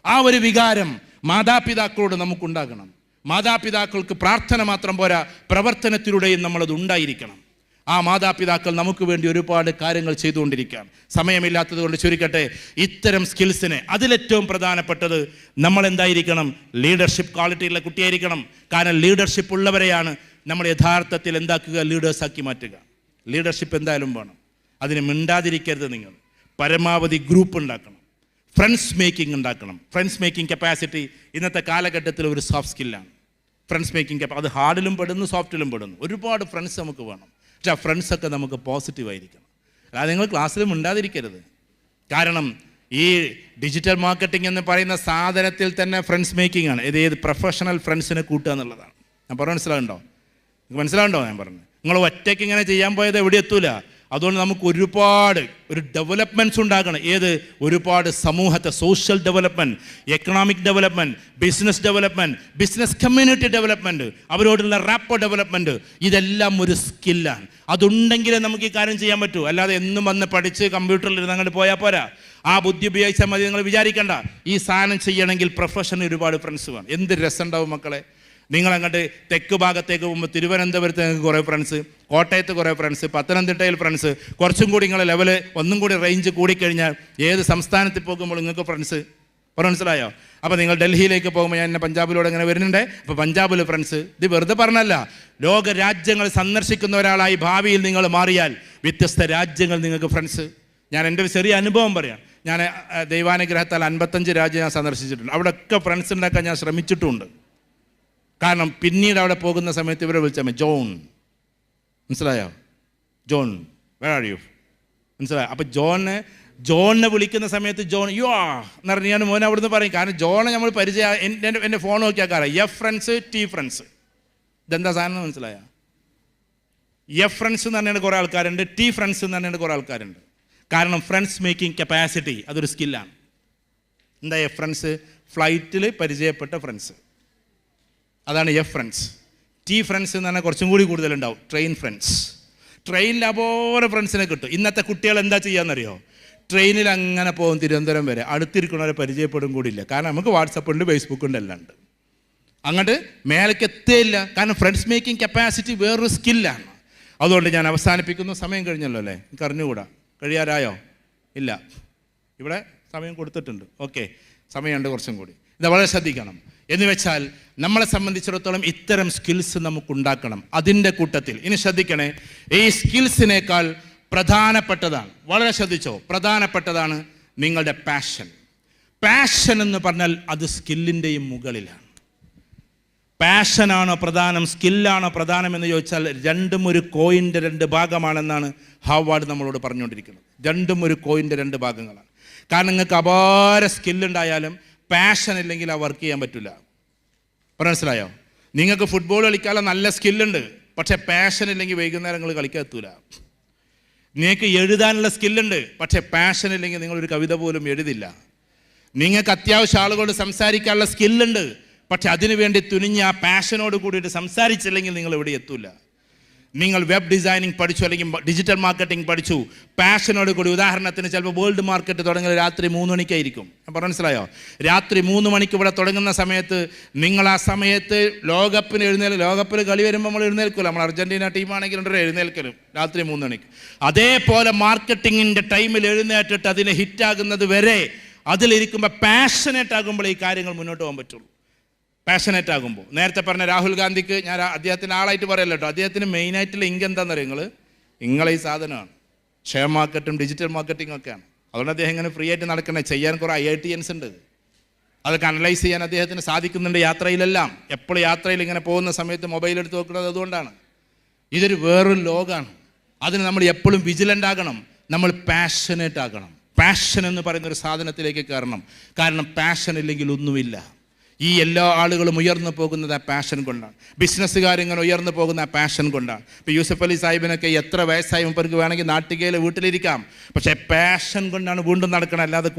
ആ ഒരു വികാരം മാതാപിതാക്കളോട് നമുക്കുണ്ടാകണം. മാതാപിതാക്കൾക്ക് പ്രാർത്ഥന മാത്രം പോരാ, പ്രവർത്തനത്തിലൂടെയും നമ്മളത് ഉണ്ടായിരിക്കണം. ആ മാതാപിതാക്കൾ നമുക്ക് വേണ്ടി ഒരുപാട് കാര്യങ്ങൾ ചെയ്തുകൊണ്ടിരിക്കുകയാണ്. സമയമില്ലാത്തത് കൊണ്ട് ചുരുക്കട്ടെ, ഇത്തരം സ്കിൽസിന് അതിലേറ്റവും പ്രധാനപ്പെട്ടത് നമ്മൾ എന്തായിരിക്കണം, ലീഡർഷിപ്പ് ക്വാളിറ്റിയുള്ള കുട്ടിയായിരിക്കണം. കാരണം ലീഡർഷിപ്പ് ഉള്ളവരെയാണ് നമ്മൾ യഥാർത്ഥത്തിൽ എന്താക്കുക, ലീഡേഴ്സാക്കി മാറ്റുക. ലീഡർഷിപ്പ് എന്തായാലും വേണം. അതിന് മിണ്ടാതിരിക്കരുത്. നിങ്ങൾ പരമാവധി ഗ്രൂപ്പ് ഉണ്ടാക്കണം, ഫ്രണ്ട്സ് മേക്കിംഗ് ഉണ്ടാക്കണം. ഫ്രണ്ട്സ് മേക്കിംഗ് കപ്പാസിറ്റി ഇന്നത്തെ കാലഘട്ടത്തിൽ ഒരു സോഫ്റ്റ് സ്കില്ലാണ്. ഫ്രണ്ട്സ് മേക്കിംഗ് അത് ഹാർഡിലും പെടുന്നു, സോഫ്റ്റിലും പെടുന്നു. ഒരുപാട് ഫ്രണ്ട്സ് നമുക്ക് വേണം. പക്ഷേ ആ ഫ്രണ്ട്സൊക്കെ നമുക്ക് പോസിറ്റീവായിരിക്കണം. അല്ലാതെ നിങ്ങൾ ക്ലാസ്സിലും ഉണ്ടാതിരിക്കരുത്. കാരണം ഈ ഡിജിറ്റൽ മാർക്കറ്റിംഗ് എന്ന് പറയുന്ന സാധനത്തിൽ തന്നെ ഫ്രണ്ട്സ് മേക്കിംഗ് ആണ്. ഏത് പ്രൊഫഷണൽ ഫ്രണ്ട്സിനെ കൂട്ടുക എന്നുള്ളതാണ്. ഞാൻ പറഞ്ഞ മനസ്സിലാകുന്നുണ്ടോ? നിങ്ങൾക്ക് മനസ്സിലാകുന്നുണ്ടോ ഞാൻ പറഞ്ഞു? നിങ്ങൾ ഒറ്റയ്ക്ക് ഇങ്ങനെ ചെയ്യാൻ പോയത് എവിടെ എത്തൂല. അതുകൊണ്ട് നമുക്ക് ഒരുപാട് ഡെവലപ്മെൻറ്റ്സ് ഉണ്ടാക്കണം. ഒരുപാട് സമൂഹത്തെ social development, economic development, business community development, അവരോടുള്ള റാപ്പോ ഡെവലപ്മെൻറ്റ്, ഇതെല്ലാം ഒരു സ്കില്ലാണ്. അതുണ്ടെങ്കിലേ നമുക്ക് ഈ കാര്യം ചെയ്യാൻ പറ്റൂ. അല്ലാതെ എന്നും വന്ന് പഠിച്ച് കമ്പ്യൂട്ടറിൽ ഇരുന്ന് അങ്ങോട്ട് പോയാൽ പോരാ. ആ ബുദ്ധി ഉപയോഗിച്ചാൽ മതി. നിങ്ങൾ വിചാരിക്കേണ്ട ഈ സാധനം ചെയ്യണമെങ്കിൽ പ്രൊഫഷന് ഒരുപാട് ഫ്രണ്ട്സ് വേണം. എന്ത് രസമുണ്ടാവും മക്കളെ. നിങ്ങളങ്ങോട്ട് തെക്ക് ഭാഗത്തേക്ക് പോകുമ്പോൾ തിരുവനന്തപുരത്ത് നിങ്ങൾക്ക് കുറേ ഫ്രണ്ട്സ്, കോട്ടയത്ത് കുറേ ഫ്രണ്ട്സ്, പത്തനംതിട്ടയിൽ ഫ്രണ്ട്സ്, കുറച്ചും കൂടി നിങ്ങളെ ലെവല് ഒന്നും കൂടി റേഞ്ച് കൂടിക്കഴിഞ്ഞാൽ ഏത് സംസ്ഥാനത്തിൽ പോകുമ്പോൾ നിങ്ങൾക്ക് ഫ്രണ്ട്സ്. മനസ്സിലായോ? അപ്പോൾ നിങ്ങൾ ഡൽഹിയിലേക്ക് പോകുമ്പോൾ ഞാൻ എന്നെ പഞ്ചാബിലൂടെ ഇങ്ങനെ വരുന്നുണ്ട്. അപ്പോൾ പഞ്ചാബിൽ ഫ്രണ്ട്സ്. ഇത് വെറുതെ പറഞ്ഞല്ല. ലോക രാജ്യങ്ങൾ സന്ദർശിക്കുന്ന ഒരാളായി ഭാവിയിൽ നിങ്ങൾ മാറിയാൽ വ്യത്യസ്ത രാജ്യങ്ങൾ നിങ്ങൾക്ക് ഫ്രണ്ട്സ്. ഞാൻ എൻ്റെ ഒരു ചെറിയ അനുഭവം പറയാം. ഞാൻ ദൈവാനുഗ്രഹത്താൽ 55 രാജ്യം ഞാൻ സന്ദർശിച്ചിട്ടുണ്ട്. അവിടെയൊക്കെ ഫ്രണ്ട്സ് ഉണ്ടാക്കാൻ ഞാൻ ശ്രമിച്ചിട്ടുമുണ്ട്. കാരണം പിന്നീട് അവിടെ പോകുന്ന സമയത്ത് ഇവരെ വിളിച്ചാൽ ജോൺ, മനസ്സിലായോ? John, where are you? മനസ്സിലായോ? അപ്പോൾ ജോണിനെ വിളിക്കുന്ന സമയത്ത് ജോൺ യോ എന്ന് പറഞ്ഞ് ഞാൻ മോനെ അവിടുന്ന് പറയും. കാരണം ജോണെ നമ്മൾ പരിചയം എൻ്റെ ഫോൺ നോക്കിയാൽ കാരണം എഫ് ഫ്രണ്ട്സ്, ടി ഫ്രണ്ട്സ്. ഇതെന്താ സാധനം മനസ്സിലായോ? എഫ് ഫ്രണ്ട്സ് എന്ന് പറഞ്ഞാൽ കുറേ ആൾക്കാരുണ്ട്, ടി ഫ്രണ്ട്സ് എന്ന് പറഞ്ഞാൽ കുറേ ആൾക്കാരുണ്ട്. കാരണം ഫ്രണ്ട്സ് മേക്കിംഗ് കപ്പാസിറ്റി അതൊരു സ്കില്ലാണ്. എന്താ എഫ് ഫ്രണ്ട്സ്? ഫ്ലൈറ്റിൽ പരിചയപ്പെട്ട ഫ്രണ്ട്സ്, അതാണ് എഫ് ഫ്രണ്ട്സ്. ടി ഫ്രണ്ട്സ് എന്ന് പറഞ്ഞാൽ കുറച്ചും കൂടി കൂടുതലുണ്ടാവും. Train friends. ട്രെയിനിൽ അപോലെ ഫ്രണ്ട്സിനെ കിട്ടും. ഇന്നത്തെ കുട്ടികൾ എന്താ ചെയ്യാമെന്നറിയോ? ട്രെയിനിൽ അങ്ങനെ പോകും തിരുവനന്തപുരം വരെ, അടുത്തിരിക്കുന്നവരെ പരിചയപ്പെടും കൂടിയില്ല. കാരണം നമുക്ക് വാട്സപ്പ് ഉണ്ട്, ഫേസ്ബുക്ക് ഉണ്ട്, എല്ലാം ഉണ്ട്. അങ്ങോട്ട് മേലേക്ക് എത്തുകയില്ല. കാരണം ഫ്രണ്ട്സ് മേക്കിംഗ് കപ്പാസിറ്റി വേറൊരു സ്കില്ലാണ്. അതുകൊണ്ട് ഞാൻ അവസാനിപ്പിക്കുന്നു. സമയം കഴിഞ്ഞല്ലോ അല്ലേ? എനിക്ക് അറിഞ്ഞുകൂടാ. കഴിയാറായോ? ഇല്ല, ഇവിടെ സമയം കൊടുത്തിട്ടുണ്ട്. ഓക്കെ, സമയമുണ്ട് കുറച്ചും കൂടി. ഇത് വളരെ ശ്രദ്ധിക്കണം. എന്ന് വെച്ചാൽ നമ്മളെ സംബന്ധിച്ചിടത്തോളം ഇത്തരം സ്കിൽസ് നമുക്കുണ്ടാക്കണം. അതിൻ്റെ കൂട്ടത്തിൽ ഇനി ശ്രദ്ധിക്കണേ, ഈ സ്കിൽസിനേക്കാൾ പ്രധാനപ്പെട്ടതാണ്, വളരെ ശ്രദ്ധിച്ചോ, പ്രധാനപ്പെട്ടതാണ് നിങ്ങളുടെ പാഷൻ. പാഷൻ എന്ന് പറഞ്ഞാൽ അത് സ്കില്ലിൻ്റെയും മുകളിലാണ്. പാഷനാണോ പ്രധാനം, സ്കില്ലാണോ പ്രധാനം എന്ന് ചോദിച്ചാൽ രണ്ടും ഒരു കോയിൻ്റെ 2 ഭാഗമാണെന്നാണ് ഹാവാർഡ് നമ്മളോട് പറഞ്ഞുകൊണ്ടിരിക്കുന്നത്. രണ്ടും ഒരു കോയിൻ്റെ 2 ഭാഗങ്ങളാണ്. കാരണം നിങ്ങൾക്ക് അപാര സ്കില്ലുണ്ടായാലും പാഷൻ ഇല്ലെങ്കിൽ ആ വർക്ക് ചെയ്യാൻ പറ്റില്ല. മനസ്സിലായോ? നിങ്ങൾക്ക് ഫുട്ബോൾ കളിക്കാനുള്ള നല്ല സ്കില്ലുണ്ട്, പക്ഷേ പാഷൻ ഇല്ലെങ്കിൽ വൈകുന്നേരം നിങ്ങൾ കളിക്കാൻ എത്തൂല. നിങ്ങൾക്ക് എഴുതാനുള്ള സ്കില്ലുണ്ട്, പക്ഷേ പാഷൻ ഇല്ലെങ്കിൽ നിങ്ങളൊരു കവിത പോലും എഴുതില്ല. നിങ്ങൾക്ക് അത്യാവശ്യം ആളുകളോട് സംസാരിക്കാനുള്ള സ്കില്ലുണ്ട്, പക്ഷെ അതിനു വേണ്ടി തുനിഞ്ഞ് ആ പാഷനോട് കൂടിയിട്ട് സംസാരിച്ചില്ലെങ്കിൽ നിങ്ങൾ എവിടെ എത്തൂല. നിങ്ങൾ വെബ് ഡിസൈനിങ് പഠിച്ചു, അല്ലെങ്കിൽ ഡിജിറ്റൽ മാർക്കറ്റിംഗ് പഠിച്ചു, പാഷനോട് കൂടി, ഉദാഹരണത്തിന് ചിലപ്പോൾ വേൾഡ് മാർക്കറ്റ് തുടങ്ങുന്നത് രാത്രി 3 മണിക്കായിരിക്കും. അപ്പോൾ മനസ്സിലായോ? രാത്രി 3 മണിക്ക് ഇവിടെ തുടങ്ങുന്ന സമയത്ത് നിങ്ങൾ ആ സമയത്ത് ലോകകപ്പിൽ കളി വരുമ്പോൾ നമ്മൾ എഴുന്നേൽക്കില്ല. നമ്മൾ അർജൻറ്റീന ടീമാണെങ്കിൽ എഴുന്നേൽക്കലും രാത്രി 3 മണിക്ക്. അതേപോലെ മാർക്കറ്റിങ്ങിൻ്റെ ടൈമിൽ എഴുന്നേറ്റിട്ട് അതിനെ ഹിറ്റാകുന്നത് വരെ അതിലിരിക്കുമ്പോൾ പാഷനേറ്റ് ആകുമ്പോൾ ഈ കാര്യങ്ങൾ മുന്നോട്ട് പോകാൻ പറ്റുള്ളൂ. പാഷനേറ്റ് ആകുമ്പോൾ. നേരത്തെ പറഞ്ഞ രാഹുൽ ഗാന്ധിക്ക് ഞാൻ അദ്ദേഹത്തിൻ്റെ ആളായിട്ട് പറയല്ലോ കേട്ടോ, അദ്ദേഹത്തിന് മെയിനായിട്ടുള്ള ഇൻകം എന്താണെന്ന് നിങ്ങളെ ഈ സാധനമാണ്. ഷെയർ മാർക്കറ്റും ഡിജിറ്റൽ മാർക്കറ്റിംഗ് ഒക്കെയാണ്. അതുകൊണ്ട് അദ്ദേഹം ഇങ്ങനെ ഫ്രീ ആയിട്ട് നടക്കണേ. ചെയ്യാൻ കുറേ IITians ഉണ്ട്, അതൊക്കെ അനലൈസ് ചെയ്യാൻ അദ്ദേഹത്തിന് സാധിക്കുന്നുണ്ട് യാത്രയിലെല്ലാം. എപ്പോഴും യാത്രയിൽ ഇങ്ങനെ പോകുന്ന സമയത്ത് മൊബൈൽ എടുത്ത് നോക്കുന്നത് അതുകൊണ്ടാണ്. ഇതൊരു വേറൊരു ലോകമാണ്. അതിന് നമ്മൾ എപ്പോഴും വിജിലൻ്റ് ആകണം. നമ്മൾ പാഷനേറ്റ് ആകണം. പാഷൻ എന്ന് പറയുന്നൊരു സാധനത്തിലേക്ക് കയറണം. കാരണം പാഷൻ ഇല്ലെങ്കിൽ ഒന്നുമില്ല. ഈ എല്ലാ ആളുകളും ഉയർന്നു പോകുന്നത് ആ പാഷൻ കൊണ്ടാണ്. ബിസിനസ്സുകാരിങ്ങനെ ഉയർന്നു പോകുന്ന ആ പാഷൻ കൊണ്ടാണ്. ഇപ്പോൾ യൂസഫ് അലി സാഹിബിനൊക്കെ എത്ര വയസ്സായി മുമ്പർക്ക് വേണമെങ്കിൽ നാട്ടികയിൽ വീട്ടിലിരിക്കാം, പക്ഷേ പാഷൻ കൊണ്ടാണ് വീണ്ടും നടക്കണം. അല്ലാതെ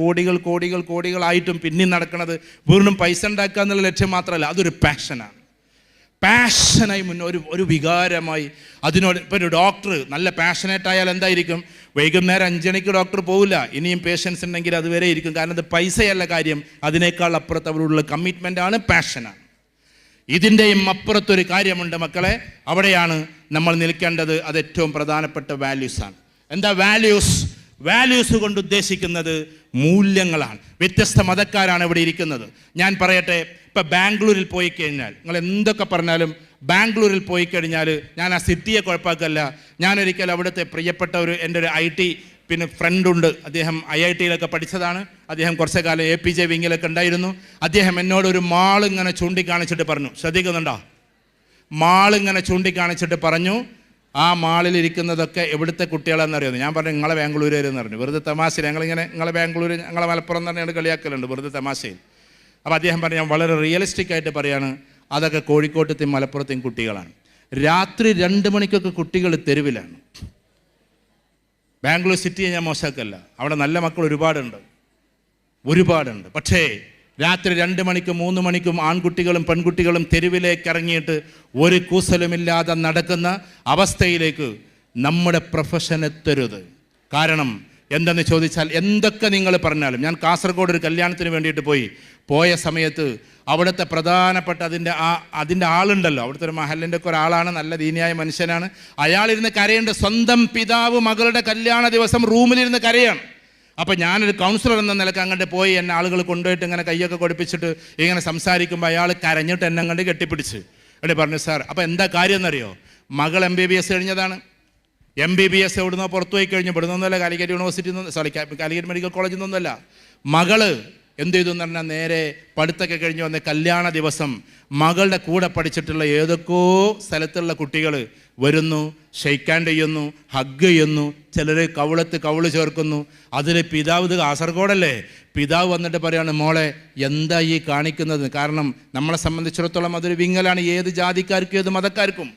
കോടികളായിട്ടും പിന്നെയും നടക്കുന്നത് വീണ്ടും പൈസ ഉണ്ടാക്കുക എന്നുള്ള ലക്ഷ്യം മാത്രമല്ല, അതൊരു പാഷനാണ്. പാഷനായി ഒരു വികാരമായി അതിനോട്. ഇപ്പോൾ ഒരു ഡോക്ടർ നല്ല പാഷനേറ്റ് ആയാൽ എന്തായിരിക്കും? വൈകുന്നേരം 5 മണിക്ക് ഡോക്ടർ പോവില്ല, ഇനിയും പേഷ്യൻസ് ഉണ്ടെങ്കിൽ അതുവരെ ഇരിക്കും. കാരണം അത് പൈസയല്ല കാര്യം, അതിനേക്കാൾ അപ്പുറത്ത് അവരുള്ള കമ്മിറ്റ്മെൻറ്റാണ്, പാഷനാണ്. ഇതിൻ്റെയും അപ്പുറത്തൊരു കാര്യമുണ്ട് മക്കളെ, അവിടെയാണ് നമ്മൾ നിൽക്കേണ്ടത്. അത് ഏറ്റവും പ്രധാനപ്പെട്ട വാല്യൂസാണ്. എന്താ വാല്യൂസ് കൊണ്ട് ഉദ്ദേശിക്കുന്നത് മൂല്യങ്ങളാണ്. വ്യത്യസ്ത മതക്കാരാണ് ഇവിടെ ഇരിക്കുന്നത്. ഞാൻ പറയട്ടെ, ഇപ്പം ബാംഗ്ലൂരിൽ പോയി കഴിഞ്ഞാൽ, നിങ്ങൾ എന്തൊക്കെ പറഞ്ഞാലും ബാംഗ്ലൂരിൽ പോയി കഴിഞ്ഞാൽ, ഞാൻ ആ സിറ്റിയെ കുഴപ്പമാക്കല്ല, ഞാനൊരിക്കൽ അവിടുത്തെ പ്രിയപ്പെട്ട എൻ്റെ ഒരു IT ഫ്രണ്ടുണ്ട്. അദ്ദേഹം IITയിലൊക്കെ പഠിച്ചതാണ്. അദ്ദേഹം കുറച്ച് കാലം APJ വിങ്ങിലൊക്കെ ഉണ്ടായിരുന്നു. അദ്ദേഹം എന്നോടൊരു മാളിങ്ങനെ ചൂണ്ടിക്കാണിച്ചിട്ട് പറഞ്ഞു, ശ്രദ്ധിക്കുന്നുണ്ടോ? മാളിങ്ങനെ ചൂണ്ടിക്കാണിച്ചിട്ട് പറഞ്ഞു, ആ മാളിലിരിക്കുന്നതൊക്കെ എവിടുത്തെ കുട്ടികളെന്നറിയുന്നു. ഞാൻ പറഞ്ഞു നിങ്ങളെ ബാംഗ്ലൂരെന്ന് പറഞ്ഞു. വെറുതെ തമാശയിൽ നിങ്ങളെ ബാംഗ്ലൂർ, ഞങ്ങളെ മലപ്പുറം തന്നെയാണ് കളിയാക്കലുണ്ട് വെറുതെ തമാശയിൽ. അപ്പോൾ അദ്ദേഹം പറഞ്ഞു, ഞാൻ വളരെ റിയലിസ്റ്റിക് ആയിട്ട് പറയാണ്, അതൊക്കെ കോഴിക്കോട്ടത്തെയും മലപ്പുറത്തെയും കുട്ടികളാണ്. രാത്രി 2 മണിക്കൊക്കെ കുട്ടികൾ തെരുവിലാണ്. ബാംഗ്ലൂർ സിറ്റിയെ ഞാൻ മോശമാക്കല്ല, അവിടെ നല്ല മക്കൾ ഒരുപാടുണ്ട്. പക്ഷേ രാത്രി 2 മണിക്കും 3 മണിക്കും ആൺകുട്ടികളും പെൺകുട്ടികളും തെരുവിലേക്ക് ഇറങ്ങിയിട്ട് ഒരു കൂസലുമില്ലാതെ നടക്കുന്ന അവസ്ഥയിലേക്ക് നമ്മുടെ പ്രൊഫഷൻ എത്തരുത്. കാരണം എന്തെന്ന് ചോദിച്ചാൽ, എന്തൊക്കെ നിങ്ങൾ പറഞ്ഞാലും, ഞാൻ കാസർഗോഡ് ഒരു കല്യാണത്തിന് വേണ്ടിയിട്ട് പോയ സമയത്ത് അവിടുത്തെ പ്രധാനപ്പെട്ട അതിൻ്റെ ആളുണ്ടല്ലോ, അവിടുത്തെ ഒരു മഹലിൻ്റെ ഒക്കെ ഒരാളാണ്, നല്ല ദീനിയായ മനുഷ്യനാണ്. അയാളിരുന്ന് കരയുണ്ട്. സ്വന്തം പിതാവ് മകളുടെ കല്യാണ ദിവസം റൂമിലിരുന്ന് കരയാണ്. അപ്പം ഞാനൊരു കൗൺസിലർ എന്ന നിലക്ക് അങ്ങോട്ട് പോയി എന്നെ ആളുകൾ കൊണ്ടുപോയിട്ട് ഇങ്ങനെ കൈയൊക്കെ കൊടുപ്പിച്ചിട്ട് ഇങ്ങനെ സംസാരിക്കുമ്പോൾ അയാൾ കരഞ്ഞിട്ട് എന്നെ അങ്ങോട്ട് കെട്ടിപ്പിടിച്ച് എന്നിട്ട് പറഞ്ഞു, സാർ അപ്പോൾ എന്താ കാര്യം എന്നറിയോ, മകൾ MBBS കഴിഞ്ഞതാണ്. MBBS എവിടുന്നോ പുറത്തു പോയി കഴിഞ്ഞു, ഇവിടുന്നൊന്നുമല്ല, കാലിക്കറ്റ് യൂണിവേഴ്സിറ്റി കാലിക്കറ്റ് മെഡിക്കൽ കോളേജിൽ നിന്നൊന്നുമല്ല. മകള് എന്ത് ചെയ്തു എന്ന് പറഞ്ഞാൽ, നേരെ പഠിത്തമൊക്കെ കഴിഞ്ഞ് വന്ന കല്യാണ ദിവസം മകളുടെ കൂടെ പഠിച്ചിട്ടുള്ള ഏതൊക്കെയോ സ്ഥലത്തുള്ള കുട്ടികൾ വരുന്നു, ഷെയ്ക്കാൻഡ് ചെയ്യുന്നു, ഹഗ് ചെയ്യുന്നു, ചിലർ കവിള് ചേർക്കുന്നു. അതിൽ പിതാവ്, ഇത് കാസർഗോഡല്ലേ, പിതാവ് വന്നിട്ട് പറയാണ്, മോളെ എന്താ ഈ കാണിക്കുന്നത്? കാരണം നമ്മളെ സംബന്ധിച്ചിടത്തോളം അതൊരു വിങ്ങലാണ്, ഏത് ജാതിക്കാർക്കും ഏത് മതക്കാർക്കും.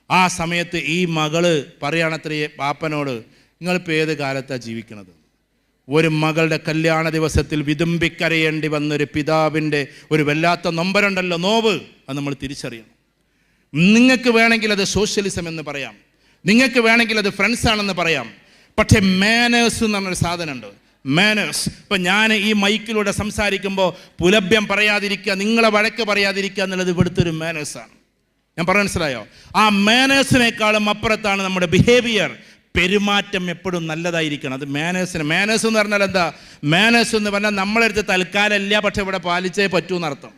ആ സമയത്ത് ഈ മകള് പറയുകയാണത്രേ പാപ്പനോട്, നിങ്ങളിപ്പോൾ ഏത് കാലത്താണ് ജീവിക്കണത്? ഒരു മകളുടെ കല്യാണ ദിവസത്തിൽ വിതുമ്പിക്കരയേണ്ടി വന്നൊരു പിതാവിൻ്റെ ഒരു വല്ലാത്ത നൊമ്പരുണ്ടല്ലോ, നോവ്, അത് നമ്മൾ തിരിച്ചറിയണം. നിങ്ങൾക്ക് വേണമെങ്കിൽ അത് സോഷ്യലിസം എന്ന് പറയാം, നിങ്ങൾക്ക് വേണമെങ്കിൽ അത് ഫ്രണ്ട്സ് ആണെന്ന് പറയാം, പക്ഷേ മാനേഴ്സ് എന്ന് പറഞ്ഞൊരു സാധനമുണ്ട്. മാനേഴ്സ്. ഇപ്പം ഞാൻ ഈ മൈക്കിലൂടെ സംസാരിക്കുമ്പോൾ പുലഭ്യം പറയാതിരിക്കുക, നിങ്ങളെ വഴക്ക് പറയാതിരിക്കുക എന്നുള്ളത് ഇവിടുത്തെ ഒരു മാനേഴ്സാണ്. ഞാൻ പറഞ്ഞ മനസ്സിലായോ? ആ മാനേഴ്സിനേക്കാളും അപ്പുറത്താണ് നമ്മുടെ ബിഹേവിയർ. പെരുമാറ്റം എപ്പോഴും നല്ലതായിരിക്കണം. അത് മാനേഴ്സ് എന്ന് പറഞ്ഞാൽ എന്താ? മാനേഴ്സ് എന്ന് പറഞ്ഞാൽ നമ്മളെടുത്ത് തൽക്കാലം ഇല്ല, പക്ഷെ ഇവിടെ പാലിച്ചേ പറ്റൂ എന്നർത്ഥം.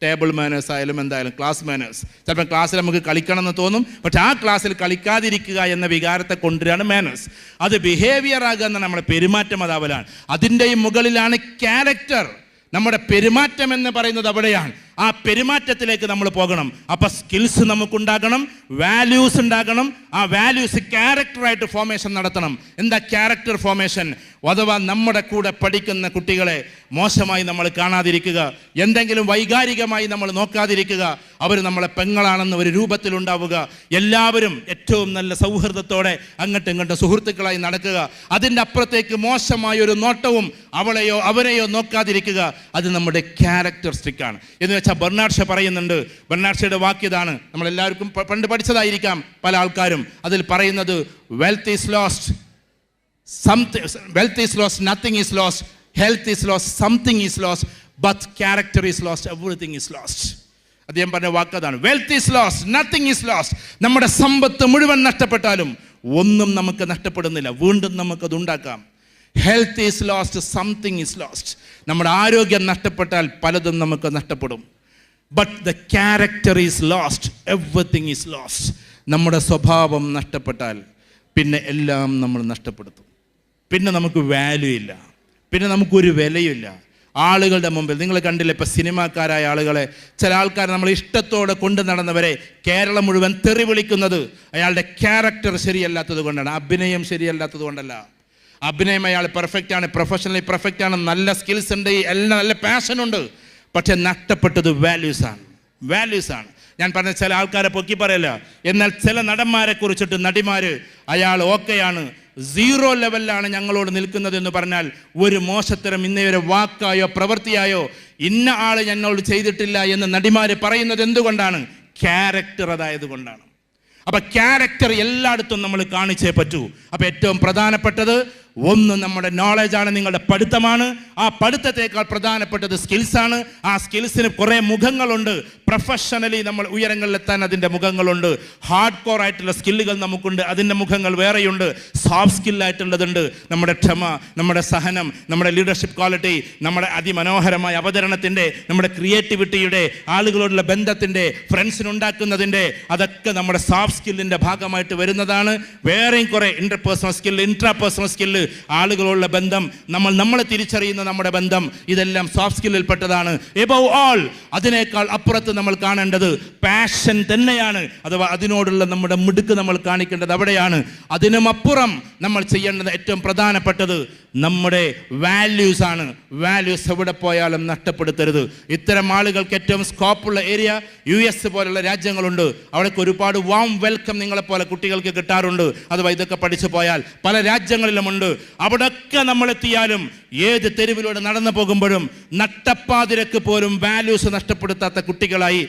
ടേബിൾ മാനേഴ്സ് ആയാലും എന്തായാലും ക്ലാസ് മാനേഴ്സ്. ചിലപ്പോൾ ക്ലാസ്സിൽ നമുക്ക് കളിക്കണം എന്ന് തോന്നും, പക്ഷെ ആ ക്ലാസ്സിൽ കളിക്കാതിരിക്കുക എന്ന വികാരത്തെ കൊണ്ടുവരികയാണ് മാനേഴ്സ്. അത് ബിഹേവിയർ ആകുക എന്ന നമ്മുടെ പെരുമാറ്റം അതാവലാണ്. അതിൻ്റെയും മുകളിലാണ് ക്യാരക്ടർ. നമ്മുടെ പെരുമാറ്റം എന്ന് പറയുന്നത് അവിടെയാണ്. ആ പെരുമാറ്റത്തിലേക്ക് നമ്മൾ പോകണം. അപ്പം സ്കിൽസ് നമുക്കുണ്ടാകണം, വാല്യൂസ് ഉണ്ടാകണം. ആ വാല്യൂസ് ക്യാരക്ടറായിട്ട് ഫോർമേഷൻ നടത്തണം. എന്താ ക്യാരക്ടർ ഫോർമേഷൻ? അഥവാ നമ്മുടെ കൂടെ പഠിക്കുന്ന കുട്ടികളെ മോശമായി നമ്മൾ കാണാതിരിക്കുക, എന്തെങ്കിലും വൈകാരികമായി നമ്മൾ നോക്കാതിരിക്കുക, അവർ നമ്മളെ പെങ്ങളാണെന്ന് ഒരു രൂപത്തിലുണ്ടാവുക, എല്ലാവരും ഏറ്റവും നല്ല സൗഹൃദത്തോടെ അങ്ങോട്ടും ഇങ്ങോട്ടും സുഹൃത്തുക്കളായി നടക്കുക. അതിൻ്റെ അപ്പുറത്തേക്ക് മോശമായൊരു നോട്ടവും അവളെയോ അവരെയോ നോക്കാതിരിക്കുക. അത് നമ്മുടെ ക്യാരക്ടറിസ്റ്റിക്കാണ് എന്ന് വെച്ചാൽ ബെർണാഡ് ഷാ പറയുന്നുണ്ട്. ബെർണാഡ് ഷായുടെ വാക്യതാണ്, നമ്മളെല്ലാവർക്കും പണ്ട് പഠിച്ചതായിരിക്കാം പല ആൾക്കാരും. അതിൽ പറയുന്നത്, wealth is lost, wealth is lost, nothing is lost, health is lost, something is lost, but character is lost, everything is lost. അദ്ദേഹം പറഞ്ഞ വാക്കതാണ്, wealth is lost, nothing is lost. നമ്മുടെ സമ്പത്ത് മുഴുവൻ നഷ്ടപ്പെട്ടാലും ഒന്നും നമുക്ക് നഷ്ടപ്പെടുന്നില്ല, വീണ്ടും നമുക്കത് ഉണ്ടാക്കാം. Health is lost, something is lost. നമ്മുടെ ആരോഗ്യം നഷ്ടപ്പെട്ടാൽ പലതും നമുക്ക് നഷ്ടപ്പെടും. But the character is lost, everything is lost. നമ്മുടെ സ്വഭാവം നഷ്ടപ്പെട്ടാൽ പിന്നെ എല്ലാം നമ്മൾ നഷ്ടപ്പെടുത്തും. പിന്നെ നമുക്ക് വാല്യൂ ഇല്ല, പിന്നെ നമുക്കൊരു വിലയില്ല. ആളുകളുടെ മുമ്പിൽ നിങ്ങൾ കണ്ടില്ല, ഇപ്പം സിനിമാക്കാരായ ആളുകളെ, ചില ആൾക്കാർ നമ്മൾ ഇഷ്ടത്തോടെ കൊണ്ടു നടന്നവരെ കേരളം മുഴുവൻ തെറി വിളിക്കുന്നത് അയാളുടെ ക്യാരക്ടർ ശരിയല്ലാത്തത് കൊണ്ടാണ്, അഭിനയം ശരിയല്ലാത്തത് കൊണ്ടല്ല. അഭിനയം അയാൾ പെർഫെക്റ്റാണ്, പ്രൊഫഷണലി പെർഫെക്റ്റാണ്, നല്ല സ്കിൽസ് ഉണ്ട്, എല്ലാം നല്ല പാഷനുണ്ട്, പക്ഷെ നഷ്ടപ്പെട്ടത് വാല്യൂസാണ്. ഞാൻ പറഞ്ഞ ചില ആൾക്കാരെ പൊക്കി പറയല്ല, എന്നാൽ ചില നടന്മാരെ കുറിച്ചിട്ട് നടിമാർ അയാൾ ഓക്കെയാണ്, 0 ലെവലിലാണ് ഞങ്ങളോട് നിൽക്കുന്നത് എന്ന് പറഞ്ഞാൽ ഒരു മോശത്തരം ഇന്നേവരെ വാക്കായോ പ്രവൃത്തിയായോ ഇന്ന ആൾ ഞങ്ങളോട് ചെയ്തിട്ടില്ല എന്ന് നടിമാർ പറയുന്നത് എന്തുകൊണ്ടാണ്? ക്യാരക്ടർ അതായത് കൊണ്ടാണ്. അപ്പം ക്യാരക്ടർ എല്ലായിടത്തും നമ്മൾ കാണിച്ചേ പറ്റൂ. അപ്പം ഏറ്റവും പ്രധാനപ്പെട്ടത് ഒന്ന് നമ്മുടെ നോളജാണ്, നിങ്ങളുടെ പഠിത്തമാണ്. ആ പഠിത്തത്തേക്കാൾ പ്രധാനപ്പെട്ടത് സ്കിൽസാണ്. ആ സ്കിൽസിന് കുറേ മുഖങ്ങളുണ്ട്. പ്രൊഫഷണലി നമ്മൾ ഉയരങ്ങളിലെത്താൻ അതിൻ്റെ മുഖങ്ങളുണ്ട്. ഹാർഡ് കോർ ആയിട്ടുള്ള സ്കില്ലുകൾ നമുക്കുണ്ട്, അതിൻ്റെ മുഖങ്ങൾ വേറെയുണ്ട്. സോഫ്റ്റ് സ്കില്ലായിട്ടുള്ളതുണ്ട്, നമ്മുടെ ക്ഷമ, നമ്മുടെ സഹനം, നമ്മുടെ ലീഡർഷിപ്പ് ക്വാളിറ്റി, നമ്മുടെ അതിമനോഹരമായ അവതരണത്തിൻ്റെ, നമ്മുടെ ക്രിയേറ്റിവിറ്റിയുടെ, ആളുകളോടുള്ള ബന്ധത്തിൻ്റെ, ഫ്രണ്ട്സിനുണ്ടാക്കുന്നതിൻ്റെ, അതൊക്കെ നമ്മുടെ സോഫ്റ്റ് സ്കില്ലിൻ്റെ ഭാഗമായിട്ട് വരുന്നതാണ്. വേറെയും കുറേ ഇൻ്റർപേഴ്സണൽ സ്കില്ല്, ഇൻട്രാപേഴ്സണൽ സ്കില്ല്, ആളുകളുള്ള ബന്ധം, നമ്മളെ തിരിച്ചറിയുന്ന നമ്മുടെ ബന്ധം, ഇതെല്ലാം സോഫ്റ്റ് സ്കില്ലിൽ പെട്ടതാണ്. എബവ് ഓൾ, അതിനേക്കാൾ അപ്പുറത്ത് നമ്മൾ കാണേണ്ടത് പാഷൻ തന്നെയാണ്. അഥവാ അതിനോടുള്ള നമ്മുടെ മിടുക്ക് നമ്മൾ കാണിക്കേണ്ടത് അവിടെയാണ്. അതിനുമപ്പുറം നമ്മൾ ചെയ്യേണ്ടത് ഏറ്റവും പ്രധാനപ്പെട്ടത് നമ്മുടെ വാല്യൂസ് ആണ്. വാല്യൂസ് എവിടെ പോയാലും നഷ്ടപ്പെടുത്തരുത്. ഇത്തരം ആളുകൾക്ക് ഏറ്റവും സ്കോപ്പുള്ള ഏരിയ US പോലുള്ള രാജ്യങ്ങളുണ്ട്. അവിടേക്ക് ഒരുപാട് വാം വെൽക്കം നിങ്ങളെപ്പോലെ കുട്ടികൾക്ക് കിട്ടാറുണ്ട്. അഥവാ ഇതൊക്കെ പഠിച്ചു പോയാൽ പല രാജ്യങ്ങളിലുമുണ്ട്. അവിടെയൊക്കെ നമ്മളെത്തിയാലും ഏത് തെരുവിലൂടെ നടന്നു പോകുമ്പോഴും നട്ടപ്പാതിരക്ക് പോലും വാല്യൂസ് നഷ്ടപ്പെടുത്താത്ത കുട്ടികളായി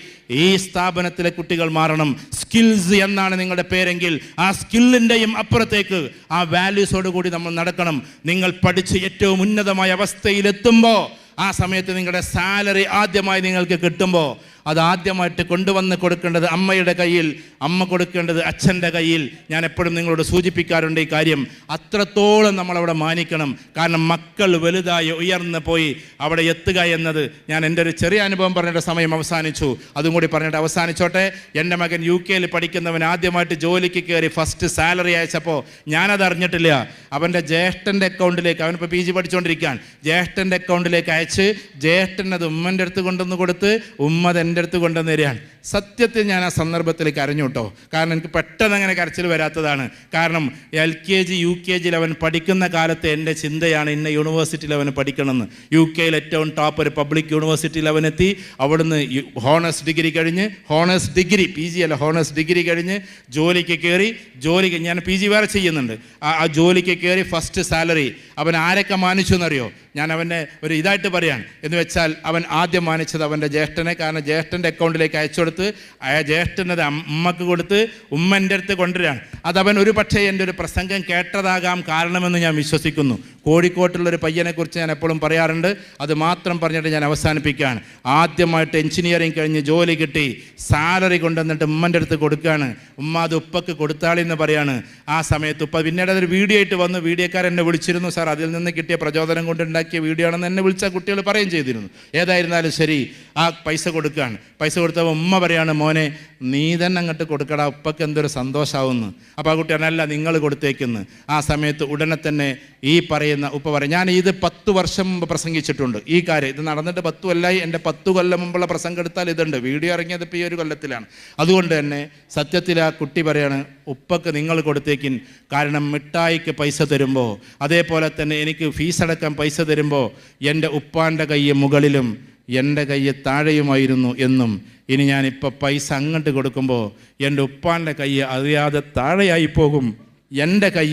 ഈ സ്ഥാപനത്തിലെ കുട്ടികൾ മാറണം. സ്കിൽസ് എന്നാണ് നിങ്ങളുടെ പേരെങ്കിൽ ആ സ്കില്ലിൻ്റെയും അപ്പുറത്തേക്ക് ആ വാല്യൂസോട് കൂടി നമ്മൾ നടക്കണം. നിങ്ങൾ പഠിച്ച് ഏറ്റവും ഉന്നതമായ അവസ്ഥയിലെത്തുമ്പോൾ ആ സമയത്ത് നിങ്ങളുടെ സാലറി ആദ്യമായി നിങ്ങൾക്ക് കിട്ടുമ്പോൾ അത് ആദ്യമായിട്ട് കൊണ്ടുവന്ന് കൊടുക്കേണ്ടത് അമ്മയുടെ കയ്യിൽ, അമ്മ കൊടുക്കേണ്ടത് അച്ഛൻ്റെ കയ്യിൽ. ഞാൻ എപ്പോഴും നിങ്ങളോട് സൂചിപ്പിക്കാറുണ്ട് ഈ കാര്യം. അത്രത്തോളം നമ്മളവിടെ മാനിക്കണം. കാരണം മക്കൾ വലുതായി ഉയർന്ന് പോയി അവിടെ എത്തുക എന്നത്, ഞാൻ എൻ്റെ ഒരു ചെറിയ അനുഭവം പറഞ്ഞിട്ട് സമയം അവസാനിച്ചു, അതും കൂടി പറഞ്ഞിട്ട് അവസാനിച്ചോട്ടെ. എൻ്റെ മകൻ UK പഠിക്കുന്നവൻ ആദ്യമായിട്ട് ജോലിക്ക് കയറി ഫസ്റ്റ് സാലറി അയച്ചപ്പോൾ ഞാനത് അറിഞ്ഞിട്ടില്ല. അവൻ്റെ ജ്യേഷ്ഠൻ്റെ അക്കൗണ്ടിലേക്ക്, അവനിപ്പോൾ PG പഠിച്ചുകൊണ്ടിരിക്കുകയാണ്, ജ്യേഷ്ഠൻ്റെ അക്കൗണ്ടിലേക്ക് അയച്ച് ജ്യേഷ്ഠൻ അത് ഉമ്മൻ്റെ അടുത്ത് കൊണ്ടുവന്ന് കൊടുത്ത് ഉമ്മ എൻ്റെ അടുത്ത് കൊണ്ടുവന്ന് തരികയാണ്. സത്യത്തിൽ ഞാൻ ആ സന്ദർഭത്തിൽ കരഞ്ഞു കേട്ടോ. കാരണം എനിക്ക് പെട്ടെന്ന് അങ്ങനെ കരച്ചിൽ വരാത്തതാണ്. കാരണം LKG UKG അവൻ പഠിക്കുന്ന കാലത്ത് എൻ്റെ ചിന്തയാണ് ഇന്ന യൂണിവേഴ്സിറ്റിയിൽ അവന് പഠിക്കണമെന്ന്. UK ഏറ്റവും ടോപ്പ് ഒരു പബ്ലിക് യൂണിവേഴ്സിറ്റിയിൽ അവനെത്തി. അവിടുന്ന് ഹോണേഴ്സ് ഡിഗ്രി കഴിഞ്ഞ്, ഹോണേഴ്സ് ഡിഗ്രി PG അല്ല ഹോണേഴ്സ് ഡിഗ്രി കഴിഞ്ഞ് ജോലിക്ക് കയറി. ജോലിക്ക് ഞാൻ PG വേറെ ചെയ്യുന്നുണ്ട്. ആ ജോലിക്ക് കയറി ഫസ്റ്റ് സാലറി അവൻ ആരൊക്കെ മാനിച്ചു എന്നറിയോ? ഞാൻ അവൻ്റെ ഒരു ഇതായിട്ട് പറയാണ്. എന്ന് വെച്ചാൽ അവൻ ആദ്യം മാനിച്ചത് അവൻ്റെ ജ്യേഷ്ഠനെ. കാരണം ജ്യേഷ്ഠൻ്റെ അക്കൗണ്ടിലേക്ക് അയച്ചു കൊടുത്ത് ആ ജ്യേഷ്ഠനത് അമ്മക്ക് കൊടുത്ത് ഉമ്മ എൻ്റെ അടുത്ത് കൊണ്ടുവരികയാണ്. അതവൻ ഒരു പക്ഷേ എൻ്റെ ഒരു പ്രസംഗം കേട്ടതാകാം കാരണമെന്ന് ഞാൻ വിശ്വസിക്കുന്നു. കോഴിക്കോട്ടുള്ളൊരു പയ്യനെക്കുറിച്ച് ഞാൻ എപ്പോഴും പറയാറുണ്ട്. അത് മാത്രം പറഞ്ഞിട്ട് ഞാൻ അവസാനിപ്പിക്കുകയാണ്. ആദ്യമായിട്ട് എഞ്ചിനീയറിങ് കഴിഞ്ഞ് ജോലി കിട്ടി, സാലറി കൊണ്ടുവന്നിട്ട് ഉമ്മൻ്റെ അടുത്ത് കൊടുക്കുകയാണ്. ഉമ്മ അത് ഉപ്പക്ക് കൊടുത്താളിന്ന് പറയാണ്. ആ സമയത്ത് ഉപ്പ പിന്നീട് അതൊരു വീഡിയോ ആയിട്ട് വന്നു. വീഡിയോക്കാരെന്നെ വിളിച്ചിരുന്നു, സാർ അതിൽ നിന്ന് കിട്ടിയ പ്രചോദനം കൊണ്ടുണ്ടാക്കിയ വീഡിയോ ആണെന്ന് എന്നെ വിളിച്ച കുട്ടികൾ പറയുകയും ചെയ്തിരുന്നു. ഏതായിരുന്നാലും ശരി, ആ പൈസ കൊടുക്കുകയാണ്. പൈസ കൊടുത്തപ്പോൾ ഉമ്മ പറയാണ്, മോനെ നീ തന്നെ അങ്ങോട്ട് കൊടുക്കടാ, ഉപ്പക്ക് എന്തൊരു സന്തോഷമാവുന്നു. അപ്പോൾ ആ കുട്ടി പറഞ്ഞല്ല നിങ്ങൾ കൊടുത്തേക്കുന്നു. ആ സമയത്ത് ഉടനെ തന്നെ ഈ പറയുന്ന ഉപ്പ പറയും, ഞാൻ ഇത് 10 വർഷം മുമ്പ് പ്രസംഗിച്ചിട്ടുണ്ട് ഈ കാര്യം. ഇത് നടന്നിട്ട് 10 കൊല്ലമായി. എൻ്റെ 10 കൊല്ലം മുമ്പുള്ള പ്രസംഗം എടുത്താൽ ഇതുണ്ട്. വീഡിയോ ഇറങ്ങിയത് ഇപ്പോൾ ഈ ഒരു കൊല്ലത്തിലാണ്. അതുകൊണ്ട് തന്നെ സത്യത്തിൽ ആ കുട്ടി പറയാണ്, ഉപ്പക്ക് നിങ്ങൾ കൊടുത്തേക്കിൻ. കാരണം മിഠായിക്ക് പൈസ തരുമ്പോൾ, അതേപോലെ തന്നെ എനിക്ക് ഫീസ് അടക്കാൻ പൈസ തരുമ്പോൾ എൻ്റെ ഉപ്പാൻ്റെ കൈ മുകളിലും എൻ്റെ കൈ താഴെയുമായിരുന്നു എന്നും, ഇനി ഞാനിപ്പോൾ പൈസ അങ്ങോട്ട് കൊടുക്കുമ്പോൾ എൻ്റെ ഉപ്പാൻ്റെ കൈ അറിയാതെ താഴെയായി പോകും, എൻ്റെ കൈ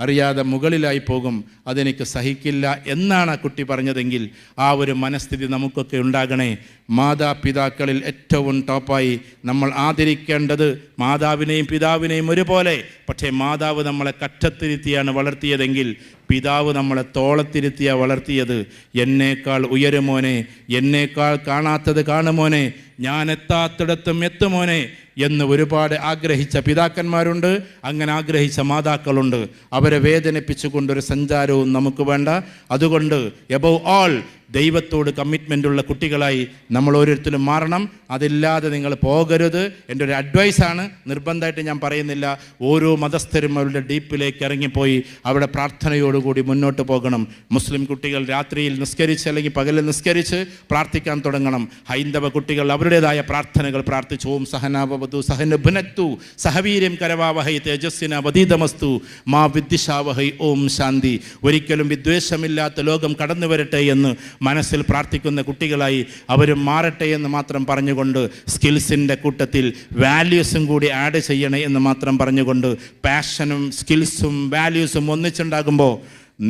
അറിയാതെ മുകളിലായി പോകും, അതെനിക്ക് സഹിക്കില്ല എന്നാണ് ആ കുട്ടി പറഞ്ഞതെങ്കിൽ ആ ഒരു മനസ്ഥിതി നമുക്കൊക്കെ ഉണ്ടാകണേ. മാതാപിതാക്കളിൽ ഏറ്റവും ടോപ്പായി നമ്മൾ ആദരിക്കേണ്ടത് മാതാവിനെയും പിതാവിനെയും ഒരുപോലെ. പക്ഷേ മാതാവ് നമ്മളെ കറ്റത്തിരുത്തിയാണ് വളർത്തിയതെങ്കിൽ പിതാവ് നമ്മളെ തോളത്തിരുത്തിയാണ് വളർത്തിയത്. എന്നേക്കാൾ ഉയരുമോനെ, എന്നേക്കാൾ കാണാത്തത് കാണുമോനെ, ഞാൻ എത്താത്തിടത്തും എത്തുമോനെ എന്ന് ഒരുപാട് ആഗ്രഹിച്ച പിതാക്കന്മാരുണ്ട്. അങ്ങനെ ആഗ്രഹിച്ച മാതാക്കളുണ്ട്. അവരെ വേദനിപ്പിച്ചുകൊണ്ടൊരു സഞ്ചാരവും നമുക്ക് വേണ്ട. അതുകൊണ്ട് എബവ് ഓൾ ദൈവത്തോട് കമ്മിറ്റ്മെൻ്റുള്ള കുട്ടികളായി നമ്മൾ ഓരോരുത്തരും മാറണം. അതില്ലാതെ നിങ്ങൾ പോകരുത്. എൻ്റെ ഒരു അഡ്വൈസാണ്, നിർബന്ധമായിട്ട് ഞാൻ പറയുന്നില്ല. ഓരോ മതസ്ഥരും അവരുടെ ഡീപ്പിലേക്ക് ഇറങ്ങിപ്പോയി അവിടെ പ്രാർത്ഥനയോടുകൂടി മുന്നോട്ട് പോകണം. മുസ്ലിം കുട്ടികൾ രാത്രിയിൽ നിസ്കരിച്ച് അല്ലെങ്കിൽ പകലിൽ നിസ്കരിച്ച് പ്രാർത്ഥിക്കാൻ തുടങ്ങണം. ഹൈന്ദവ കുട്ടികൾ അവരുടേതായ പ്രാർത്ഥനകൾ പ്രാർത്ഥിച്ചു. ഓം സഹനാവതു സഹനുഭുനത്തു സഹവീര്യം കരവാവഹൈ തേജസ്സിന വധീതമസ്തു മാ വിദ്വിഷാവഹൈ ഓം ശാന്തി. ഒരിക്കലും വിദ്വേഷമില്ലാത്ത ലോകം കടന്നു വരട്ടെ എന്ന് മനസ്സിൽ പ്രാർത്ഥിക്കുന്ന കുട്ടികളായി അവരും മാറട്ടെ എന്ന് മാത്രം പറഞ്ഞുകൊണ്ട്, സ്കിൽസിൻ്റെ കൂട്ടത്തിൽ വാല്യൂസും കൂടി ആഡ് ചെയ്യണേ എന്ന് മാത്രം പറഞ്ഞുകൊണ്ട്, പാഷനും സ്കിൽസും വാല്യൂസും ഒന്നിച്ചുണ്ടാകുമ്പോൾ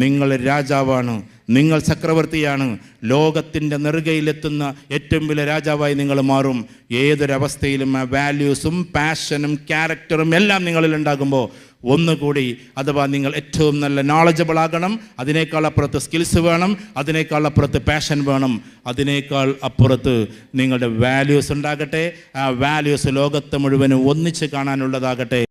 നിങ്ങൾ രാജാവാണ്, നിങ്ങൾ ചക്രവർത്തിയാണ്. ലോകത്തിൻ്റെ നെറുകയിലെത്തുന്ന ഏറ്റവും വലിയ രാജാവായി നിങ്ങൾ മാറും. ഏതൊരവസ്ഥയിലും ആ വാല്യൂസും പാഷനും ക്യാരക്ടറും എല്ലാം നിങ്ങളിൽ ഉണ്ടാകുമ്പോൾ ഒന്നുകൂടി, അഥവാ നിങ്ങൾ ഏറ്റവും നല്ല നോളജബിൾ ആകണം. അതിനേക്കാൾ അപ്പുറത്ത് സ്കിൽസ് വേണം, അതിനേക്കാൾ അപ്പുറത്ത് പാഷൻ വേണം, അതിനേക്കാൾ അപ്പുറത്ത് നിങ്ങളുടെ വാല്യൂസ് ഉണ്ടാകട്ടെ. ആ വാല്യൂസ് ലോകത്തെ മുഴുവനും ഒന്നിച്ച് കാണാനുള്ളതാകട്ടെ.